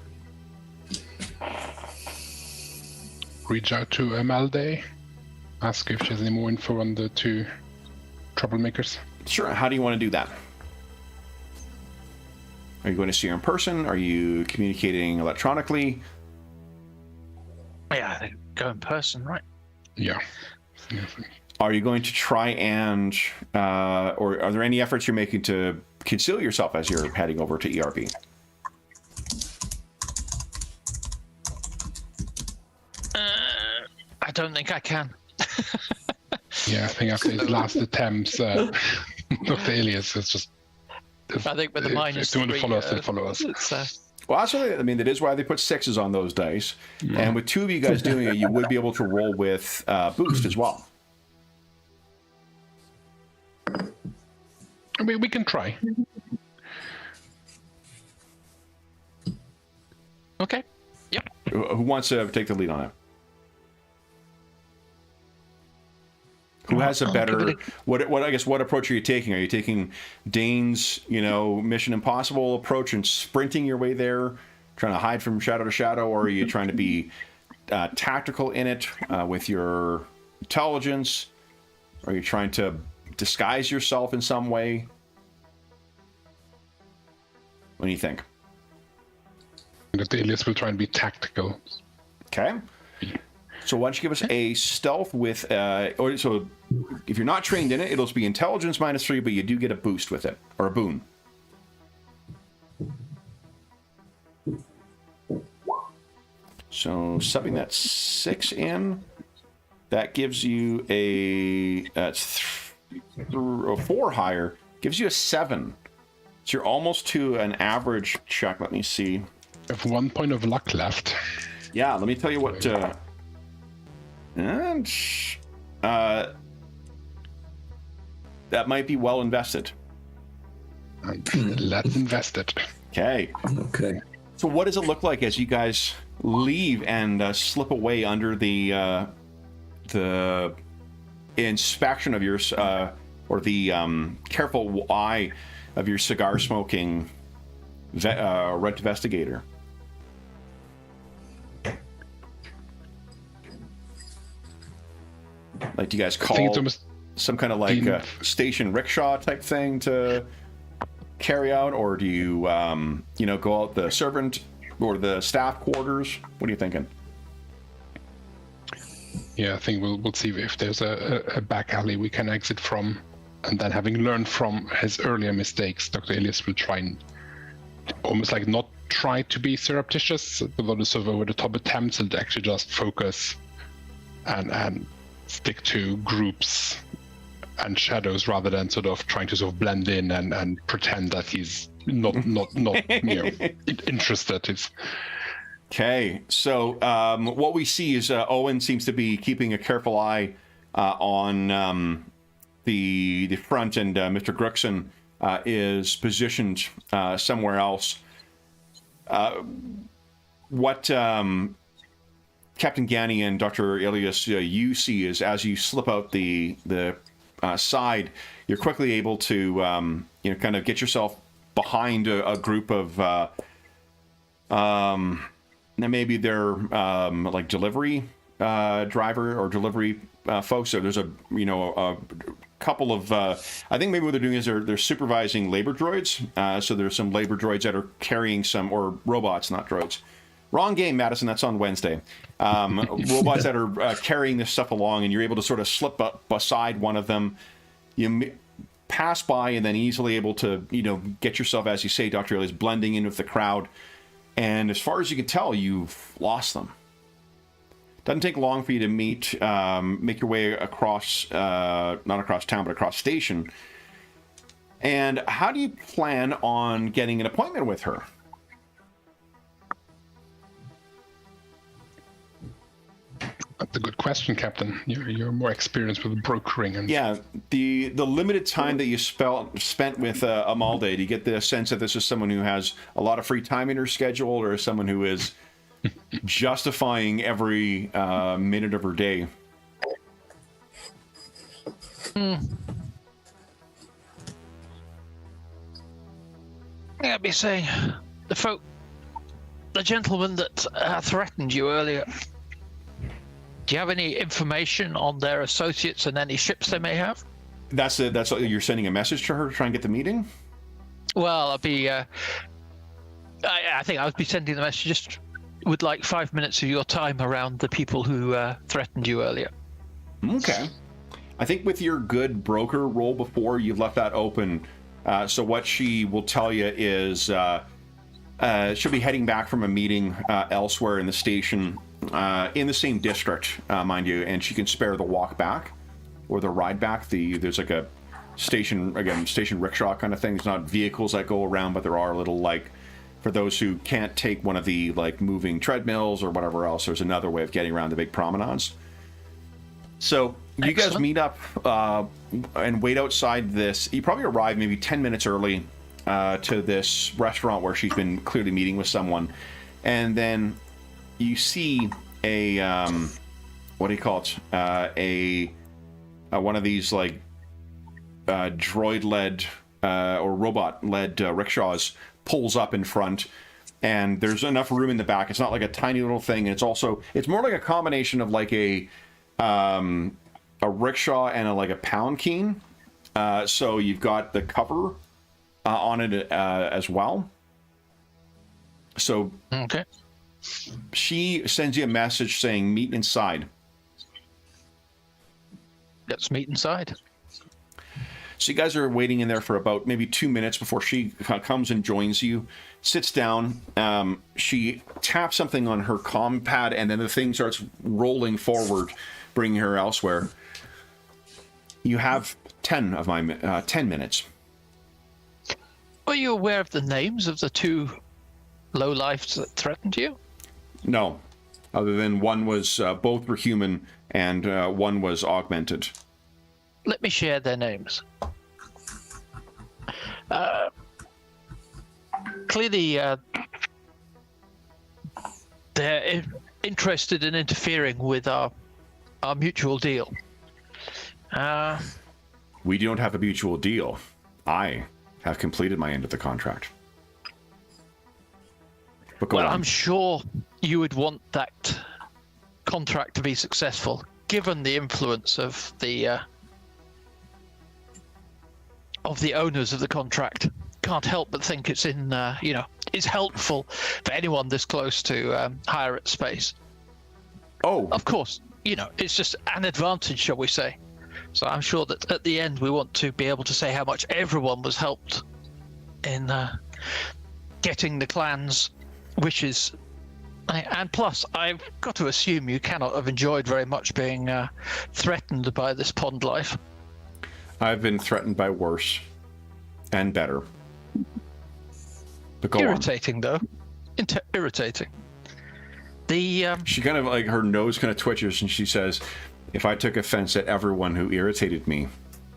Reach out to Amalde, ask if she has any more info on the two troublemakers. Sure. How do you want to do that? Are you going to see her in person? Are you communicating electronically? Yeah, they go in person, right? Yeah. Are you going to try and, or are there any efforts you're making to conceal yourself as you're heading over to ERB? I don't think I can. Yeah, I think after his last attempts, Dr. Ilias is just... I think with the minus if they want to follow us, they follow us. Well, that's what, I mean, that is why they put 6s on those dice. Yeah. And with 2 of you guys doing it, you would be able to roll with boost as well. I mean, we can try. Okay. Yep. Who wants to take the lead on it? Who has a better... What I guess, what approach are you taking? Are you taking Dane's, Mission Impossible approach and sprinting your way there, trying to hide from shadow to shadow, or are you trying to be tactical in it with your intelligence? Are you trying to disguise yourself in some way? What do you think? Dr. Ilias will try and be tactical. Okay. So why don't you give us a stealth with, so if you're not trained in it, it'll be intelligence -3, but you do get a boost with it, or a boon. So subbing that 6 in, that gives you a, 4 higher, gives you a 7. So you're almost to an average check. Let me see. I have 1 point of luck left. Yeah, let me tell you what... And that might be well invested. Let's invest it. Okay. Okay. So what does it look like as you guys leave and slip away under the inspection of your or the careful eye of your cigar smoking red investigator? Like, do you guys call some kind of like station rickshaw type thing to carry out, or do you, go out the servant or the staff quarters? What are you thinking? Yeah, I think we'll see if there's a back alley we can exit from, and then having learned from his earlier mistakes, Dr. Ilias will try and almost like not try to be surreptitious, but sort of over the top attempts and actually just focus and stick to groups and shadows rather than sort of trying to sort of blend in and pretend that he's not interested. Okay, so what we see is Owen seems to be keeping a careful eye on the front, and Mr. Gruxon is positioned somewhere else. what Captain Gani and Dr. Ilias, you see is as you slip out the side, you're quickly able to kind of get yourself behind a group of maybe they're like delivery driver or delivery folks. So there's a couple of I think maybe what they're doing is they're supervising labor droids. So there's some labor droids that are carrying some, or robots, not droids. Wrong game, Madison. That's on Wednesday. Robots that are carrying this stuff along, and you're able to sort of slip up beside one of them. You pass by, and then easily able to, get yourself, as you say, Dr. Elias, blending in with the crowd. And as far as you can tell, you've lost them. Doesn't take long for you to make your way across, not across town, but across station. And how do you plan on getting an appointment with her? That's a good question, Captain. You're more experienced with brokering. And yeah, the limited time that you spent with Amalde, do you get the sense that this is someone who has a lot of free time in her schedule, or is someone who is justifying every minute of her day? I'd be saying, the gentleman that threatened you earlier, do you have any information on their associates and any ships they may have? That's you're sending a message to her to try and get the meeting? Well, I'd be I think I would be sending the message just with like 5 minutes of your time around the people who threatened you earlier. Okay. I think with your good broker roll before, you've left that open. So what she will tell you is she'll be heading back from a meeting elsewhere in the station, in the same district, mind you, and she can spare the walk back or the ride back. There's like a station rickshaw kind of thing. There's not vehicles that go around, but there are little, like, for those who can't take one of the like moving treadmills or whatever else, there's another way of getting around the big promenades. So you guys meet up and wait outside this. You probably arrive maybe 10 minutes early to this restaurant where she's been clearly meeting with someone. And then you see a, what do you call it? One of these like droid-led or robot-led rickshaws pulls up in front, and there's enough room in the back. It's not like a tiny little thing. And it's more like a combination of like a rickshaw and like a pound keen. So you've got the cover on it as well. So okay, she sends you a message saying meet inside. Let's meet inside. So you guys are waiting in there for about maybe 2 minutes before she comes and joins you, sits down. She taps something on her comm pad, and then the thing starts rolling forward, bringing her elsewhere. You have 10 minutes. Were you aware of the names of the two lowlifes that threatened you? No, other than one was both were human and one was augmented. Let me share their names. Clearly, they're interested in interfering with our mutual deal. We don't have a mutual deal. I have completed my end of the contract. But go on. I'm sure you would want that contract to be successful, given the influence of the owners of the contract. Can't help but think it's in, it's helpful for anyone this close to higher at space. Oh, Of course, it's just an advantage, shall we say. So I'm sure that at the end we want to be able to say how much everyone was helped in getting the clan's wishes. And plus, I've got to assume you cannot have enjoyed very much being threatened by this pond life. I've been threatened by worse and better. But go Irritating, on. though. Irritating. She kind of like, her nose kind of twitches, and she says, if I took offense at everyone who irritated me,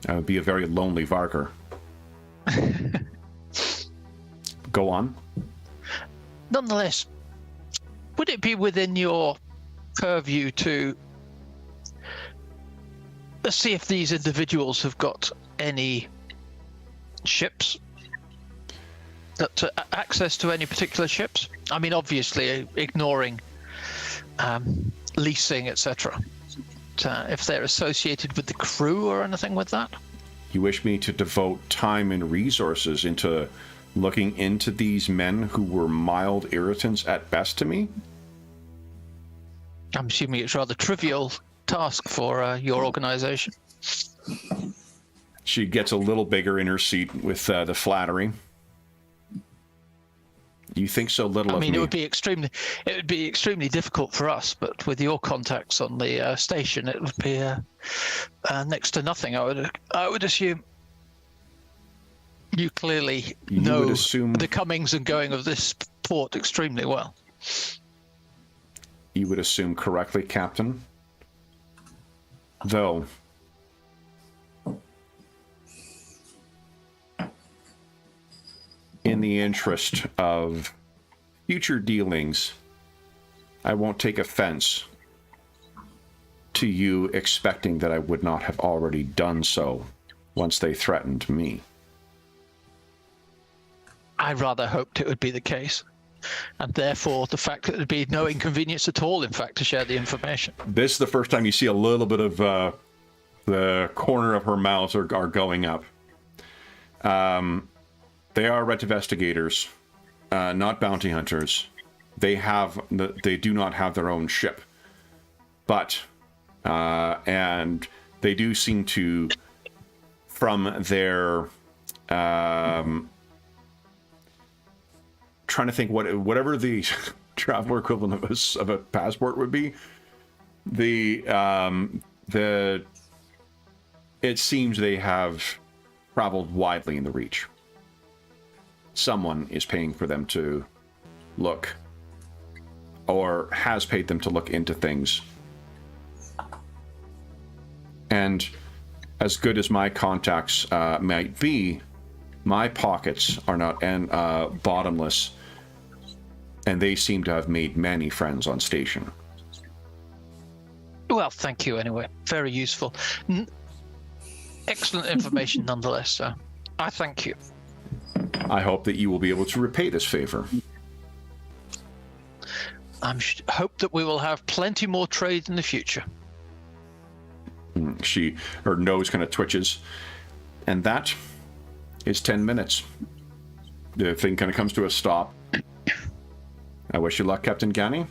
I would be a very lonely Varker. Go on. nonetheless, would it be within your purview to see if these individuals have got any ships, access to any particular ships? I mean, obviously ignoring leasing, etc. If they're associated with the crew or anything with that. You wish me to devote time and resources into looking into these men who were mild irritants at best to me? I'm assuming it's a rather trivial task for your organization. She gets a little bigger in her seat with the flattery. You think so little of me. I mean, it would be extremely difficult for us, but with your contacts on the station, it would be next to nothing. I would assume. You clearly know the comings and going of this port extremely well. You would assume correctly, Captain. Though, in the interest of future dealings, I won't take offense to you expecting that I would not have already done so once they threatened me. I rather hoped it would be the case, and therefore the fact that there'd be no inconvenience at all, in fact, to share the information. This is the first time you see a little bit of the corner of her mouth are going up. They are red investigators, not bounty hunters. They do not have their own ship, but and they do seem to, from their trying to think whatever the traveler equivalent of a passport would be. It seems they have traveled widely in the Reach. Someone is paying for them to look, or has paid them to look into things. And as good as my contacts might be, my pockets are not bottomless, and they seem to have made many friends on station. Well, thank you anyway. Very useful. Excellent information nonetheless, sir. I thank you. I hope that you will be able to repay this favor. I hope that we will have plenty more trade in the future. Her nose kind of twitches. And that is 10 minutes. The thing kind of comes to a stop. I wish you luck, Captain Gani.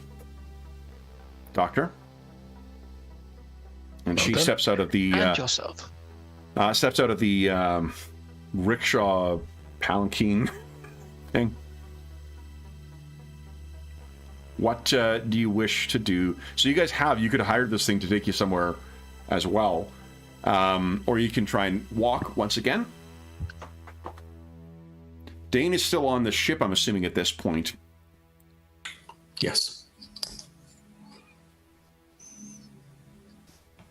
Doctor? And she steps out of the... And yourself. Steps out of the rickshaw palanquin thing. What do you wish to do? So you guys you could hire this thing to take you somewhere as well. Or you can try and walk once again. Dane is still on the ship, I'm assuming, at this point. Yes.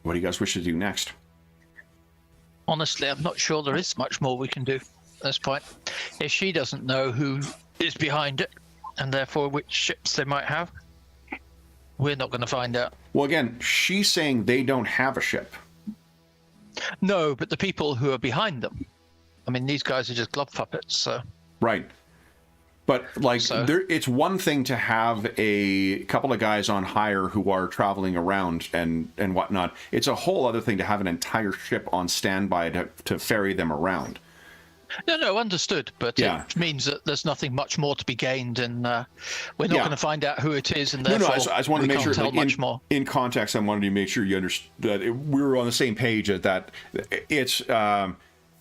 What do you guys wish to do next? Honestly, I'm not sure there is much more we can do at this point. If she doesn't know who is behind it, and therefore which ships they might have, we're not going to find out. Well, again, she's saying they don't have a ship. No, but the people who are behind them. I mean, these guys are just glove puppets, so... Right. But, it's one thing to have a couple of guys on hire who are traveling around and whatnot. It's a whole other thing to have an entire ship on standby to ferry them around. No, understood. But it means that there's nothing much more to be gained, and we're not going to find out who it is, and therefore I just wanted to make sure, tell much more. In context, I wanted to make sure you understood that we were on the same page at that. It's...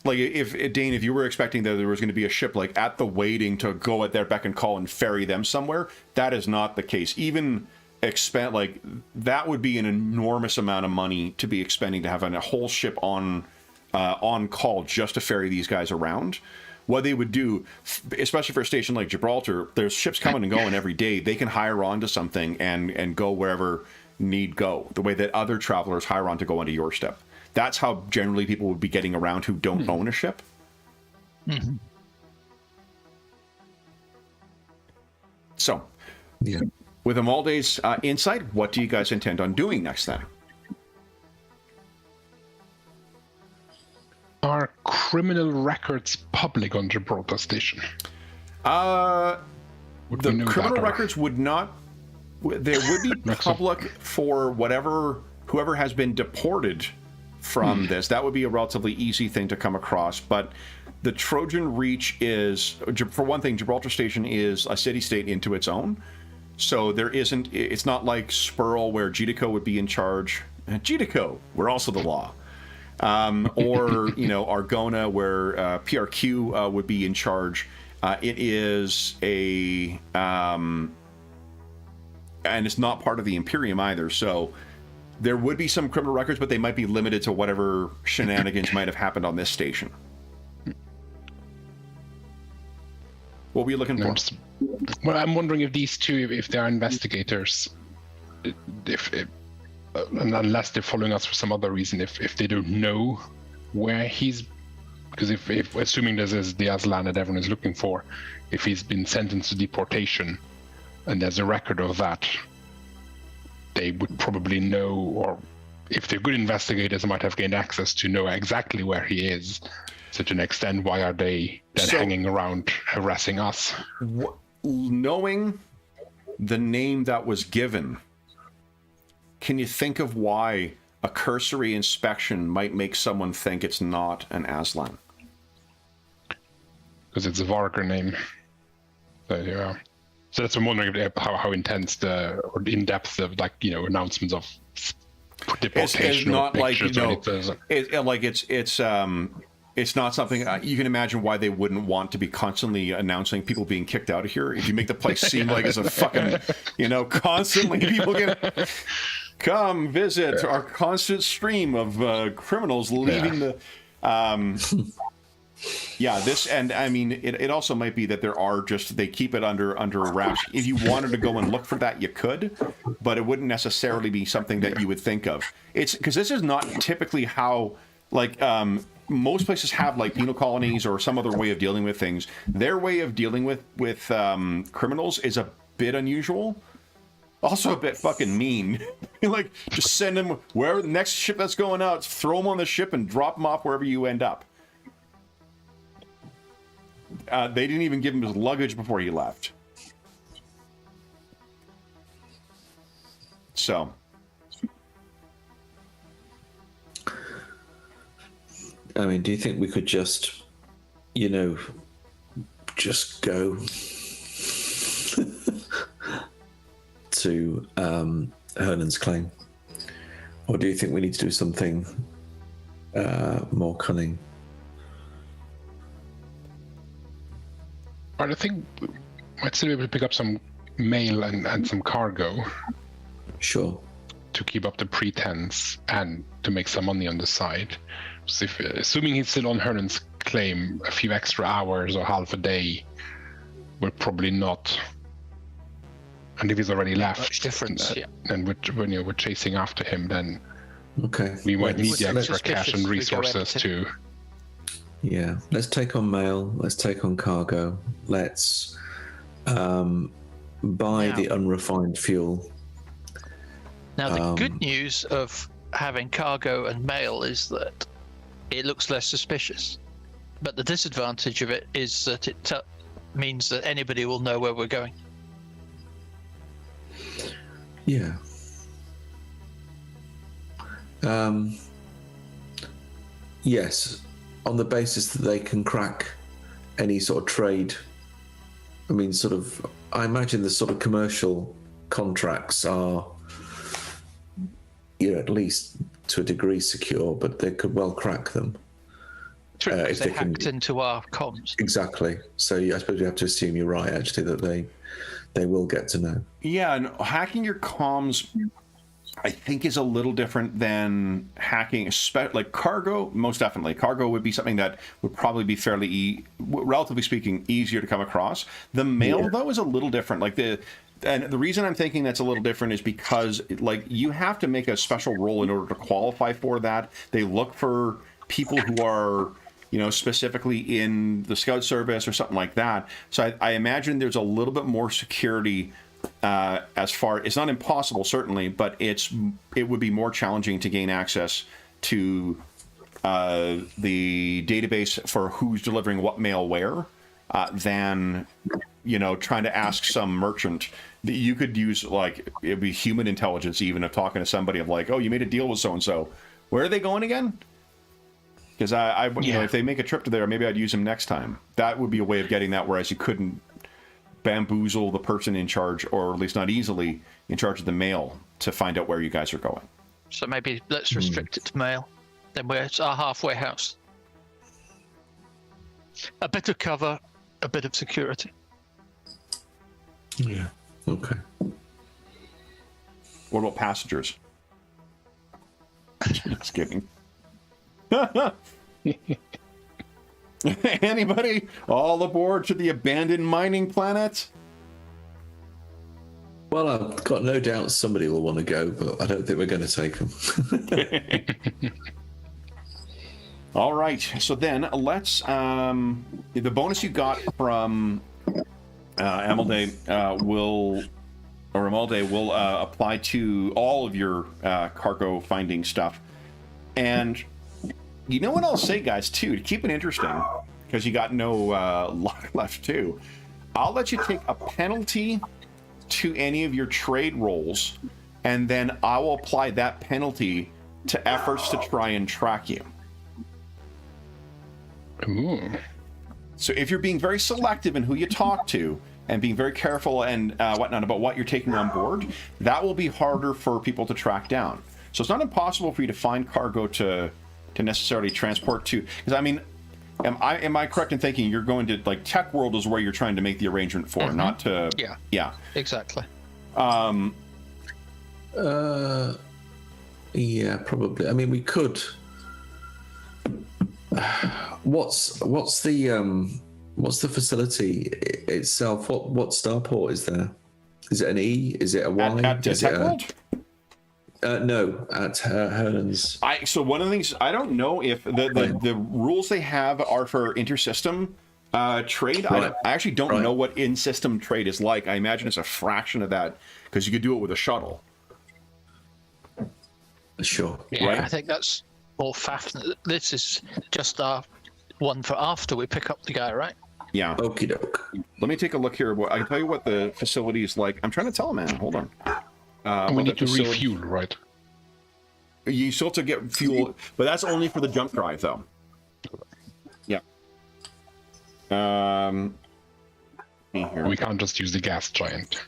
if Dane, if you were expecting that there was going to be a ship at the waiting to go at their beck and call and ferry them somewhere, that is not the case. Even that would be an enormous amount of money to be expending to have a whole ship on call just to ferry these guys around. What they would do, especially for a station like Gibraltar, there's ships coming and going every day. They can hire on to something and go wherever need go. The way that other travelers hire on to go onto your ship. That's how generally people would be getting around who don't own a ship. Mm-hmm. So, Yeah. with Amalde's insight, what do you guys intend on doing next then? Are criminal records public on Gibraltar Station? The Would we know criminal that, or- records would not. There would be public for whoever has been deported from this. That would be a relatively easy thing to come across. But the Trojan Reach is, for one thing, Gibraltar Station is a city-state into its own. So there isn't. It's not like Spurl where GDCO would be in charge. GDCO, we're also the law. Or Argona where PRQ would be in charge. It is a and it's not part of the Imperium either, so there would be some criminal records, but they might be limited to whatever shenanigans might have happened on this station. What were you looking for? Well, I'm wondering if these two, if they are investigators, and unless they're following us for some other reason, if they don't know where he's, because if assuming this is the Aslan that everyone is looking for, if he's been sentenced to deportation, and there's a record of that, they would probably know, or if they're good investigators, they might have gained access to know exactly where he is. So to an extent, why are they then hanging around harassing us? Knowing the name that was given, can you think of why a cursory inspection might make someone think it's not an Aslan? Because it's a Varker name. So, yeah. So that's what I'm wondering how intense or in depth of announcements of deportation. It's not like it's not something you can imagine why they wouldn't want to be constantly announcing people being kicked out of here. If you make the place seem like it's a fucking constantly people get come visit our constant stream of criminals leaving the. Yeah, this, and I mean, it also might be that there are they keep it under wraps. If you wanted to go and look for that, you could, but it wouldn't necessarily be something that you would think of. It's because this is not typically how, most places have penal colonies or some other way of dealing with things. Their way of dealing with criminals is a bit unusual. Also a bit fucking mean. Just send them wherever the next ship that's going out, throw them on the ship and drop them off wherever you end up. They didn't even give him his luggage before he left. So. I mean, do you think we could just go to Hernan's claim? Or do you think we need to do something more cunning? I think we might still be able to pick up some mail and some cargo. Sure. To keep up the pretense and to make some money on the side. So assuming he's still on Hernan's claim, a few extra hours or half a day, we're probably not. And if he's already left, much difference, and we're chasing after him, then we might need the extra cash and resources to. Yeah, let's take on mail. Let's take on cargo. Let's buy the unrefined fuel. Now, the good news of having cargo and mail is that it looks less suspicious. But the disadvantage of it is that it means that anybody will know where we're going. Yeah. Yes. On the basis that they can crack any sort of trade. I mean, I imagine the sort of commercial contracts are, at least to a degree secure, but they could well crack them. True, if they hacked into our comms. Exactly. So I suppose we have to assume you're right, actually, that they will get to know. Yeah, and hacking your comms, I think, is a little different than hacking, like cargo. Most definitely, cargo would be something that would probably be fairly, relatively speaking, easier to come across. The mail, though, is a little different. And the reason I'm thinking that's a little different is because, you have to make a special roll in order to qualify for that. They look for people who are specifically in the Scout Service or something like that. So I imagine there's a little bit more security as far. It's not impossible, certainly, but it would be more challenging to gain access to the database for who's delivering what mail where than trying to ask some merchant. That you could use, like, it'd be human intelligence even of talking to somebody of like, oh, you made a deal with so and so. Where are they going again? Because if they make a trip to there, maybe I'd use them next time. That would be a way of getting that, whereas you couldn't bamboozle the person in charge, or at least not easily in charge of the mail, to find out where you guys are going. So maybe let's restrict it to mail. Then it's our halfway house. A bit of cover, a bit of security. Yeah. Okay. What about passengers? Just kidding. Anybody? All aboard to the abandoned mining planet? Well, I've got no doubt somebody will want to go, but I don't think we're going to take them. All right. So then let's... the bonus you got from Amalde will apply to all of your cargo finding stuff. And you know what I'll say, guys, too, to keep it interesting, because you got no luck left, too. I'll let you take a penalty to any of your trade rolls, and then I will apply that penalty to efforts to try and track you. Ooh. So if you're being very selective in who you talk to, and being very careful and whatnot about what you're taking on board, that will be harder for people to track down. So it's not impossible for you to find cargo to necessarily transport to. Because I mean, am I correct in thinking you're going to, like, Tech World is where you're trying to make the arrangement for, not to? Yeah. Exactly. Yeah, probably. I mean, we could. What's the facility itself? What starport is there? Is it an E? Is it a Y? At Tech World? No, at Hernan's. So one of the things, I don't know if the rules they have are for intersystem trade. Right. I actually don't know what in-system trade is like. I imagine it's a fraction of that, because you could do it with a shuttle. Sure. Yeah, right? I think that's more faff. This is just our one for after we pick up the guy, right? Yeah. Okie doke. Let me take a look here. I can tell you what the facility is like. I'm trying to tell a man. Hold on. We need to refuel, right? You still have to get fuel, but that's only for the jump drive, though. Yeah. We can't just use the gas giant.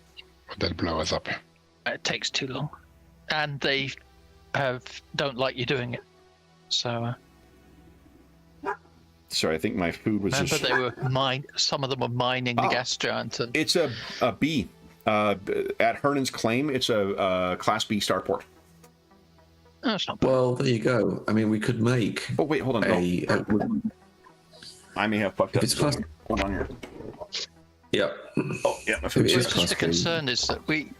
That'll blow us up. It takes too long, and they don't like you doing it. So. Sorry, I think my food was. Remember, they were some of them were mining the gas giant. And... It's a B. At Hernan's Claim, it's a Class B starport. Oh, it's not bad. Well, there you go. I mean, we could make. Oh wait, hold on. I may have fucked up. It's class. Hold on here. Yeah. Oh yeah. My food is just the concern is that we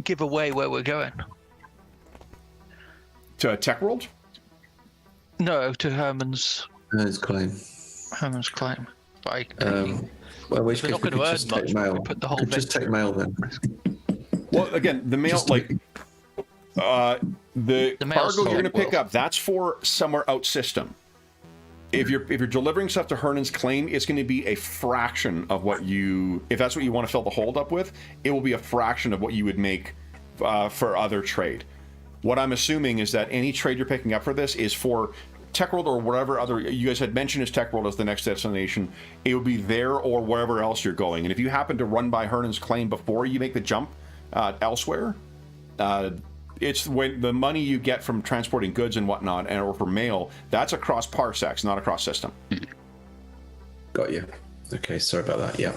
give away where we're going. To Tech World? No, to Herman's claim. Herman's Claim. Well, we we're not going to earn much. We put the whole could just take mail then. Well, again, the mail, the cargo you're going to pick up, that's for somewhere out system. If you're delivering stuff to Hernan's Claim, it's going to be a fraction of what if that's what you want to fill the hold up with, it will be a fraction of what you would make for other trade. What I'm assuming is that any trade you're picking up for this is for Tech World or whatever other you guys had mentioned as Tech World as the next destination. It would be there or wherever else you're going. And if you happen to run by Hernan's Claim before you make the jump elsewhere, it's when the money you get from transporting goods and whatnot, or for mail, that's across parsecs, not across system. Got you. Okay, sorry about that. Yeah.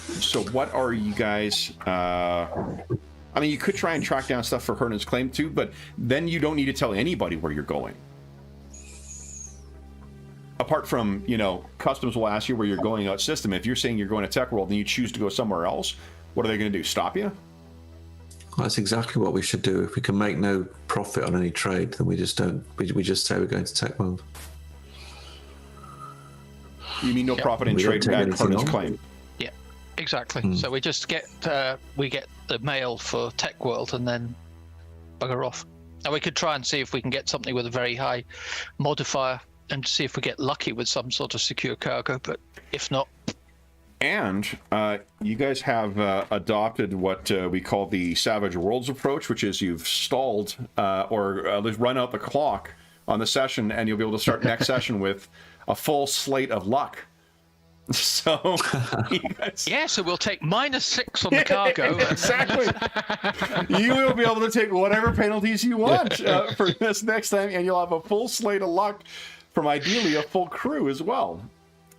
So what are you guys? I mean, you could try and track down stuff for Hernan's Claim too, but then you don't need to tell anybody where you're going. Apart from, customs will ask you where you're going out system. If you're saying you're going to Tech World and you choose to go somewhere else, what are they going to do? Stop you? That's exactly what we should do. If we can make no profit on any trade, then we just don't. We just say we're going to Tech World. You mean no profit in We don't trade take at anything Carnage on. Claim? Yeah, exactly. So we just get the mail for Tech World and then bugger off. And we could try and see if we can get something with a very high modifier and see if we get lucky with some sort of secure cargo. But if not. And you guys have adopted what we call the Savage Worlds approach, which is you've stalled or at least run out the clock on the session, and you'll be able to start next session with a full slate of luck. So, you guys... yeah, so we'll take -6 on the cargo. Exactly. You will be able to take whatever penalties you want for this next time, and you'll have a full slate of luck from ideally a full crew as well.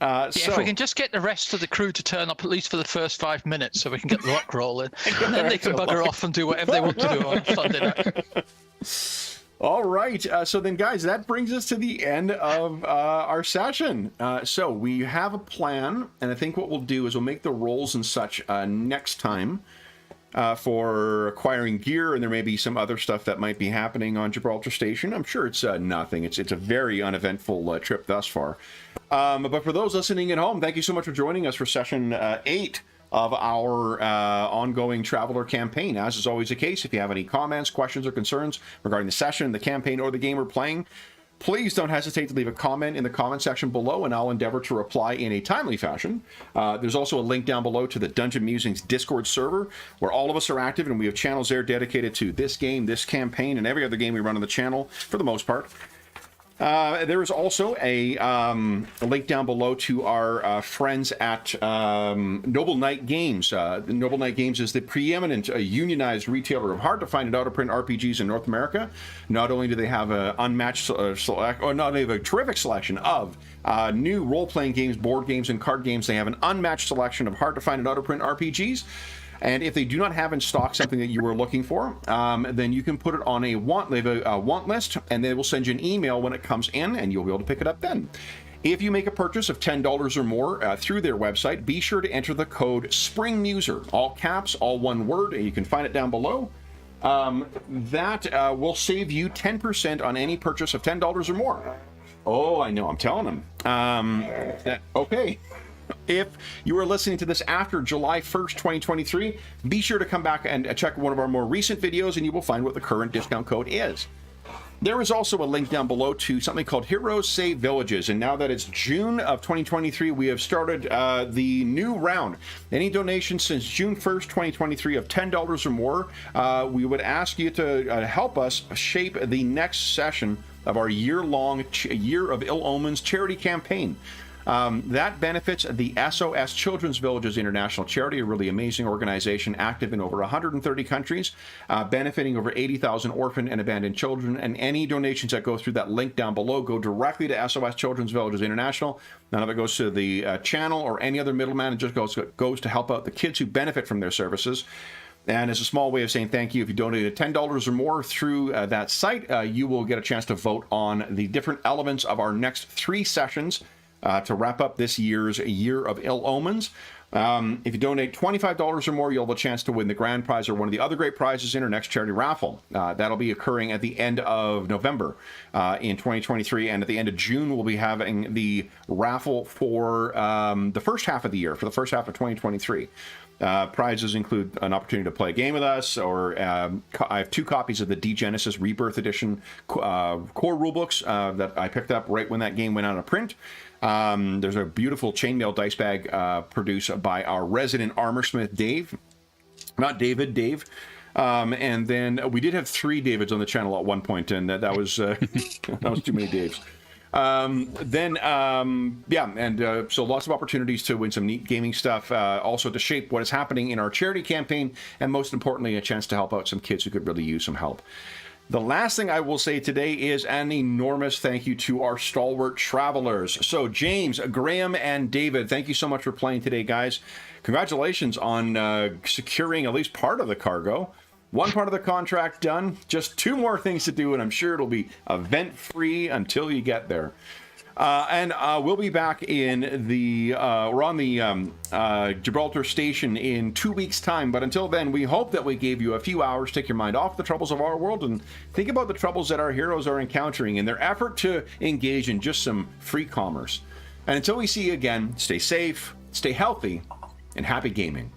If we can just get the rest of the crew to turn up at least for the first 5 minutes so we can get the luck rolling, and then they can bugger off and do whatever they want to do on Sunday night. All right. So then, guys, that brings us to the end of our session. So we have a plan, and I think what we'll do is we'll make the rolls and such next time for acquiring gear, and there may be some other stuff that might be happening on Gibraltar Station. I'm sure it's nothing. It's a very uneventful trip thus far. But for those listening at home, thank you so much for joining us for session 8 of our ongoing Traveler campaign. As is always the case, if you have any comments, questions, or concerns regarding the session, the campaign, or the game we're playing, please don't hesitate to leave a comment in the comment section below, and I'll endeavor to reply in a timely fashion. There's also a link down below to the Dungeon Musings Discord server, where all of us are active, and we have channels there dedicated to this game, this campaign, and every other game we run on the channel, for the most part. There is also a link down below to our friends at Noble Knight Games. Noble Knight Games is the preeminent unionized retailer of hard-to-find and out-of-print RPGs in North America. Not only do they have an unmatched they have a terrific selection of new role-playing games, board games, and card games. They have an unmatched selection of hard-to-find and out-of-print RPGs. And if they do not have in stock something that you were looking for, then you can put it on a want list, and they will send you an email when it comes in, and you'll be able to pick it up then. If you make a purchase of $10 or more through their website, be sure to enter the code SPRINGMUSER, all caps, all one word, and you can find it down below. That will save you 10% on any purchase of $10 or more. Oh, I know, I'm telling them. Okay. If you are listening to this after July 1st, 2023, be sure to come back and check one of our more recent videos, and you will find what the current discount code is. There is also a link down below to something called Heroes Save Villages, and now that it's June of 2023, we have started the new round. Any donations since June 1st, 2023 of $10 or more, we would ask you to help us shape the next session of our year-long Year of Ill Omens charity campaign. That benefits the SOS Children's Villages International Charity, a really amazing organization active in over 130 countries, benefiting over 80,000 orphan and abandoned children. And any donations that go through that link down below go directly to SOS Children's Villages International. None of it goes to the channel or any other middleman. It just goes to help out the kids who benefit from their services. And as a small way of saying thank you, if you donated $10 or more through that site, you will get a chance to vote on the different elements of our next 3 sessions to wrap up this year's Year of Ill Omens. If you donate $25 or more, you'll have a chance to win the grand prize or one of the other great prizes in our next charity raffle. That'll be occurring at the end of November in 2023, and at the end of June, we'll be having the raffle for the first half of the year, for the first half of 2023. Prizes include an opportunity to play a game with us, or I have 2 copies of the D-Genesis Rebirth Edition core rulebooks that I picked up right when that game went out of print. There's a beautiful chainmail dice bag produced by our resident armorsmith, Dave. Not David, Dave. And then we did have 3 Davids on the channel at one point, and that was that was too many Daves. So lots of opportunities to win some neat gaming stuff, also to shape what is happening in our charity campaign, and most importantly, a chance to help out some kids who could really use some help. The last thing I will say today is an enormous thank you to our stalwart travelers. So James, Graham, and David, thank you so much for playing today, guys. Congratulations on securing at least part of the cargo. 1 part of the contract done, just 2 more things to do, and I'm sure it'll be event-free until you get there. And we'll be back in the we're on the Gibraltar station in 2 weeks' time. But until then, we hope that we gave you a few hours to take your mind off the troubles of our world and think about the troubles that our heroes are encountering in their effort to engage in just some free commerce. And until we see you again, stay safe, stay healthy, and happy gaming.